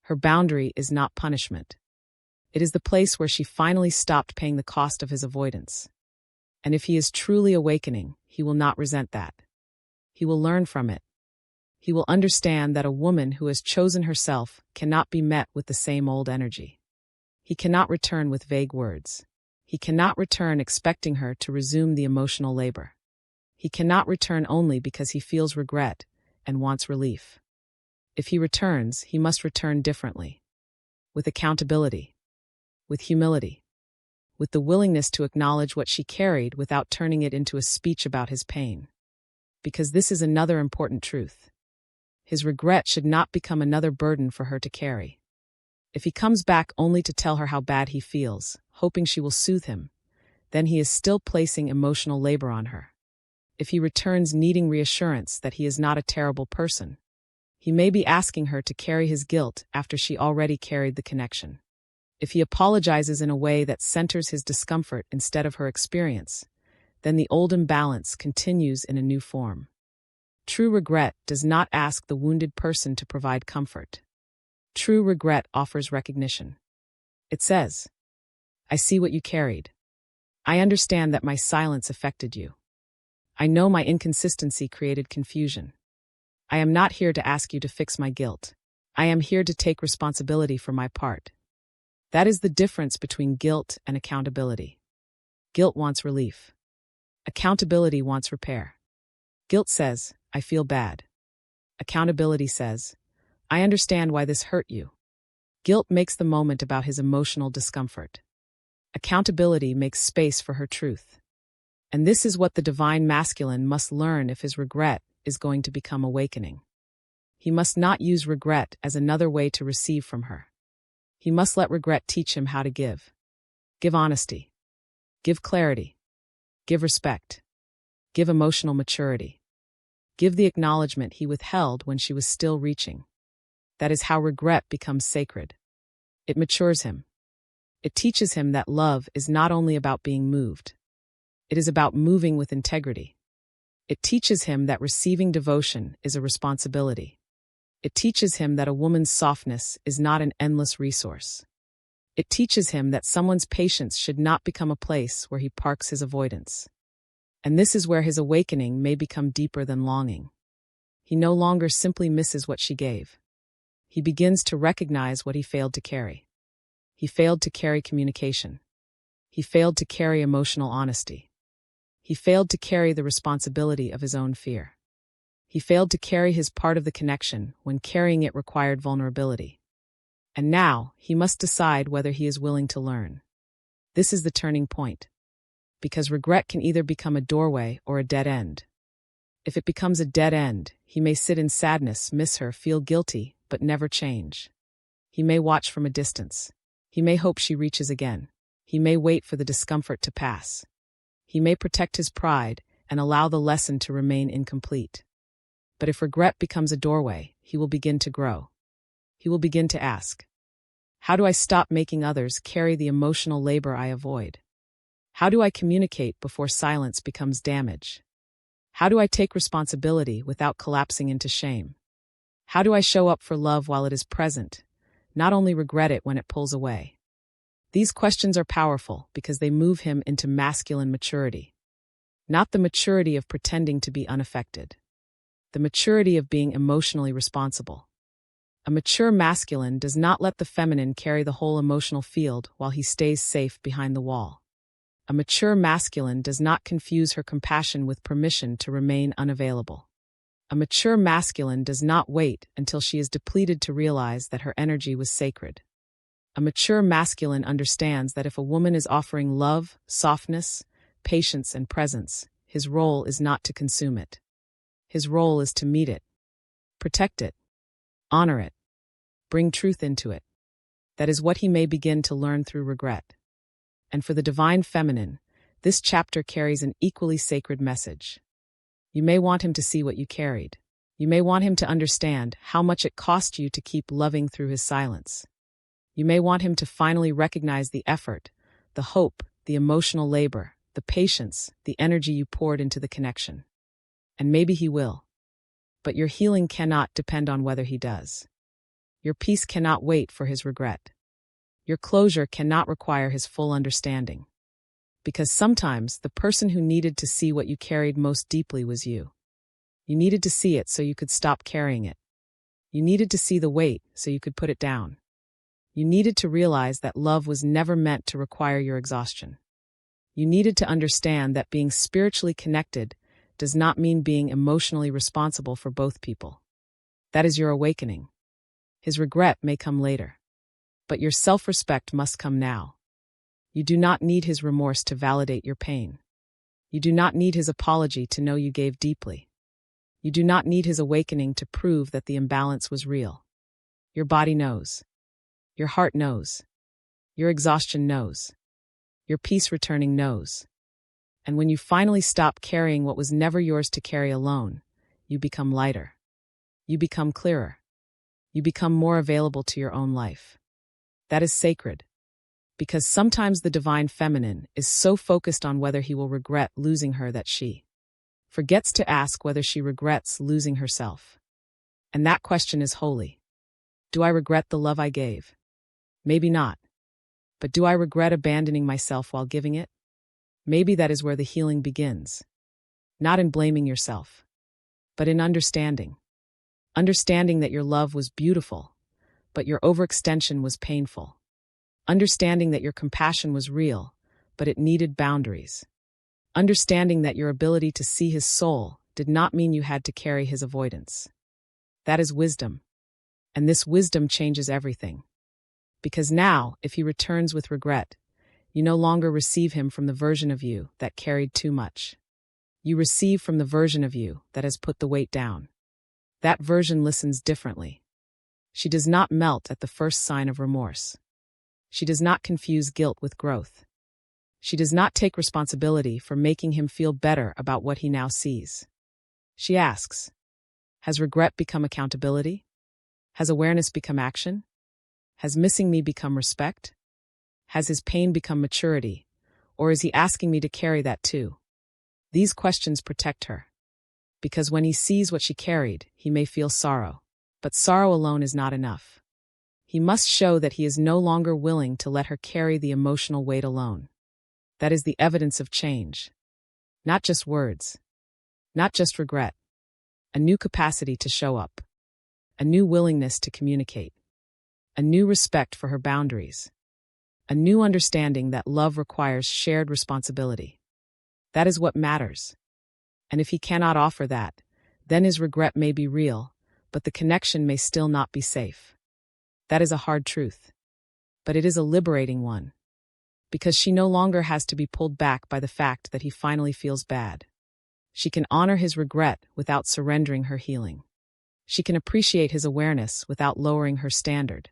Her boundary is not punishment. It is the place where she finally stopped paying the cost of his avoidance. And if he is truly awakening, he will not resent that. He will learn from it. He will understand that a woman who has chosen herself cannot be met with the same old energy. He cannot return with vague words. He cannot return expecting her to resume the emotional labor. He cannot return only because he feels regret and wants relief. If he returns, he must return differently. With accountability. With humility. With the willingness to acknowledge what she carried without turning it into a speech about his pain. Because this is another important truth. His regret should not become another burden for her to carry. If he comes back only to tell her how bad he feels, hoping she will soothe him, then he is still placing emotional labor on her. If he returns needing reassurance that he is not a terrible person, he may be asking her to carry his guilt after she already carried the connection. If he apologizes in a way that centers his discomfort instead of her experience, then the old imbalance continues in a new form. True regret does not ask the wounded person to provide comfort. True regret offers recognition. It says, I see what you carried. I understand that my silence affected you. I know my inconsistency created confusion. I am not here to ask you to fix my guilt. I am here to take responsibility for my part. That is the difference between guilt and accountability. Guilt wants relief. Accountability wants repair. Guilt says, I feel bad. Accountability says, I understand why this hurt you. Guilt makes the moment about his emotional discomfort. Accountability makes space for her truth. And this is what the divine masculine must learn if his regret is going to become awakening. He must not use regret as another way to receive from her. He must let regret teach him how to give. Give honesty. Give clarity. Give respect. Give emotional maturity. Give the acknowledgement he withheld when she was still reaching. That is how regret becomes sacred. It matures him. It teaches him that love is not only about being moved. It is about moving with integrity. It teaches him that receiving devotion is a responsibility. It teaches him that a woman's softness is not an endless resource. It teaches him that someone's patience should not become a place where he parks his avoidance. And this is where his awakening may become deeper than longing. He no longer simply misses what she gave. He begins to recognize what he failed to carry. He failed to carry communication. He failed to carry emotional honesty. He failed to carry the responsibility of his own fear. He failed to carry his part of the connection when carrying it required vulnerability. And now, he must decide whether he is willing to learn. This is the turning point. Because regret can either become a doorway or a dead end. If it becomes a dead end, he may sit in sadness, miss her, feel guilty, but never change. He may watch from a distance. He may hope she reaches again. He may wait for the discomfort to pass. He may protect his pride and allow the lesson to remain incomplete. But if regret becomes a doorway, he will begin to grow. He will begin to ask, how do I stop making others carry the emotional labor I avoid? How do I communicate before silence becomes damage? How do I take responsibility without collapsing into shame? How do I show up for love while it is present, not only regret it when it pulls away? These questions are powerful because they move him into masculine maturity. Not the maturity of pretending to be unaffected. The maturity of being emotionally responsible. A mature masculine does not let the feminine carry the whole emotional field while he stays safe behind the wall. A mature masculine does not confuse her compassion with permission to remain unavailable. A mature masculine does not wait until she is depleted to realize that her energy was sacred. A mature masculine understands that if a woman is offering love, softness, patience, and presence, his role is not to consume it. His role is to meet it, protect it, honor it, bring truth into it. That is what he may begin to learn through regret. And for the divine feminine, this chapter carries an equally sacred message. You may want him to see what you carried. You may want him to understand how much it cost you to keep loving through his silence. You may want him to finally recognize the effort, the hope, the emotional labor, the patience, the energy you poured into the connection. And maybe he will. But your healing cannot depend on whether he does. Your peace cannot wait for his regret. Your closure cannot require his full understanding. Because sometimes the person who needed to see what you carried most deeply was you. You needed to see it so you could stop carrying it. You needed to see the weight so you could put it down. You needed to realize that love was never meant to require your exhaustion. You needed to understand that being spiritually connected does not mean being emotionally responsible for both people. That is your awakening. His regret may come later. But your self-respect must come now. You do not need his remorse to validate your pain. You do not need his apology to know you gave deeply. You do not need his awakening to prove that the imbalance was real. Your body knows. Your heart knows. Your exhaustion knows. Your peace returning knows. And when you finally stop carrying what was never yours to carry alone, you become lighter. You become clearer. You become more available to your own life. That is sacred. Because sometimes the divine feminine is so focused on whether he will regret losing her that she forgets to ask whether she regrets losing herself. And that question is holy. Do I regret the love I gave? Maybe not. But do I regret abandoning myself while giving it? Maybe that is where the healing begins. Not in blaming yourself, but in understanding. Understanding that your love was beautiful, but your overextension was painful. Understanding that your compassion was real, but it needed boundaries. Understanding that your ability to see his soul did not mean you had to carry his avoidance. That is wisdom. And this wisdom changes everything. Because now, if he returns with regret, you no longer receive him from the version of you that carried too much. You receive from the version of you that has put the weight down. That version listens differently. She does not melt at the first sign of remorse. She does not confuse guilt with growth. She does not take responsibility for making him feel better about what he now sees. She asks, has regret become accountability? Has awareness become action? Has missing me become respect? Has his pain become maturity? Or is he asking me to carry that too? These questions protect her. Because when he sees what she carried, he may feel sorrow. But sorrow alone is not enough. He must show that he is no longer willing to let her carry the emotional weight alone. That is the evidence of change. Not just words. Not just regret. A new capacity to show up. A new willingness to communicate. A new respect for her boundaries. A new understanding that love requires shared responsibility. That is what matters. And if he cannot offer that, then his regret may be real, but the connection may still not be safe. That is a hard truth. But it is a liberating one. Because she no longer has to be pulled back by the fact that he finally feels bad. She can honor his regret without surrendering her healing. She can appreciate his awareness without lowering her standard.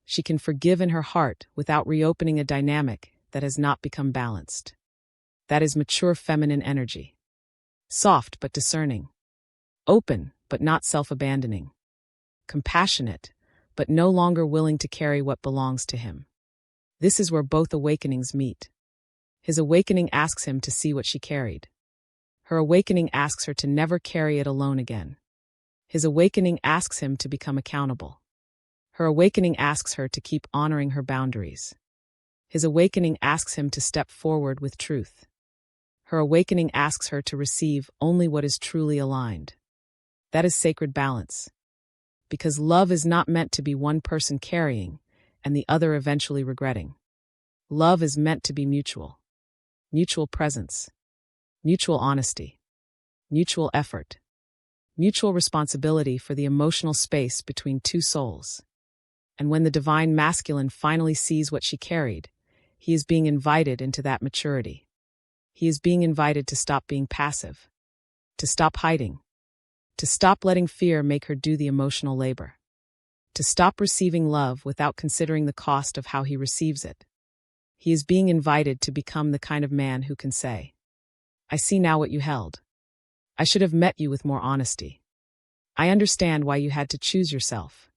She can forgive in her heart without reopening a dynamic that has not become balanced. That is mature feminine energy. Soft but discerning. Open but not self-abandoning. Compassionate but no longer willing to carry what belongs to him. This is where both awakenings meet. His awakening asks him to see what she carried. Her awakening asks her to never carry it alone again. His awakening asks him to become accountable. Her awakening asks her to keep honoring her boundaries. His awakening asks him to step forward with truth. Her awakening asks her to receive only what is truly aligned. That is sacred balance. Because love is not meant to be one person carrying and the other eventually regretting. Love is meant to be mutual. Mutual presence. Mutual honesty. Mutual effort. Mutual responsibility for the emotional space between two souls. And when the divine masculine finally sees what she carried, he is being invited into that maturity. He is being invited to stop being passive, to stop hiding, to stop letting fear make her do the emotional labor, to stop receiving love without considering the cost of how he receives it. He is being invited to become the kind of man who can say, I see now what you held. I should have met you with more honesty. I understand why you had to choose yourself.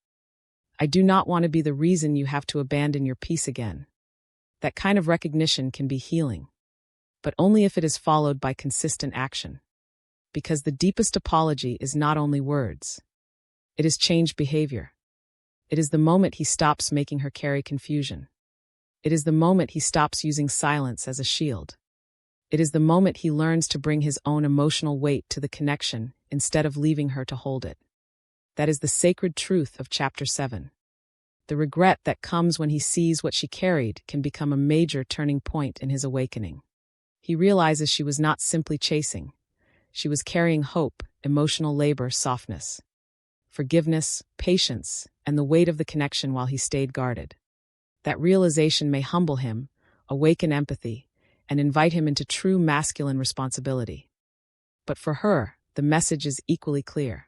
I do not want to be the reason you have to abandon your peace again. That kind of recognition can be healing, but only if it is followed by consistent action. Because the deepest apology is not only words. It is changed behavior. It is the moment he stops making her carry confusion. It is the moment he stops using silence as a shield. It is the moment he learns to bring his own emotional weight to the connection instead of leaving her to hold it. That is the sacred truth of Chapter 7. The regret that comes when he sees what she carried can become a major turning point in his awakening. He realizes she was not simply chasing. She was carrying hope, emotional labor, softness, forgiveness, patience, and the weight of the connection while he stayed guarded. That realization may humble him, awaken empathy, and invite him into true masculine responsibility. But for her, the message is equally clear.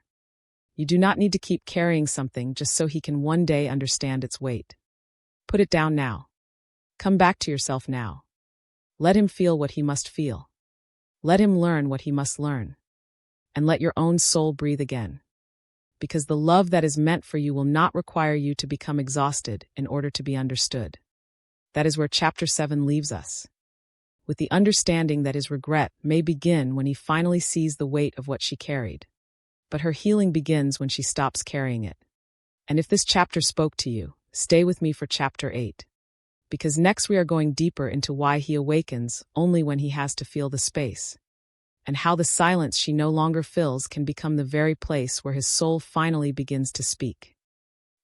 You do not need to keep carrying something just so he can one day understand its weight. Put it down now. Come back to yourself now. Let him feel what he must feel. Let him learn what he must learn. And let your own soul breathe again. Because the love that is meant for you will not require you to become exhausted in order to be understood. That is where Chapter 7 leaves us. with the understanding that his regret may begin when he finally sees the weight of what she carried. But her healing begins when she stops carrying it. And if this chapter spoke to you, stay with me for chapter 8. Because next we are going deeper into why he awakens only when he has to feel the space, and how the silence she no longer fills can become the very place where his soul finally begins to speak.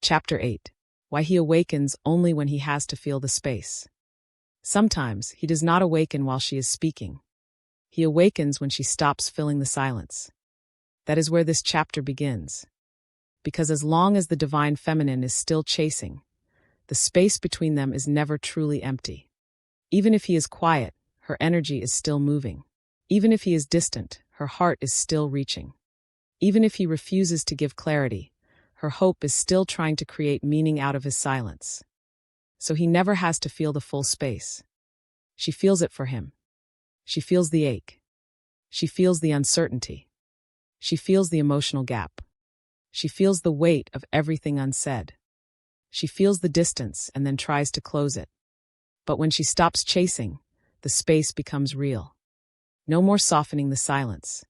Chapter 8. Why he awakens only when he has to feel the space. Sometimes he does not awaken while she is speaking. He awakens when she stops filling the silence. That is where this chapter begins. Because as long as the divine feminine is still chasing, the space between them is never truly empty. Even if he is quiet, her energy is still moving. Even if he is distant, her heart is still reaching. Even if he refuses to give clarity, her hope is still trying to create meaning out of his silence. So he never has to feel the full space. She feels it for him. She feels the ache. She feels the uncertainty. She feels the emotional gap. She feels the weight of everything unsaid. She feels the distance and then tries to close it. But when she stops chasing, the space becomes real. No more softening the silence.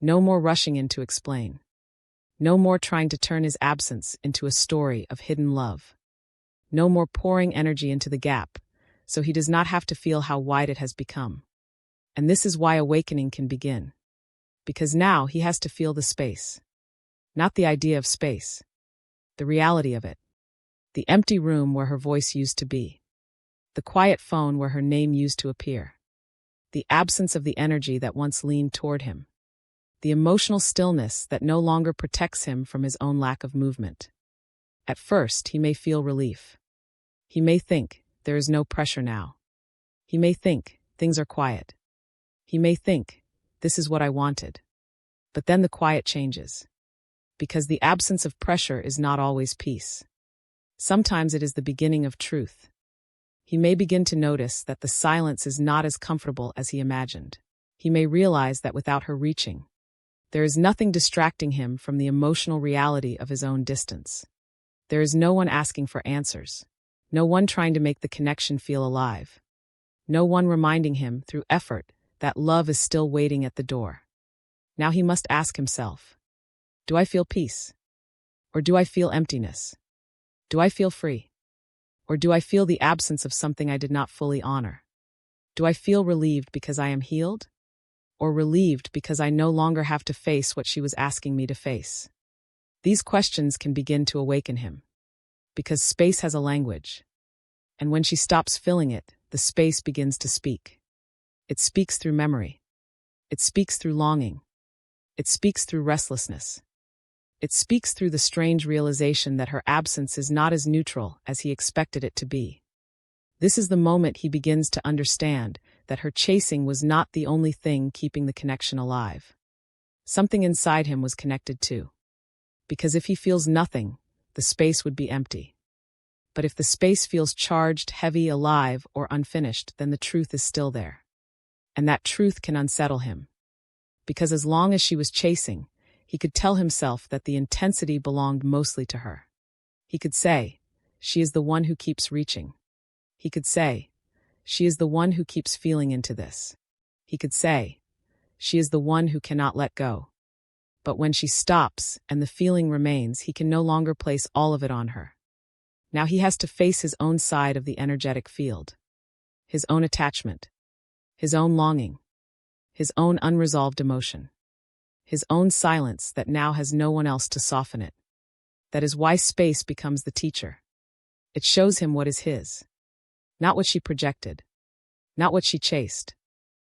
No more rushing in to explain. No more trying to turn his absence into a story of hidden love. No more pouring energy into the gap, so he does not have to feel how wide it has become. And this is why awakening can begin. Because now he has to feel the space. Not the idea of space. The reality of it. The empty room where her voice used to be. The quiet phone where her name used to appear. The absence of the energy that once leaned toward him. The emotional stillness that no longer protects him from his own lack of movement. At first, he may feel relief. He may think, there is no pressure now. He may think, things are quiet. He may think, this is what I wanted. But then the quiet changes. Because the absence of pressure is not always peace. Sometimes it is the beginning of truth. He may begin to notice that the silence is not as comfortable as he imagined. He may realize that without her reaching, there is nothing distracting him from the emotional reality of his own distance. There is no one asking for answers. No one trying to make the connection feel alive. No one reminding him through effort that love is still waiting at the door. Now he must ask himself, do I feel peace? Or do I feel emptiness? Do I feel free? Or do I feel the absence of something I did not fully honor? Do I feel relieved because I am healed? Or relieved because I no longer have to face what she was asking me to face? These questions can begin to awaken him. Because space has a language. And when she stops filling it, the space begins to speak. It speaks through memory. It speaks through longing. It speaks through restlessness. It speaks through the strange realization that her absence is not as neutral as he expected it to be. This is the moment he begins to understand that her chasing was not the only thing keeping the connection alive. Something inside him was connected too. Because if he feels nothing, the space would be empty. But if the space feels charged, heavy, alive, or unfinished, then the truth is still there. And that truth can unsettle him. Because as long as she was chasing, he could tell himself that the intensity belonged mostly to her. He could say, she is the one who keeps reaching. He could say, she is the one who keeps feeling into this. He could say, she is the one who cannot let go. But when she stops and the feeling remains, he can no longer place all of it on her. Now he has to face his own side of the energetic field. His own attachment. His own longing. His own unresolved emotion. His own silence that now has no one else to soften it. That is why space becomes the teacher. It shows him what is his. Not what she projected. Not what she chased.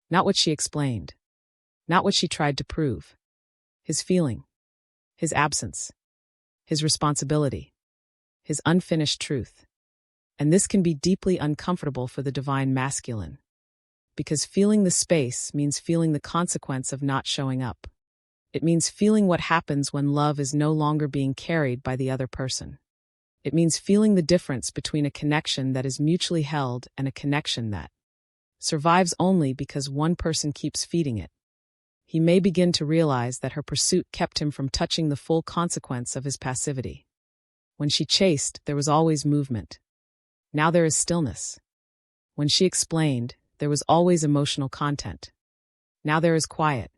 Not what she explained. Not what she tried to prove. His feeling. His absence. His responsibility. His unfinished truth. And this can be deeply uncomfortable for the divine masculine. Because feeling the space means feeling the consequence of not showing up. It means feeling what happens when love is no longer being carried by the other person. It means feeling the difference between a connection that is mutually held and a connection that survives only because one person keeps feeding it. He may begin to realize that her pursuit kept him from touching the full consequence of his passivity. When she chased, there was always movement. Now there is stillness. When she explained, there was always emotional content. Now there is quiet.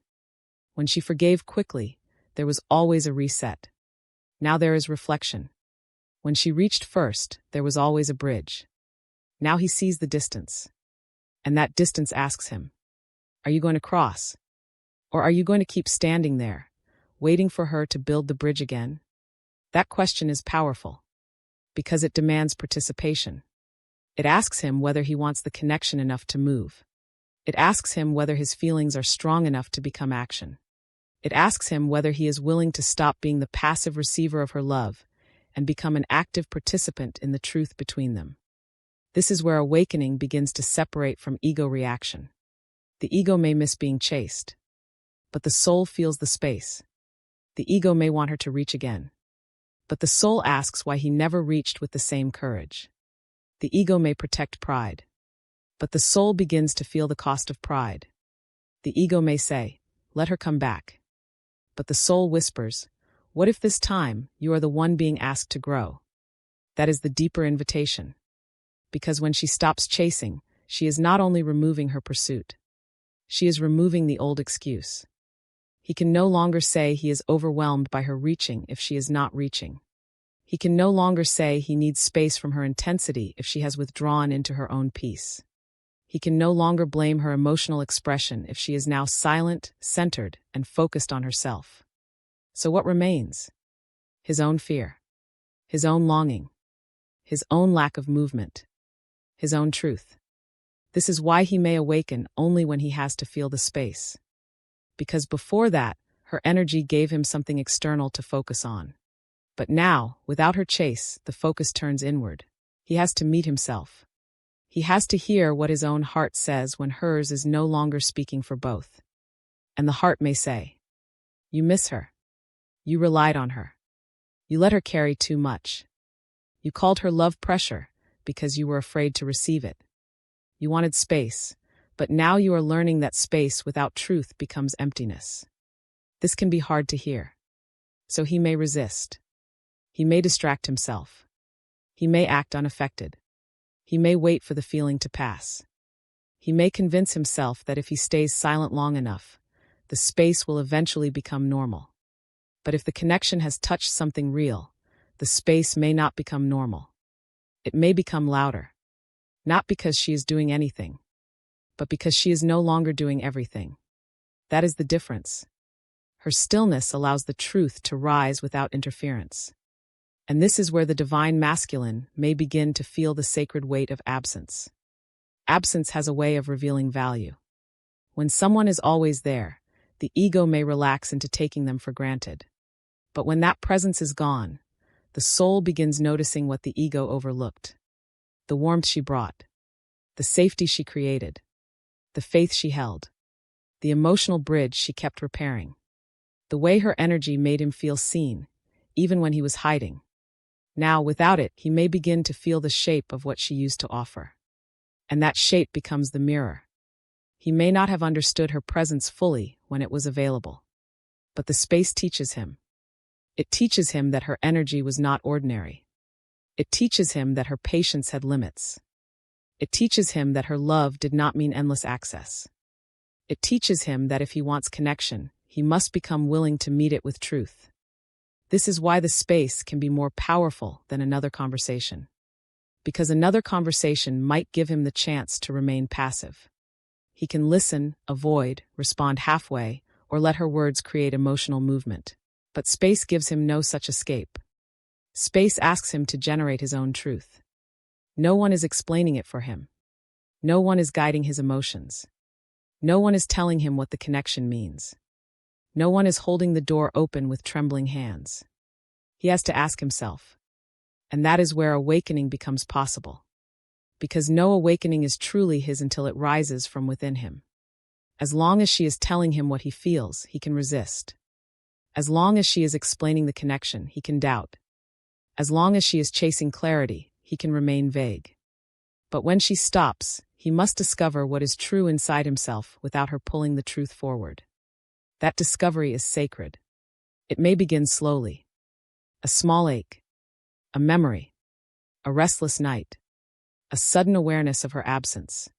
When she forgave quickly, there was always a reset. Now there is reflection. When she reached first, there was always a bridge. Now he sees the distance. And that distance asks him, are you going to cross? Or are you going to keep standing there, waiting for her to build the bridge again? That question is powerful, because it demands participation. It asks him whether he wants the connection enough to move. It asks him whether his feelings are strong enough to become action. It asks him whether he is willing to stop being the passive receiver of her love and become an active participant in the truth between them. This is where awakening begins to separate from ego reaction. The ego may miss being chased, but the soul feels the space. The ego may want her to reach again, but the soul asks why he never reached with the same courage. The ego may protect pride, but the soul begins to feel the cost of pride. The ego may say, let her come back. But the soul whispers, what if this time you are the one being asked to grow? That is the deeper invitation. Because when she stops chasing, she is not only removing her pursuit. She is removing the old excuse. He can no longer say he is overwhelmed by her reaching if she is not reaching. He can no longer say he needs space from her intensity if she has withdrawn into her own peace. He can no longer blame her emotional expression if she is now silent, centered, and focused on herself. So what remains? His own fear, his own longing, his own lack of movement, his own truth. This is why he may awaken only when he has to feel the space. Because before that, her energy gave him something external to focus on. But now, without her chase, the focus turns inward. He has to meet himself. He has to hear what his own heart says when hers is no longer speaking for both. And the heart may say, you miss her. You relied on her. You let her carry too much. You called her love pressure because you were afraid to receive it. You wanted space, but now you are learning that space without truth becomes emptiness. This can be hard to hear. So he may resist. He may distract himself. He may act unaffected. He may wait for the feeling to pass. He may convince himself that if he stays silent long enough, the space will eventually become normal. But if the connection has touched something real, the space may not become normal. It may become louder. Not because she is doing anything, but because she is no longer doing everything. That is the difference. Her stillness allows the truth to rise without interference. And this is where the divine masculine may begin to feel the sacred weight of absence. Absence has a way of revealing value. When someone is always there, the ego may relax into taking them for granted. But when that presence is gone, the soul begins noticing what the ego overlooked. The warmth she brought, the safety she created, the faith she held, the emotional bridge she kept repairing, the way her energy made him feel seen, even when he was hiding. Now, without it, he may begin to feel the shape of what she used to offer. And that shape becomes the mirror. He may not have understood her presence fully when it was available. But the space teaches him. It teaches him that her energy was not ordinary. It teaches him that her patience had limits. It teaches him that her love did not mean endless access. It teaches him that if he wants connection, he must become willing to meet it with truth. This is why the space can be more powerful than another conversation. Because another conversation might give him the chance to remain passive. He can listen, avoid, respond halfway, or let her words create emotional movement. But space gives him no such escape. Space asks him to generate his own truth. No one is explaining it for him. No one is guiding his emotions. No one is telling him what the connection means. No one is holding the door open with trembling hands. He has to ask himself. And that is where awakening becomes possible. Because no awakening is truly his until it rises from within him. As long as she is telling him what he feels, he can resist. As long as she is explaining the connection, he can doubt. As long as she is chasing clarity, he can remain vague. But when she stops, he must discover what is true inside himself without her pulling the truth forward. That discovery is sacred. It may begin slowly. A small ache, a memory, a restless night, a sudden awareness of her absence,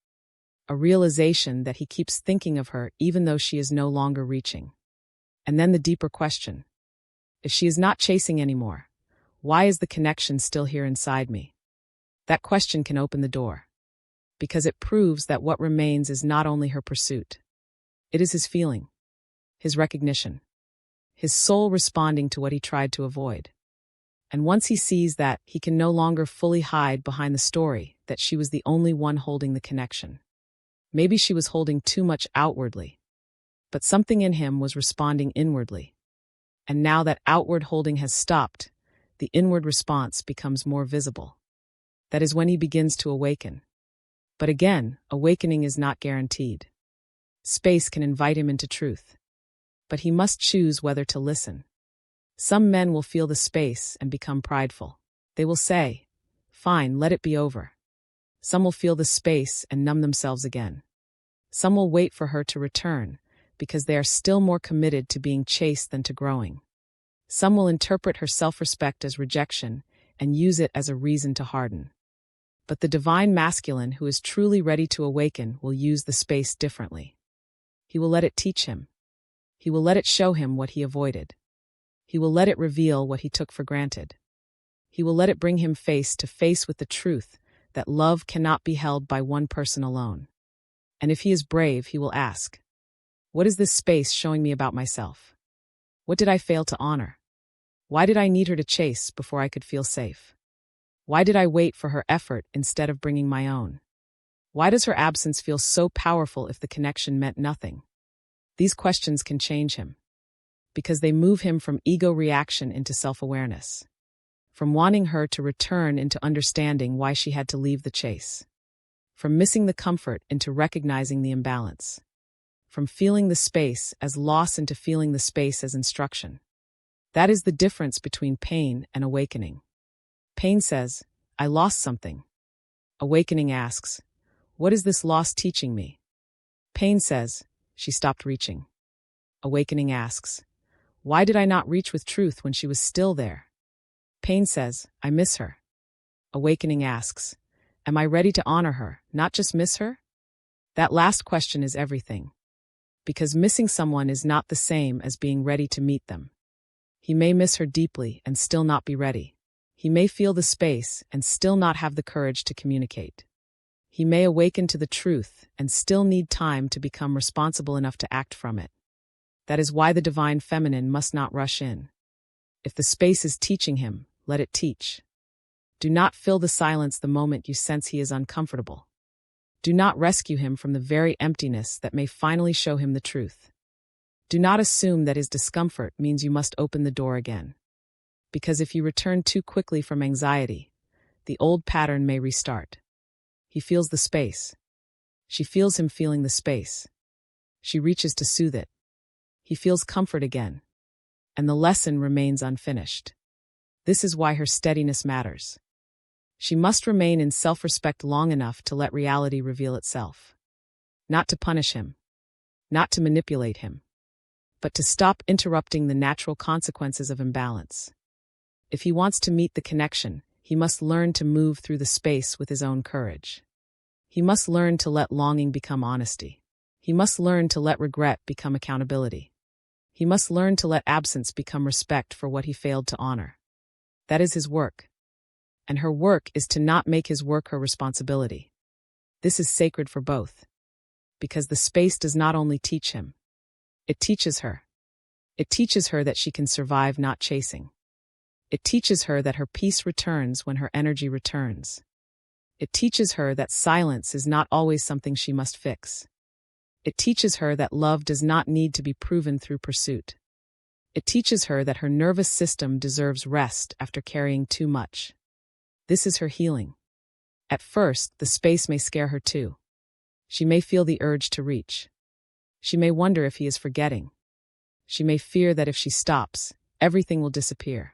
a realization that he keeps thinking of her even though she is no longer reaching. And then the deeper question. If she is not chasing anymore, why is the connection still here inside me? That question can open the door. Because it proves that what remains is not only her pursuit. It is his feeling, his recognition, his soul responding to what he tried to avoid. And once he sees that, he can no longer fully hide behind the story that she was the only one holding the connection. Maybe she was holding too much outwardly, but something in him was responding inwardly. And now that outward holding has stopped, the inward response becomes more visible. That is when he begins to awaken. But again, awakening is not guaranteed. Space can invite him into truth. But he must choose whether to listen. Some men will feel the space and become prideful. They will say, "Fine, let it be over." Some will feel the space and numb themselves again. Some will wait for her to return, because they are still more committed to being chased than to growing. Some will interpret her self-respect as rejection and use it as a reason to harden. But the divine masculine who is truly ready to awaken will use the space differently. He will let it teach him. He will let it show him what he avoided. He will let it reveal what he took for granted. He will let it bring him face to face with the truth that love cannot be held by one person alone. And if he is brave, he will ask, "What is this space showing me about myself? What did I fail to honor? Why did I need her to chase before I could feel safe? Why did I wait for her effort instead of bringing my own? Why does her absence feel so powerful if the connection meant nothing?" These questions can change him, because they move him from ego reaction into self-awareness, from wanting her to return into understanding why she had to leave the chase, from missing the comfort into recognizing the imbalance, from feeling the space as loss into feeling the space as instruction. That is the difference between pain and awakening. Pain says, "I lost something." Awakening asks, "What is this loss teaching me?" Pain says, "She stopped reaching." Awakening asks, "Why did I not reach with truth when she was still there?" Pain says, "I miss her." Awakening asks, "Am I ready to honor her, not just miss her?" That last question is everything. Because missing someone is not the same as being ready to meet them. He may miss her deeply and still not be ready. He may feel the space and still not have the courage to communicate. He may awaken to the truth and still need time to become responsible enough to act from it. That is why the divine feminine must not rush in. If the space is teaching him, let it teach. Do not fill the silence the moment you sense he is uncomfortable. Do not rescue him from the very emptiness that may finally show him the truth. Do not assume that his discomfort means you must open the door again. Because if you return too quickly from anxiety, the old pattern may restart. He feels the space. She feels him feeling the space. She reaches to soothe it. He feels comfort again. And the lesson remains unfinished. This is why her steadiness matters. She must remain in self-respect long enough to let reality reveal itself. Not to punish him. Not to manipulate him. But to stop interrupting the natural consequences of imbalance. If he wants to meet the connection, he must learn to move through the space with his own courage. He must learn to let longing become honesty. He must learn to let regret become accountability. He must learn to let absence become respect for what he failed to honor. That is his work. And her work is to not make his work her responsibility. This is sacred for both. Because the space does not only teach him. It teaches her. It teaches her that she can survive not chasing. It teaches her that her peace returns when her energy returns. It teaches her that silence is not always something she must fix. It teaches her that love does not need to be proven through pursuit. It teaches her that her nervous system deserves rest after carrying too much. This is her healing. At first, the space may scare her too. She may feel the urge to reach. She may wonder if he is forgetting. She may fear that if she stops, everything will disappear.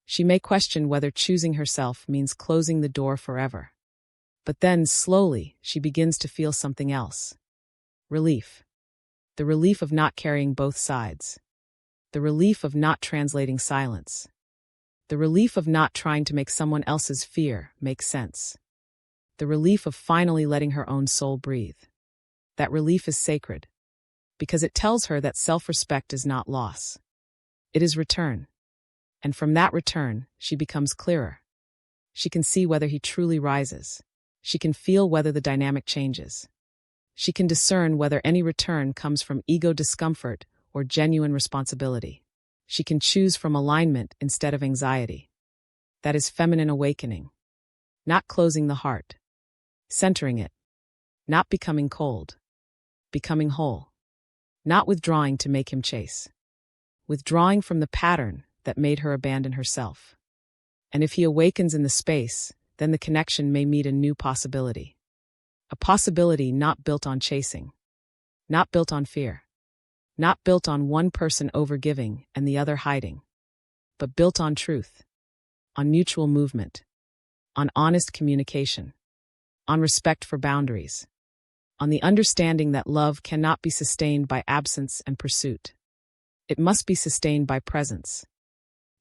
She may question whether choosing herself means closing the door forever. But then, slowly, she begins to feel something else. Relief. The relief of not carrying both sides. The relief of not translating silence. The relief of not trying to make someone else's fear make sense. The relief of finally letting her own soul breathe. That relief is sacred, because it tells her that self-respect is not loss. It is return. And from that return, she becomes clearer. She can see whether he truly rises. She can feel whether the dynamic changes. She can discern whether any return comes from ego discomfort or genuine responsibility. She can choose from alignment instead of anxiety. That is feminine awakening. Not closing the heart. Centering it. Not becoming cold. Becoming whole. Not withdrawing to make him chase. Withdrawing from the pattern that made her abandon herself. And if he awakens in the space, then the connection may meet a new possibility. A possibility not built on chasing. Not built on fear. Not built on one person overgiving and the other hiding. But built on truth. On mutual movement. On honest communication. On respect for boundaries. On the understanding that love cannot be sustained by absence and pursuit. It must be sustained by presence.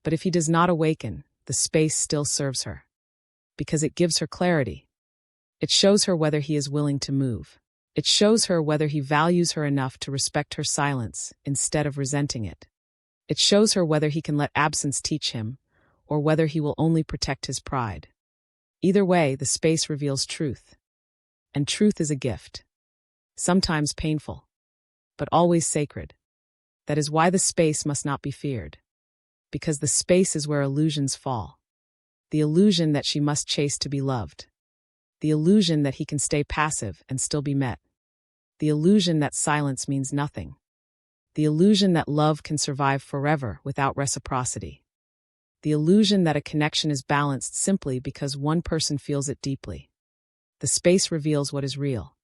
But if he does not awaken, the space still serves her. Because it gives her clarity. It shows her whether he is willing to move. It shows her whether he values her enough to respect her silence instead of resenting it. It shows her whether he can let absence teach him, or whether he will only protect his pride. Either way, the space reveals truth. And truth is a gift. Sometimes painful, but always sacred. That is why the space must not be feared. Because the space is where illusions fall. The illusion that she must chase to be loved. The illusion that he can stay passive and still be met. The illusion that silence means nothing. The illusion that love can survive forever without reciprocity. The illusion that a connection is balanced simply because one person feels it deeply. The space reveals what is real.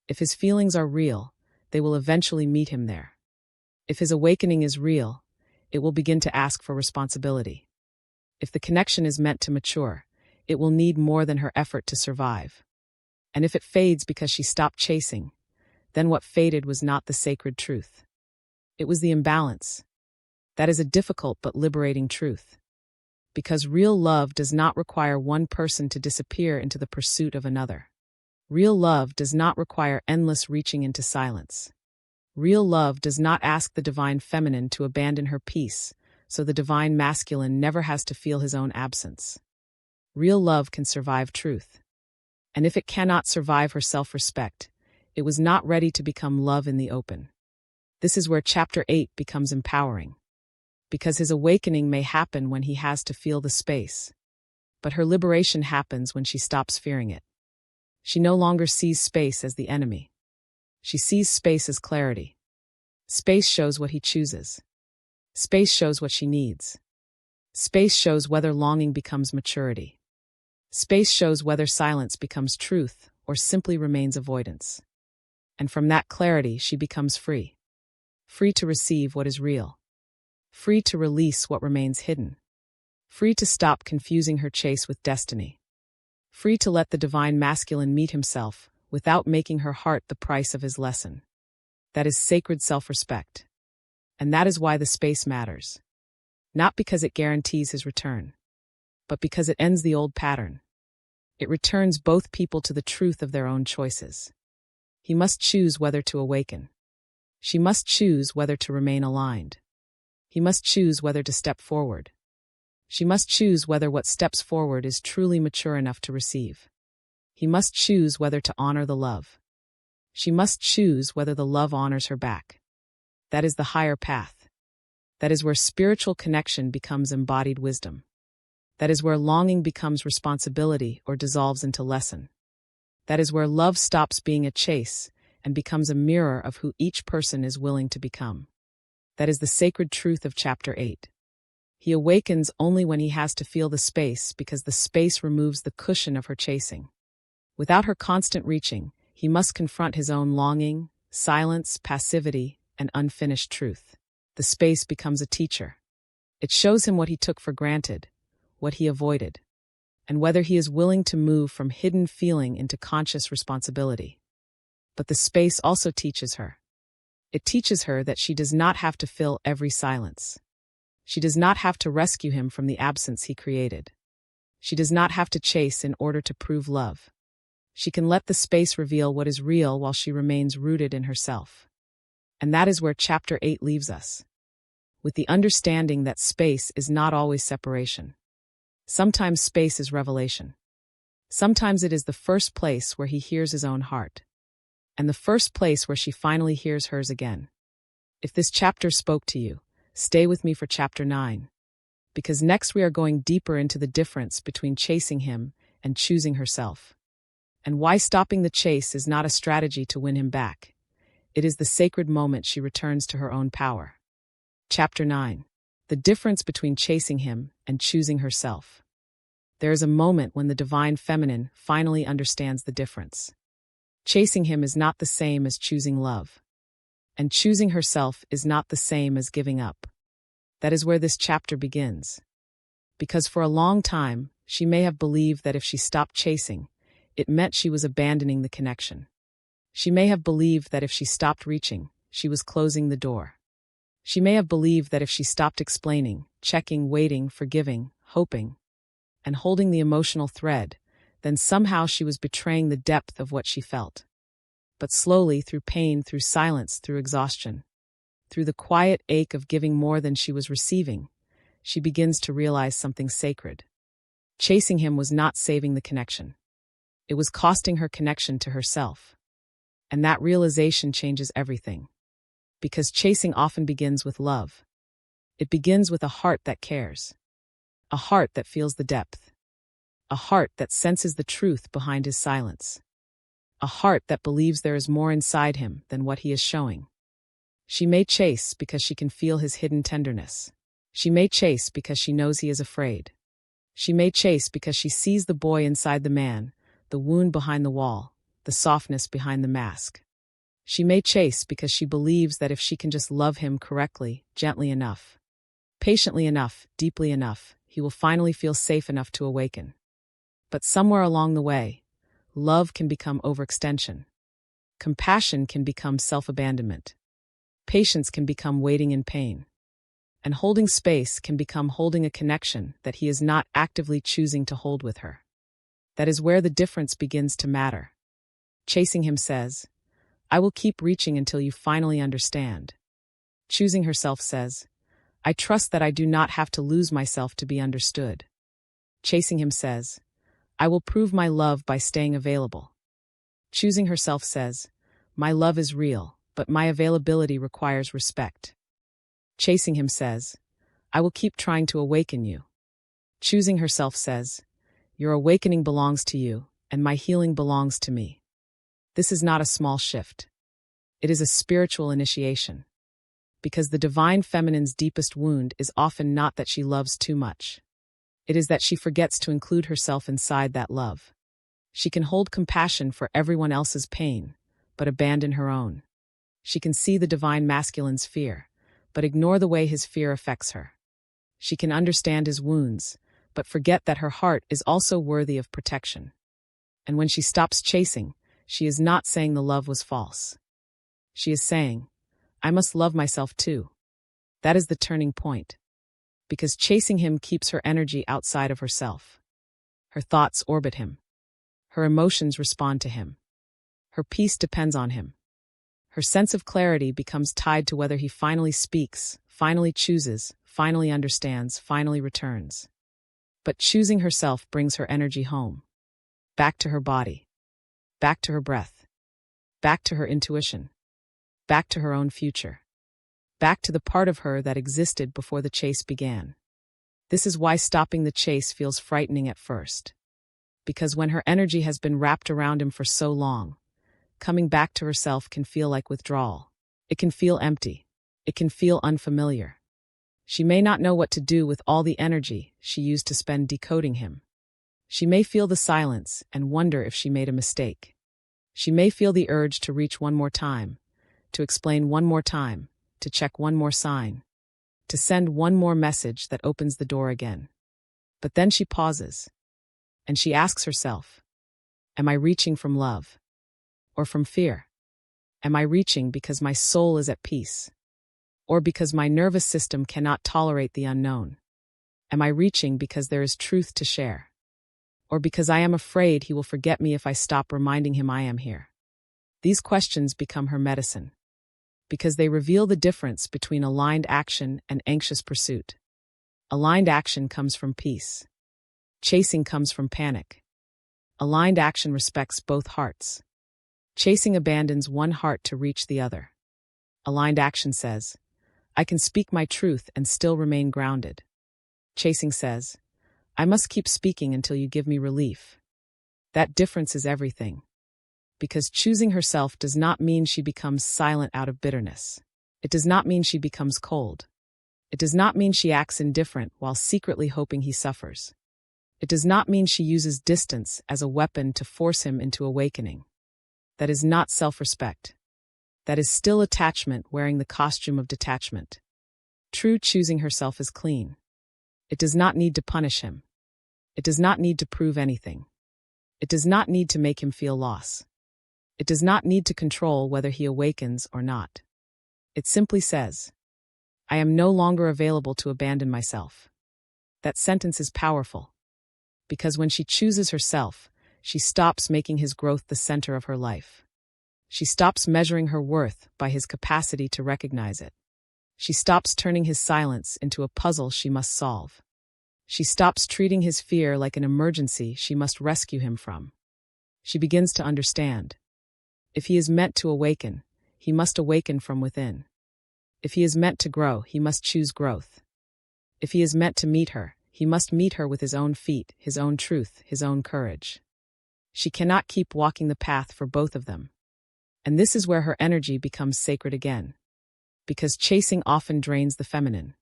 If his feelings are real, they will eventually meet him there. If his awakening is real, it will begin to ask for responsibility. If the connection is meant to mature, it will need more than her effort to survive. And if it fades because she stopped chasing, then what faded was not the sacred truth. It was the imbalance. That is a difficult but liberating truth. Because real love does not require one person to disappear into the pursuit of another. Real love does not require endless reaching into silence. Real love does not ask the divine feminine to abandon her peace, so the divine masculine never has to feel his own absence. Real love can survive truth. And if it cannot survive her self-respect, it was not ready to become love in the open. This is where Chapter 8 becomes empowering. Because his awakening may happen when he has to feel the space. But her liberation happens when she stops fearing it. She no longer sees space as the enemy. She sees space as clarity. Space shows what he chooses. Space shows what she needs. Space shows whether longing becomes maturity. Space shows whether silence becomes truth or simply remains avoidance. And from that clarity, she becomes free. Free to receive what is real. Free to release what remains hidden. Free to stop confusing her chase with destiny. Free to let the divine masculine meet himself without making her heart the price of his lesson. That is sacred self-respect. And that is why the space matters. Not because it guarantees his return, but because it ends the old pattern. It returns both people to the truth of their own choices. He must choose whether to awaken. She must choose whether to remain aligned. He must choose whether to step forward. She must choose whether what steps forward is truly mature enough to receive. He must choose whether to honor the love. She must choose whether the love honors her back. That is the higher path. That is where spiritual connection becomes embodied wisdom. That is where longing becomes responsibility or dissolves into lesson. That is where love stops being a chase and becomes a mirror of who each person is willing to become. That is the sacred truth of Chapter 8. He awakens only when he has to feel the space because the space removes the cushion of her chasing. Without her constant reaching, he must confront his own longing, silence, passivity, and unfinished truth. The space becomes a teacher. It shows him what he took for granted, what he avoided, and whether he is willing to move from hidden feeling into conscious responsibility. But the space also teaches her. It teaches her that she does not have to fill every silence. She does not have to rescue him from the absence he created. She does not have to chase in order to prove love. She can let the space reveal what is real while she remains rooted in herself. And that is where Chapter 8 leaves us, with the understanding that space is not always separation. Sometimes space is revelation. Sometimes it is the first place where he hears his own heart, and the first place where she finally hears hers again. If this chapter spoke to you, stay with me for Chapter 9, because next we are going deeper into the difference between chasing him and choosing herself, and why stopping the chase is not a strategy to win him back. It is the sacred moment she returns to her own power. Chapter 9. The difference between chasing him and choosing herself. There is a moment when the divine feminine finally understands the difference. Chasing him is not the same as choosing love, and choosing herself is not the same as giving up. That is where this chapter begins. Because for a long time, she may have believed that if she stopped chasing, it meant she was abandoning the connection. She may have believed that if she stopped reaching, she was closing the door. She may have believed that if she stopped explaining, checking, waiting, forgiving, hoping, and holding the emotional thread, then somehow she was betraying the depth of what she felt. But slowly, through pain, through silence, through exhaustion, through the quiet ache of giving more than she was receiving, she begins to realize something sacred. Chasing him was not saving the connection. It was costing her connection to herself. And that realization changes everything. Because chasing often begins with love. It begins with a heart that cares. A heart that feels the depth. A heart that senses the truth behind his silence. A heart that believes there is more inside him than what he is showing. She may chase because she can feel his hidden tenderness. She may chase because she knows he is afraid. She may chase because she sees the boy inside the man, the wound behind the wall, the softness behind the mask. She may chase because she believes that if she can just love him correctly, gently enough, patiently enough, deeply enough, he will finally feel safe enough to awaken. But somewhere along the way, love can become overextension. Compassion can become self-abandonment. Patience can become waiting in pain. And holding space can become holding a connection that he is not actively choosing to hold with her. That is where the difference begins to matter. Chasing him says, I will keep reaching until you finally understand. Choosing herself says, I trust that I do not have to lose myself to be understood. Chasing him says, I will prove my love by staying available. Choosing herself says, my love is real, but my availability requires respect. Chasing him says, I will keep trying to awaken you. Choosing herself says, your awakening belongs to you, and my healing belongs to me. This is not a small shift. It is a spiritual initiation. Because the divine feminine's deepest wound is often not that she loves too much. It is that she forgets to include herself inside that love. She can hold compassion for everyone else's pain, but abandon her own. She can see the divine masculine's fear, but ignore the way his fear affects her. She can understand his wounds, but forget that her heart is also worthy of protection. And when she stops chasing, she is not saying the love was false. She is saying, I must love myself too. That is the turning point. Because chasing him keeps her energy outside of herself. Her thoughts orbit him. Her emotions respond to him. Her peace depends on him. Her sense of clarity becomes tied to whether he finally speaks, finally chooses, finally understands, finally returns. But choosing herself brings her energy home. Back to her body. Back to her breath. Back to her intuition. Back to her own future. Back to the part of her that existed before the chase began. This is why stopping the chase feels frightening at first. Because when her energy has been wrapped around him for so long, coming back to herself can feel like withdrawal. It can feel empty. It can feel unfamiliar. She may not know what to do with all the energy she used to spend decoding him. She may feel the silence and wonder if she made a mistake. She may feel the urge to reach one more time, to explain one more time, to check one more sign, to send one more message that opens the door again. But then she pauses, and she asks herself, am I reaching from love? Or from fear? Am I reaching because my soul is at peace? Or because my nervous system cannot tolerate the unknown? Am I reaching because there is truth to share? Or because I am afraid he will forget me if I stop reminding him I am here? These questions become her medicine, because they reveal the difference between aligned action and anxious pursuit. Aligned action comes from peace. Chasing comes from panic. Aligned action respects both hearts. Chasing abandons one heart to reach the other. Aligned action says, I can speak my truth and still remain grounded. Chasing says, I must keep speaking until you give me relief. That difference is everything. Because choosing herself does not mean she becomes silent out of bitterness. It does not mean she becomes cold. It does not mean she acts indifferent while secretly hoping he suffers. It does not mean she uses distance as a weapon to force him into awakening. That is not self-respect. That is still attachment wearing the costume of detachment. True choosing herself is clean. It does not need to punish him. It does not need to prove anything. It does not need to make him feel loss. It does not need to control whether he awakens or not. It simply says, I am no longer available to abandon myself. That sentence is powerful, because when she chooses herself, she stops making his growth the center of her life. She stops measuring her worth by his capacity to recognize it. She stops turning his silence into a puzzle she must solve. She stops treating his fear like an emergency she must rescue him from. She begins to understand. If he is meant to awaken, he must awaken from within. If he is meant to grow, he must choose growth. If he is meant to meet her, he must meet her with his own feet, his own truth, his own courage. She cannot keep walking the path for both of them. And this is where her energy becomes sacred again. Because chasing often drains the feminine.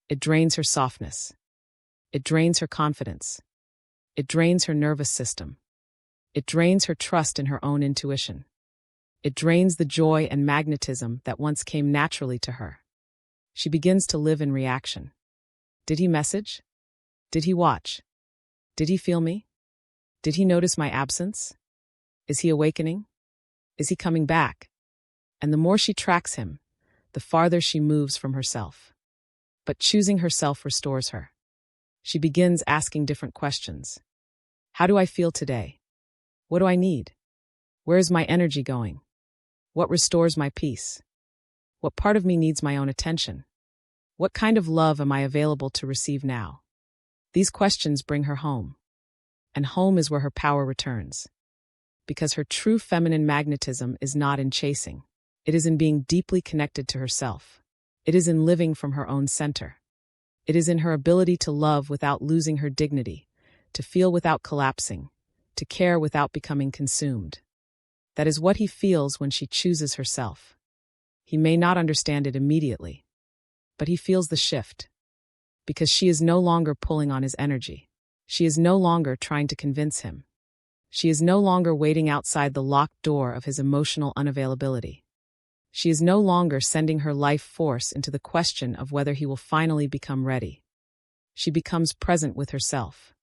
It drains her softness. It drains her confidence. It drains her nervous system. It drains her trust in her own intuition. It drains the joy and magnetism that once came naturally to her. She begins to live in reaction. Did he message? Did he watch? Did he feel me? Did he notice my absence? Is he awakening? Is he coming back? And the more she tracks him, the farther she moves from herself. But choosing herself restores her. She begins asking different questions. How do I feel today? What do I need? Where is my energy going? What restores my peace? What part of me needs my own attention? What kind of love am I available to receive now? These questions bring her home. And home is where her power returns. Because her true feminine magnetism is not in chasing. It is in being deeply connected to herself. It is in living from her own center. It is in her ability to love without losing her dignity, to feel without collapsing, to care without becoming consumed. That is what he feels when she chooses herself. He may not understand it immediately, but he feels the shift. Because she is no longer pulling on his energy. She is no longer trying to convince him. She is no longer waiting outside the locked door of his emotional unavailability. She is no longer sending her life force into the question of whether he will finally become ready. She becomes present with herself.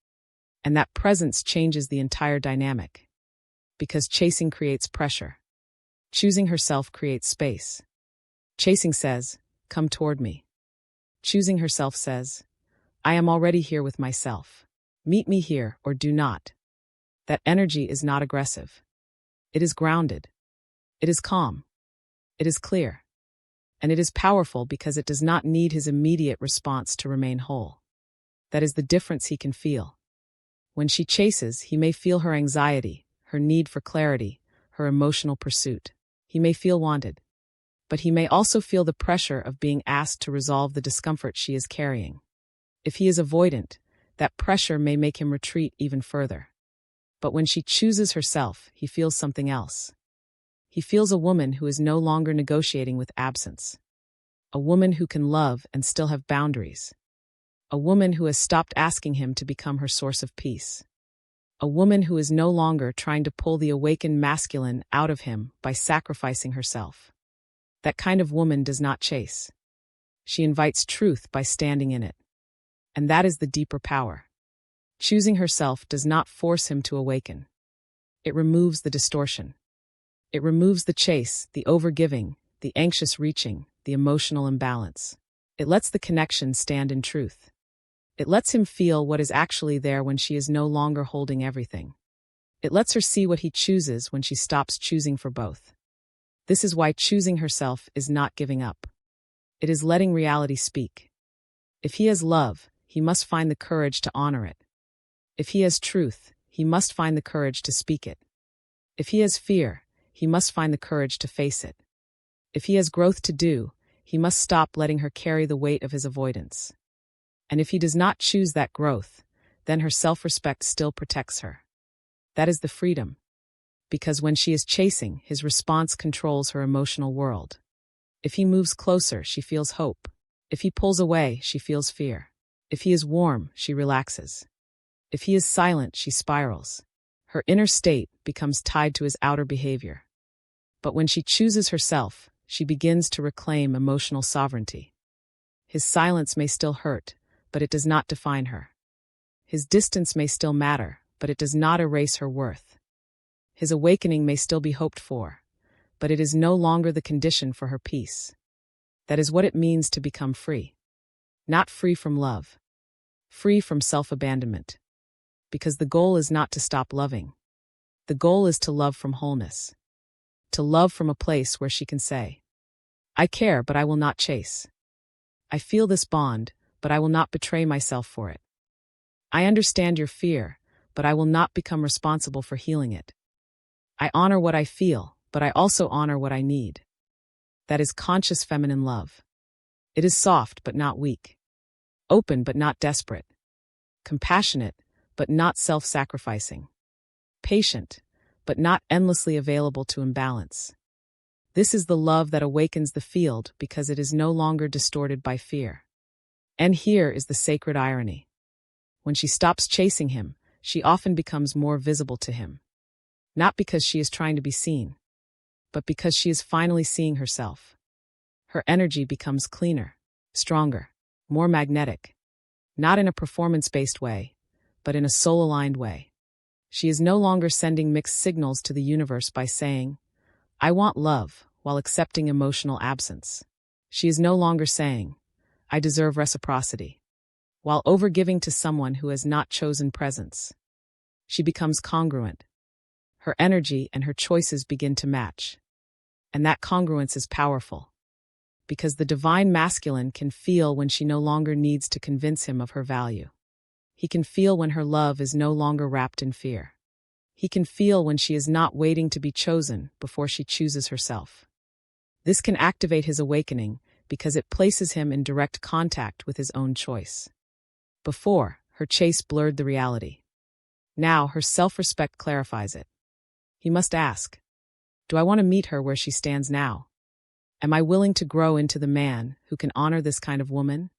And that presence changes the entire dynamic. Because chasing creates pressure. Choosing herself creates space. Chasing says, come toward me. Choosing herself says, I am already here with myself. Meet me here or do not. That energy is not aggressive. It is grounded. It is calm. It is clear. And it is powerful because it does not need his immediate response to remain whole. That is the difference he can feel. When she chases, he may feel her anxiety, her need for clarity, her emotional pursuit. He may feel wanted. But he may also feel the pressure of being asked to resolve the discomfort she is carrying. If he is avoidant, that pressure may make him retreat even further. But when she chooses herself, he feels something else. He feels a woman who is no longer negotiating with absence. A woman who can love and still have boundaries. A woman who has stopped asking him to become her source of peace. A woman who is no longer trying to pull the awakened masculine out of him by sacrificing herself. That kind of woman does not chase. She invites truth by standing in it. And that is the deeper power. Choosing herself does not force him to awaken. It removes the distortion. It removes the chase, the overgiving, the anxious reaching, the emotional imbalance. It lets the connection stand in truth. It lets him feel what is actually there when she is no longer holding everything. It lets her see what he chooses when she stops choosing for both. This is why choosing herself is not giving up. It is letting reality speak. If he has love, he must find the courage to honor it. If he has truth, he must find the courage to speak it. If he has fear, he must find the courage to face it. If he has growth to do, he must stop letting her carry the weight of his avoidance. And if he does not choose that growth, then her self-respect still protects her. That is the freedom. Because when she is chasing, his response controls her emotional world. If he moves closer, she feels hope. If he pulls away, she feels fear. If he is warm, she relaxes. If he is silent, she spirals. Her inner state becomes tied to his outer behavior. But when she chooses herself, she begins to reclaim emotional sovereignty. His silence may still hurt, but it does not define her. His distance may still matter, but it does not erase her worth. His awakening may still be hoped for, but it is no longer the condition for her peace. That is what it means to become free. Not free from love. Free from self-abandonment. Because the goal is not to stop loving. The goal is to love from wholeness. To love from a place where she can say, I care, but I will not chase. I feel this bond, but I will not betray myself for it. I understand your fear, but I will not become responsible for healing it. I honor what I feel, but I also honor what I need. That is conscious feminine love. It is soft but not weak. Open but not desperate. Compassionate but not self-sacrificing. Patient but not endlessly available to imbalance. This is the love that awakens the field because it is no longer distorted by fear. And here is the sacred irony. When she stops chasing him, she often becomes more visible to him. Not because she is trying to be seen, but because she is finally seeing herself. Her energy becomes cleaner, stronger, more magnetic. Not in a performance-based way, but in a soul-aligned way. She is no longer sending mixed signals to the universe by saying, I want love, while accepting emotional absence. She is no longer saying, I deserve reciprocity, while overgiving to someone who has not chosen presence. She becomes congruent. Her energy and her choices begin to match. And that congruence is powerful. Because the divine masculine can feel when she no longer needs to convince him of her value. He can feel when her love is no longer wrapped in fear. He can feel when she is not waiting to be chosen before she chooses herself. This can activate his awakening because it places him in direct contact with his own choice. Before, her chase blurred the reality. Now, her self-respect clarifies it. He must ask, do I want to meet her where she stands now? Am I willing to grow into the man who can honor this kind of woman?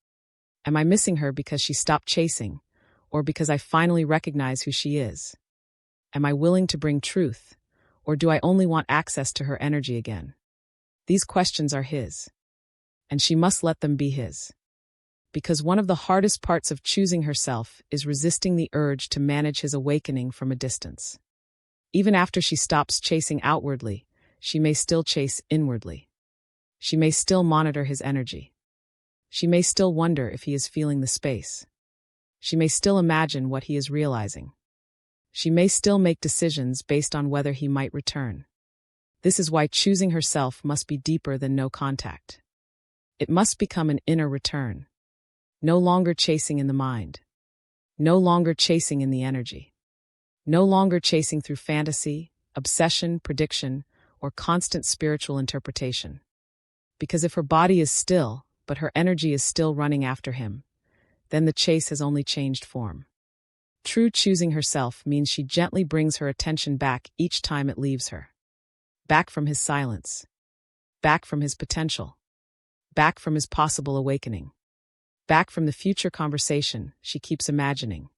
Am I missing her because she stopped chasing, or because I finally recognize who she is? Am I willing to bring truth, or do I only want access to her energy again? These questions are his, and she must let them be his. Because one of the hardest parts of choosing herself is resisting the urge to manage his awakening from a distance. Even after she stops chasing outwardly, she may still chase inwardly. She may still monitor his energy. She may still wonder if he is feeling the space. She may still imagine what he is realizing. She may still make decisions based on whether he might return. This is why choosing herself must be deeper than no contact. It must become an inner return. No longer chasing in the mind. No longer chasing in the energy. No longer chasing through fantasy, obsession, prediction, or constant spiritual interpretation. Because if her body is still, but her energy is still running after him, then the chase has only changed form. True choosing herself means she gently brings her attention back each time it leaves her. Back from his silence. Back from his potential. Back from his possible awakening. Back from the future conversation she keeps imagining.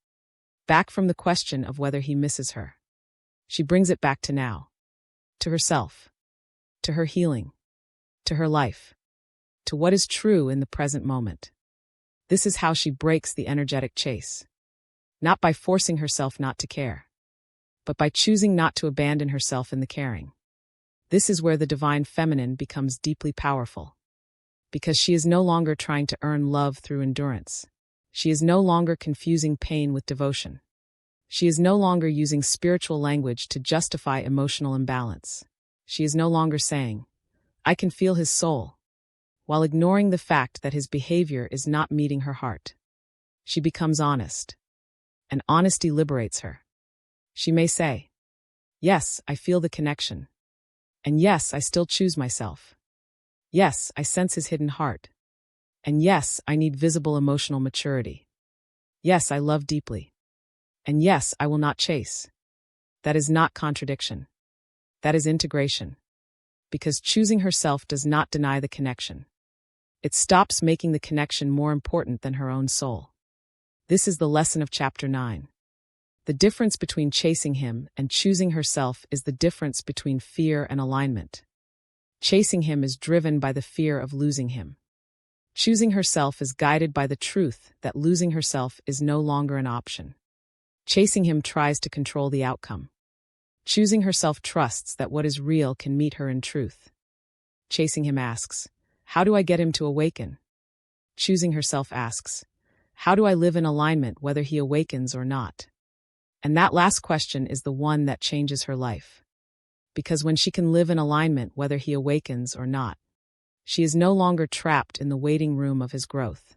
Back from the question of whether he misses her. She brings it back to now. To herself. To her healing. To her life. To what is true in the present moment. This is how she breaks the energetic chase. Not by forcing herself not to care, but by choosing not to abandon herself in the caring. This is where the divine feminine becomes deeply powerful. Because she is no longer trying to earn love through endurance. She is no longer confusing pain with devotion. She is no longer using spiritual language to justify emotional imbalance. She is no longer saying, "I can feel his soul," while ignoring the fact that his behavior is not meeting her heart. She becomes honest, and honesty liberates her. She may say, "Yes, I feel the connection. And yes, I still choose myself. Yes, I sense his hidden heart. And yes, I need visible emotional maturity. Yes, I love deeply. And yes, I will not chase." That is not contradiction. That is integration. Because choosing herself does not deny the connection. It stops making the connection more important than her own soul. This is the lesson of chapter 9. The difference between chasing him and choosing herself is the difference between fear and alignment. Chasing him is driven by the fear of losing him. Choosing herself is guided by the truth that losing herself is no longer an option. Chasing him tries to control the outcome. Choosing herself trusts that what is real can meet her in truth. Chasing him asks, "How do I get him to awaken?" Choosing herself asks, "How do I live in alignment whether he awakens or not?" And that last question is the one that changes her life. Because when she can live in alignment whether he awakens or not, she is no longer trapped in the waiting room of his growth.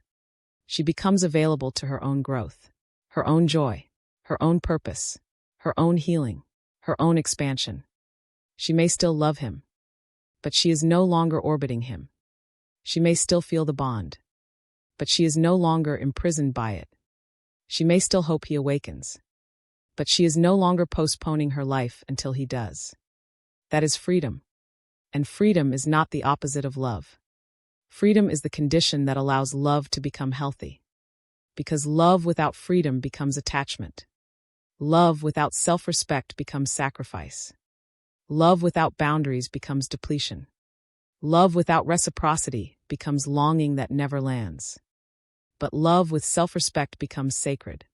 She becomes available to her own growth, her own joy, her own purpose, her own healing, her own expansion. She may still love him, but she is no longer orbiting him. She may still feel the bond, but she is no longer imprisoned by it. She may still hope he awakens, but she is no longer postponing her life until he does. That is freedom. And freedom is not the opposite of love. Freedom is the condition that allows love to become healthy. Because love without freedom becomes attachment. Love without self-respect becomes sacrifice. Love without boundaries becomes depletion. Love without reciprocity becomes longing that never lands. But love with self-respect becomes sacred.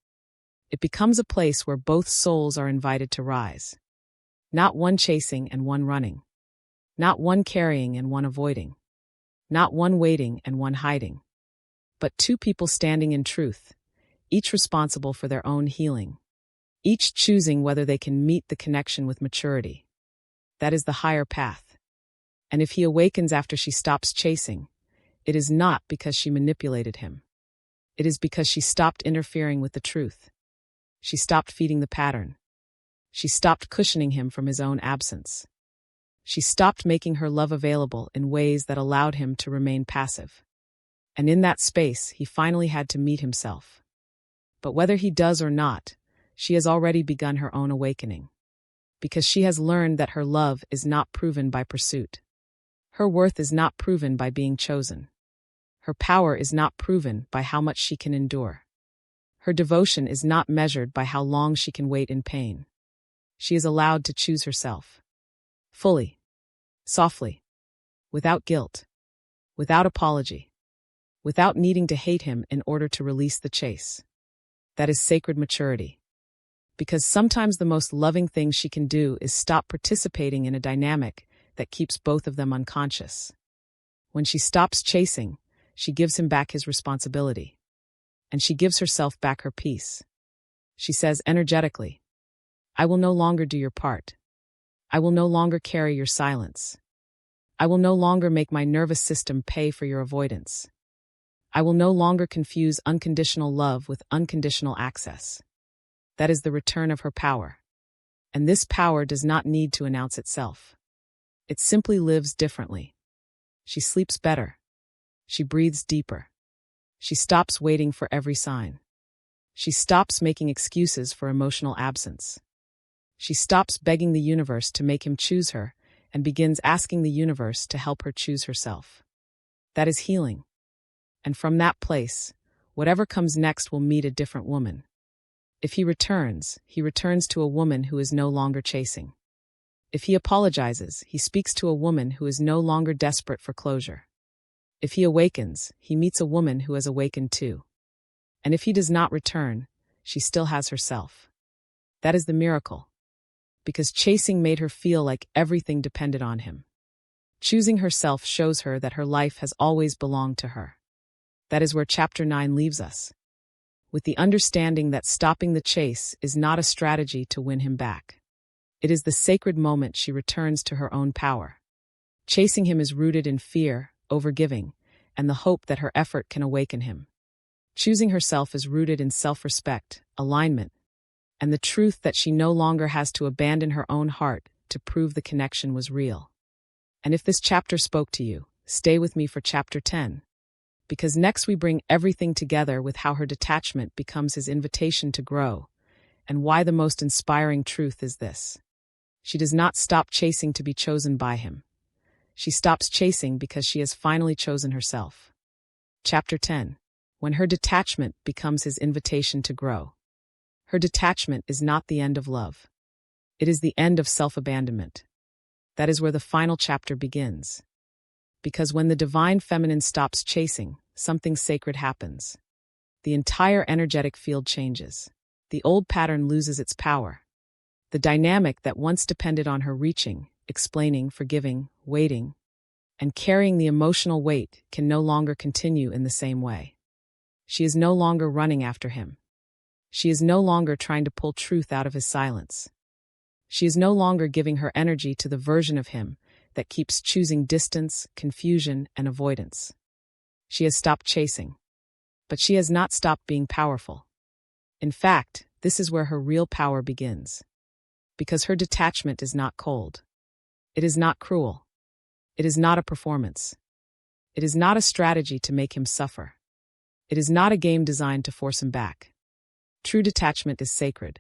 It becomes a place where both souls are invited to rise. Not one chasing and one running. Not one carrying and one avoiding. Not one waiting and one hiding. But two people standing in truth, each responsible for their own healing. Each choosing whether they can meet the connection with maturity. That is the higher path. And if he awakens after she stops chasing, it is not because she manipulated him. It is because she stopped interfering with the truth. She stopped feeding the pattern. She stopped cushioning him from his own absence. She stopped making her love available in ways that allowed him to remain passive. And in that space, he finally had to meet himself. But whether he does or not, she has already begun her own awakening. Because she has learned that her love is not proven by pursuit. Her worth is not proven by being chosen. Her power is not proven by how much she can endure. Her devotion is not measured by how long she can wait in pain. She is allowed to choose herself. Fully. Softly. Without guilt. Without apology. Without needing to hate him in order to release the chase. That is sacred maturity. Because sometimes the most loving thing she can do is stop participating in a dynamic that keeps both of them unconscious. When she stops chasing, she gives him back his responsibility. And she gives herself back her peace. She says energetically, "I will no longer do your part. I will no longer carry your silence. I will no longer make my nervous system pay for your avoidance. I will no longer confuse unconditional love with unconditional access." That is the return of her power. And this power does not need to announce itself. It simply lives differently. She sleeps better. She breathes deeper. She stops waiting for every sign. She stops making excuses for emotional absence. She stops begging the universe to make him choose her and begins asking the universe to help her choose herself. That is healing. And from that place, whatever comes next will meet a different woman. If he returns to a woman who is no longer chasing. If he apologizes, he speaks to a woman who is no longer desperate for closure. If he awakens, he meets a woman who has awakened too. And if he does not return, she still has herself. That is the miracle. Because chasing made her feel like everything depended on him. Choosing herself shows her that her life has always belonged to her. That is where chapter 9 leaves us. with the understanding that stopping the chase is not a strategy to win him back. It is the sacred moment she returns to her own power. Chasing him is rooted in fear, overgiving, and the hope that her effort can awaken him. Choosing herself is rooted in self-respect, alignment, and the truth that she no longer has to abandon her own heart to prove the connection was real. And if this chapter spoke to you, stay with me for chapter 10. Because next we bring everything together with how her detachment becomes his invitation to grow, and why the most inspiring truth is this. She does not stop chasing to be chosen by him. She stops chasing because she has finally chosen herself. Chapter 10. When her detachment becomes his invitation to grow. Her detachment is not the end of love. It is the end of self-abandonment. That is where the final chapter begins. Because when the divine feminine stops chasing, something sacred happens. The entire energetic field changes. The old pattern loses its power. The dynamic that once depended on her reaching, explaining, forgiving, waiting, and carrying the emotional weight can no longer continue in the same way. She is no longer running after him. She is no longer trying to pull truth out of his silence. She is no longer giving her energy to the version of him that keeps choosing distance, confusion, and avoidance. She has stopped chasing. But she has not stopped being powerful. In fact, this is where her real power begins. Because her detachment is not cold. It is not cruel. It is not a performance. It is not a strategy to make him suffer. It is not a game designed to force him back. True detachment is sacred.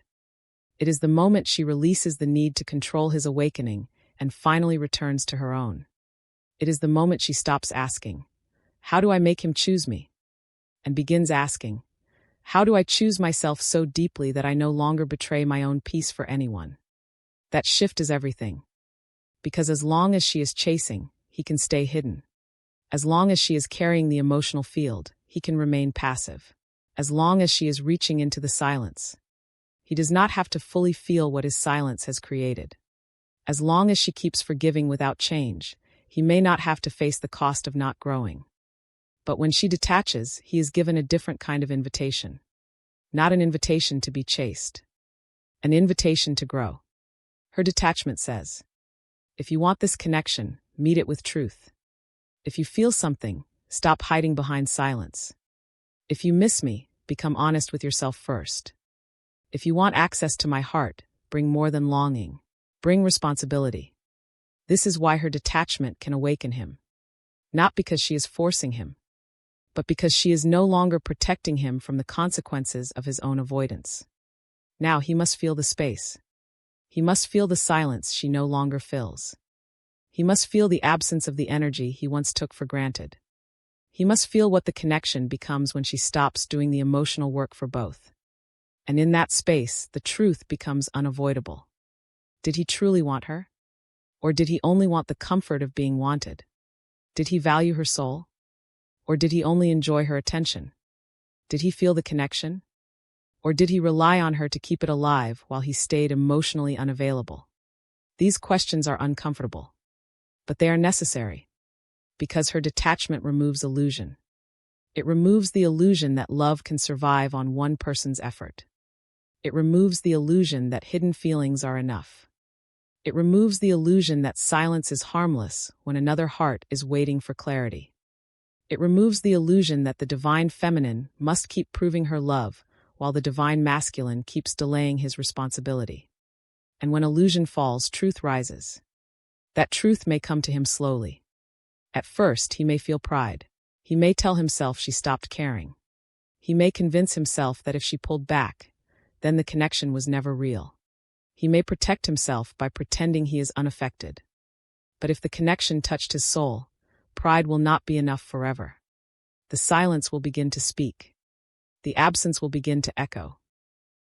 It is the moment she releases the need to control his awakening and finally returns to her own. It is the moment she stops asking, "How do I make him choose me?" and begins asking, "How do I choose myself so deeply that I no longer betray my own peace for anyone?" That shift is everything. Because as long as she is chasing, he can stay hidden. As long as she is carrying the emotional field, he can remain passive. As long as she is reaching into the silence, he does not have to fully feel what his silence has created. As long as she keeps forgiving without change, he may not have to face the cost of not growing. But when she detaches, he is given a different kind of invitation. Not an invitation to be chased. An invitation to grow. Her detachment says, "If you want this connection, meet it with truth. If you feel something, stop hiding behind silence. If you miss me, become honest with yourself first. If you want access to my heart, bring more than longing. Bring responsibility." This is why her detachment can awaken him. Not because she is forcing him, but because she is no longer protecting him from the consequences of his own avoidance. Now he must feel the space. He must feel the silence she no longer fills. He must feel the absence of the energy he once took for granted. He must feel what the connection becomes when she stops doing the emotional work for both. And in that space, the truth becomes unavoidable. Did he truly want her? Or did he only want the comfort of being wanted? Did he value her soul? Or did he only enjoy her attention? Did he feel the connection? Or did he rely on her to keep it alive while he stayed emotionally unavailable? These questions are uncomfortable. But they are necessary. Because her detachment removes illusion. It removes the illusion that love can survive on one person's effort. It removes the illusion that hidden feelings are enough. It removes the illusion that silence is harmless when another heart is waiting for clarity. It removes the illusion that the divine feminine must keep proving her love while the divine masculine keeps delaying his responsibility. And when illusion falls, truth rises. That truth may come to him slowly. At first, he may feel pride. He may tell himself she stopped caring. He may convince himself that if she pulled back, then the connection was never real. He may protect himself by pretending he is unaffected. But if the connection touched his soul, pride will not be enough forever. The silence will begin to speak. The absence will begin to echo.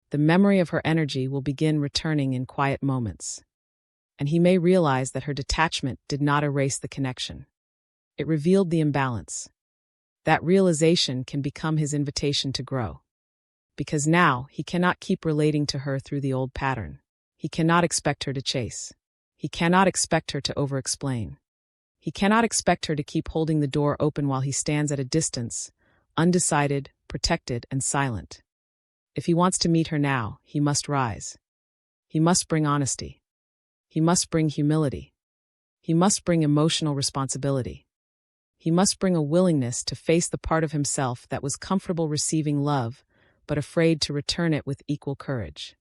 The memory of her energy will begin returning in quiet moments. And he may realize that her detachment did not erase the connection. It revealed the imbalance. That realization can become his invitation to grow. Because now, he cannot keep relating to her through the old pattern. He cannot expect her to chase. He cannot expect her to over-explain. He cannot expect her to keep holding the door open while he stands at a distance, undecided, protected, and silent. If he wants to meet her now, he must rise. He must bring honesty. He must bring humility. He must bring emotional responsibility. He must bring a willingness to face the part of himself that was comfortable receiving love, but afraid to return it with equal courage.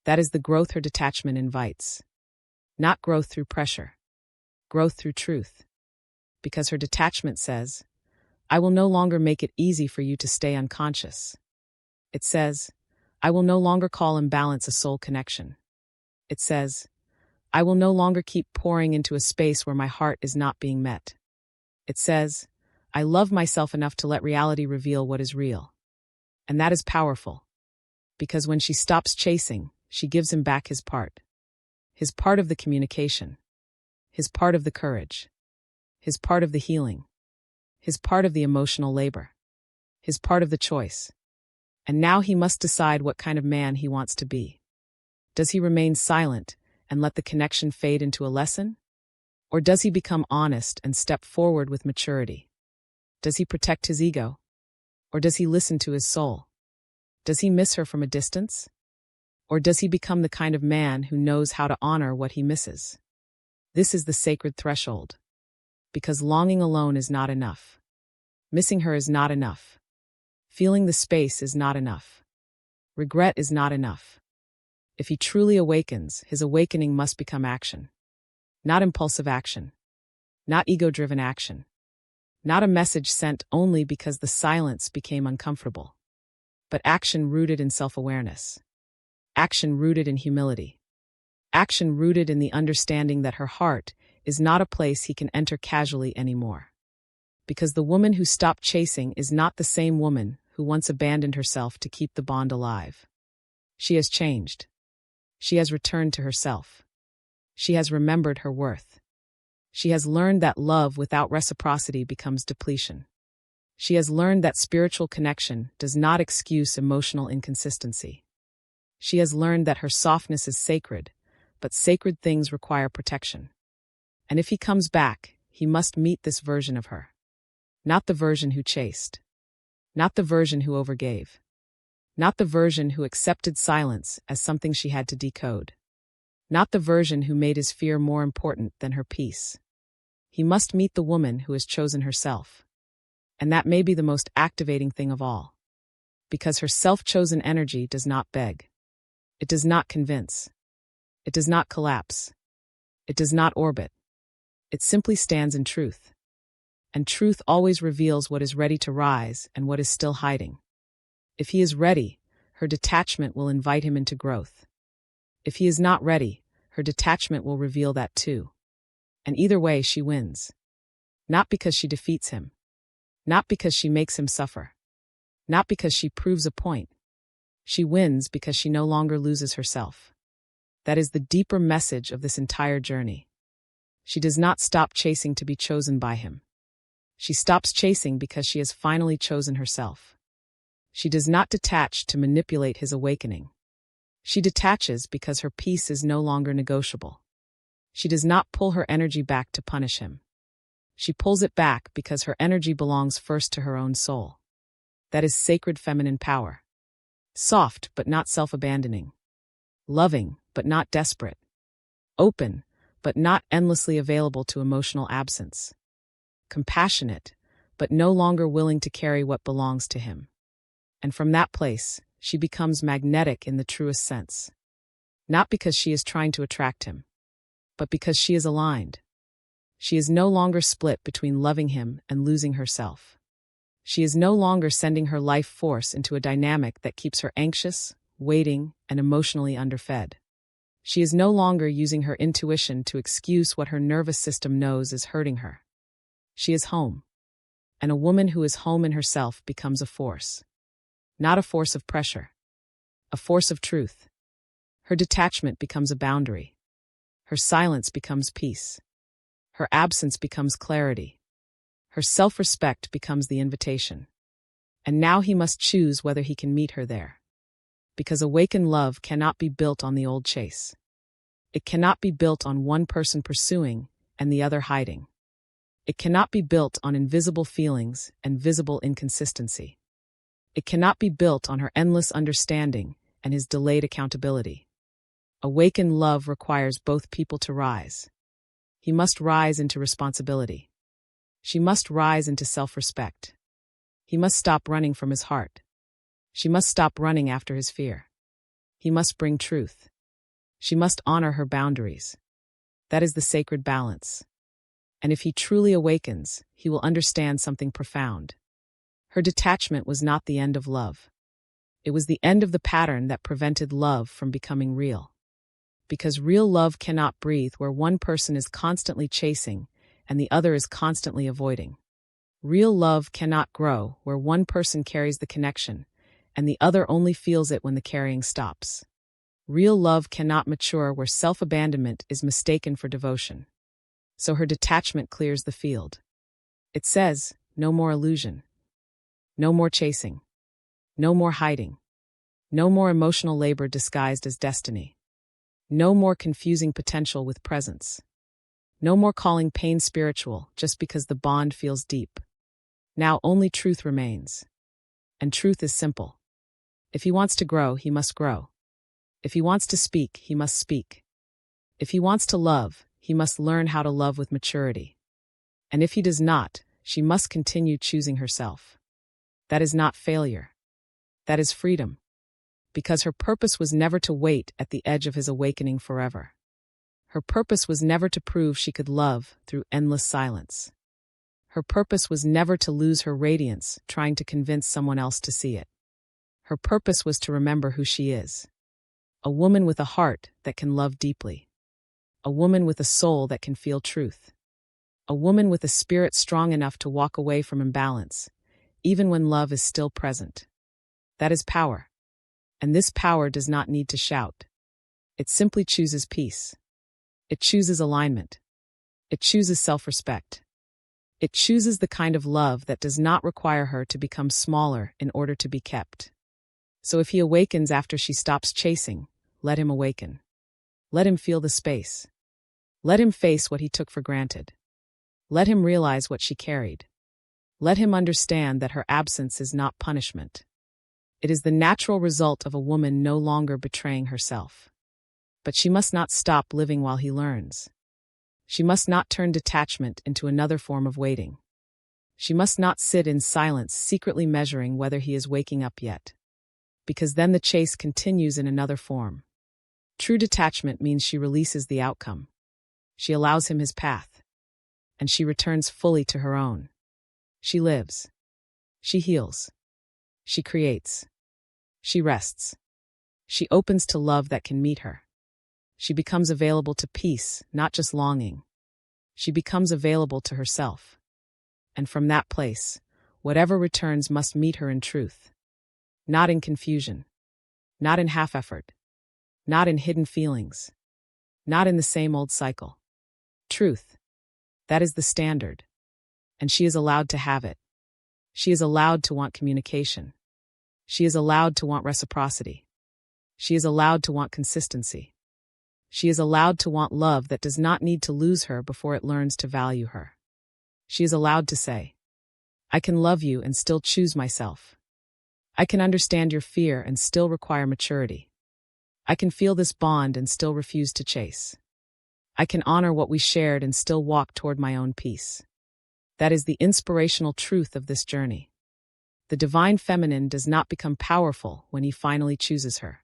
That is the growth her detachment invites. Not growth through pressure. Growth through truth. Because her detachment says, I will no longer make it easy for you to stay unconscious. It says, I will no longer call imbalance a soul connection. It says, I will no longer keep pouring into a space where my heart is not being met. It says, I love myself enough to let reality reveal what is real. And that is powerful. Because when she stops chasing, she gives him back his part. His part of the communication. His part of the courage. His part of the healing. His part of the emotional labor. His part of the choice. And now he must decide what kind of man he wants to be. Does he remain silent and let the connection fade into a lesson? Or does he become honest and step forward with maturity? Does he protect his ego? Or does he listen to his soul? Does he miss her from a distance? Or does he become the kind of man who knows how to honor what he misses? This is the sacred threshold. Because longing alone is not enough. Missing her is not enough. Feeling the space is not enough. Regret is not enough. If he truly awakens, his awakening must become action. Not impulsive action. Not ego-driven action. Not a message sent only because the silence became uncomfortable. But action rooted in self-awareness. Action rooted in humility. Action rooted in the understanding that her heart is not a place he can enter casually anymore. Because the woman who stopped chasing is not the same woman who once abandoned herself to keep the bond alive. She has changed. She has returned to herself. She has remembered her worth. She has learned that love without reciprocity becomes depletion. She has learned that spiritual connection does not excuse emotional inconsistency. She has learned that her softness is sacred, but sacred things require protection. And if he comes back, he must meet this version of her. Not the version who chased. Not the version who overgave. Not the version who accepted silence as something she had to decode. Not the version who made his fear more important than her peace. He must meet the woman who has chosen herself. And that may be the most activating thing of all. Because her self-chosen energy does not beg. It does not convince. It does not collapse. It does not orbit. It simply stands in truth. And truth always reveals what is ready to rise and what is still hiding. If he is ready, her detachment will invite him into growth. If he is not ready, her detachment will reveal that too. And either way, she wins. Not because she defeats him. Not because she makes him suffer. Not because she proves a point. She wins because she no longer loses herself. That is the deeper message of this entire journey. She does not stop chasing to be chosen by him. She stops chasing because she has finally chosen herself. She does not detach to manipulate his awakening. She detaches because her peace is no longer negotiable. She does not pull her energy back to punish him. She pulls it back because her energy belongs first to her own soul. That is sacred feminine power. Soft but not self-abandoning. Loving but not desperate. Open but not endlessly available to emotional absence. Compassionate but no longer willing to carry what belongs to him. And from that place, she becomes magnetic in the truest sense. Not because she is trying to attract him, but because she is aligned. She is no longer split between loving him and losing herself. She is no longer sending her life force into a dynamic that keeps her anxious, waiting, and emotionally underfed. She is no longer using her intuition to excuse what her nervous system knows is hurting her. She is home. And a woman who is home in herself becomes a force. Not a force of pressure. A force of truth. Her detachment becomes a boundary. Her silence becomes peace. Her absence becomes clarity. Her self-respect becomes the invitation. And now he must choose whether he can meet her there. Because awakened love cannot be built on the old chase. It cannot be built on one person pursuing and the other hiding. It cannot be built on invisible feelings and visible inconsistency. It cannot be built on her endless understanding and his delayed accountability. Awakened love requires both people to rise. He must rise into responsibility. She must rise into self-respect. He must stop running from his heart. She must stop running after his fear. He must bring truth. She must honor her boundaries. That is the sacred balance. And if he truly awakens, he will understand something profound. Her detachment was not the end of love. It was the end of the pattern that prevented love from becoming real. Because real love cannot breathe where one person is constantly chasing and the other is constantly avoiding. Real love cannot grow where one person carries the connection and the other only feels it when the carrying stops. Real love cannot mature where self-abandonment is mistaken for devotion. So her detachment clears the field. It says, no more illusion. No more chasing. No more hiding. No more emotional labor disguised as destiny. No more confusing potential with presence. No more calling pain spiritual just because the bond feels deep. Now only truth remains. And truth is simple. If he wants to grow, he must grow. If he wants to speak, he must speak. If he wants to love, he must learn how to love with maturity. And if he does not, she must continue choosing herself. That is not failure. That is freedom. Because her purpose was never to wait at the edge of his awakening forever. Her purpose was never to prove she could love through endless silence. Her purpose was never to lose her radiance trying to convince someone else to see it. Her purpose was to remember who she is. A woman with a heart that can love deeply. A woman with a soul that can feel truth. A woman with a spirit strong enough to walk away from imbalance, even when love is still present. That is power. And this power does not need to shout. It simply chooses peace. It chooses alignment. It chooses self-respect. It chooses the kind of love that does not require her to become smaller in order to be kept. So if he awakens after she stops chasing, let him awaken. Let him feel the space. Let him face what he took for granted. Let him realize what she carried. Let him understand that her absence is not punishment. It is the natural result of a woman no longer betraying herself. But she must not stop living while he learns. She must not turn detachment into another form of waiting. She must not sit in silence secretly measuring whether he is waking up yet. Because then the chase continues in another form. True detachment means she releases the outcome. She allows him his path. And she returns fully to her own. She lives. She heals. She creates. She rests. She opens to love that can meet her. She becomes available to peace, not just longing. She becomes available to herself. And from that place, whatever returns must meet her in truth. Not in confusion. Not in half-effort. Not in hidden feelings. Not in the same old cycle. Truth. That is the standard. And she is allowed to have it. She is allowed to want communication. She is allowed to want reciprocity. She is allowed to want consistency. She is allowed to want love that does not need to lose her before it learns to value her. She is allowed to say, I can love you and still choose myself. I can understand your fear and still require maturity. I can feel this bond and still refuse to chase. I can honor what we shared and still walk toward my own peace. That is the inspirational truth of this journey. The divine feminine does not become powerful when he finally chooses her.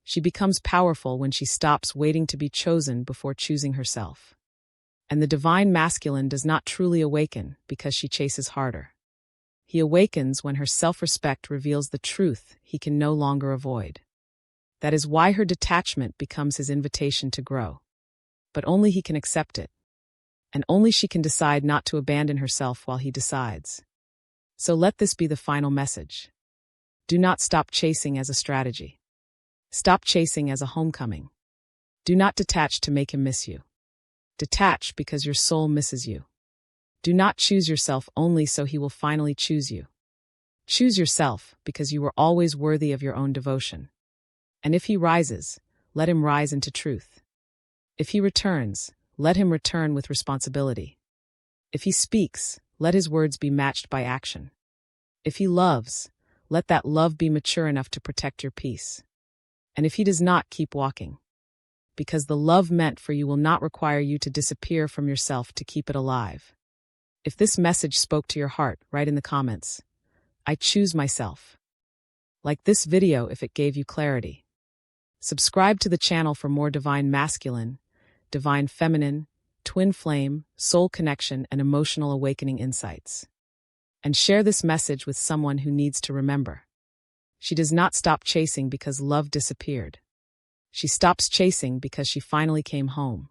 She becomes powerful when she stops waiting to be chosen before choosing herself. And the divine masculine does not truly awaken because she chases harder. He awakens when her self-respect reveals the truth he can no longer avoid. That is why her detachment becomes his invitation to grow. But only he can accept it. And only she can decide not to abandon herself while he decides. So let this be the final message. Do not stop chasing as a strategy. Stop chasing as a homecoming. Do not detach to make him miss you. Detach because your soul misses you. Do not choose yourself only so he will finally choose you. Choose yourself because you are always worthy of your own devotion. And if he rises, let him rise into truth. If he returns, let him return with responsibility. If he speaks, let his words be matched by action. If he loves, let that love be mature enough to protect your peace. And if he does not, keep walking. Because the love meant for you will not require you to disappear from yourself to keep it alive. If this message spoke to your heart, write in the comments, "I choose myself." Like this video if it gave you clarity. Subscribe to the channel for more divine masculine, divine feminine, twin flame, soul connection, and emotional awakening insights. And share this message with someone who needs to remember. She does not stop chasing because love disappeared. She stops chasing because she finally came home.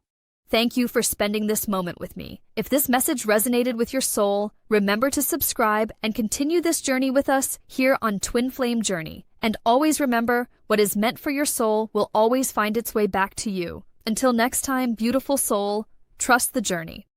Thank you for spending this moment with me. If this message resonated with your soul, remember to subscribe and continue this journey with us here on Twin Flame Journey. And always remember, what is meant for your soul will always find its way back to you. Until next time, beautiful soul, trust the journey.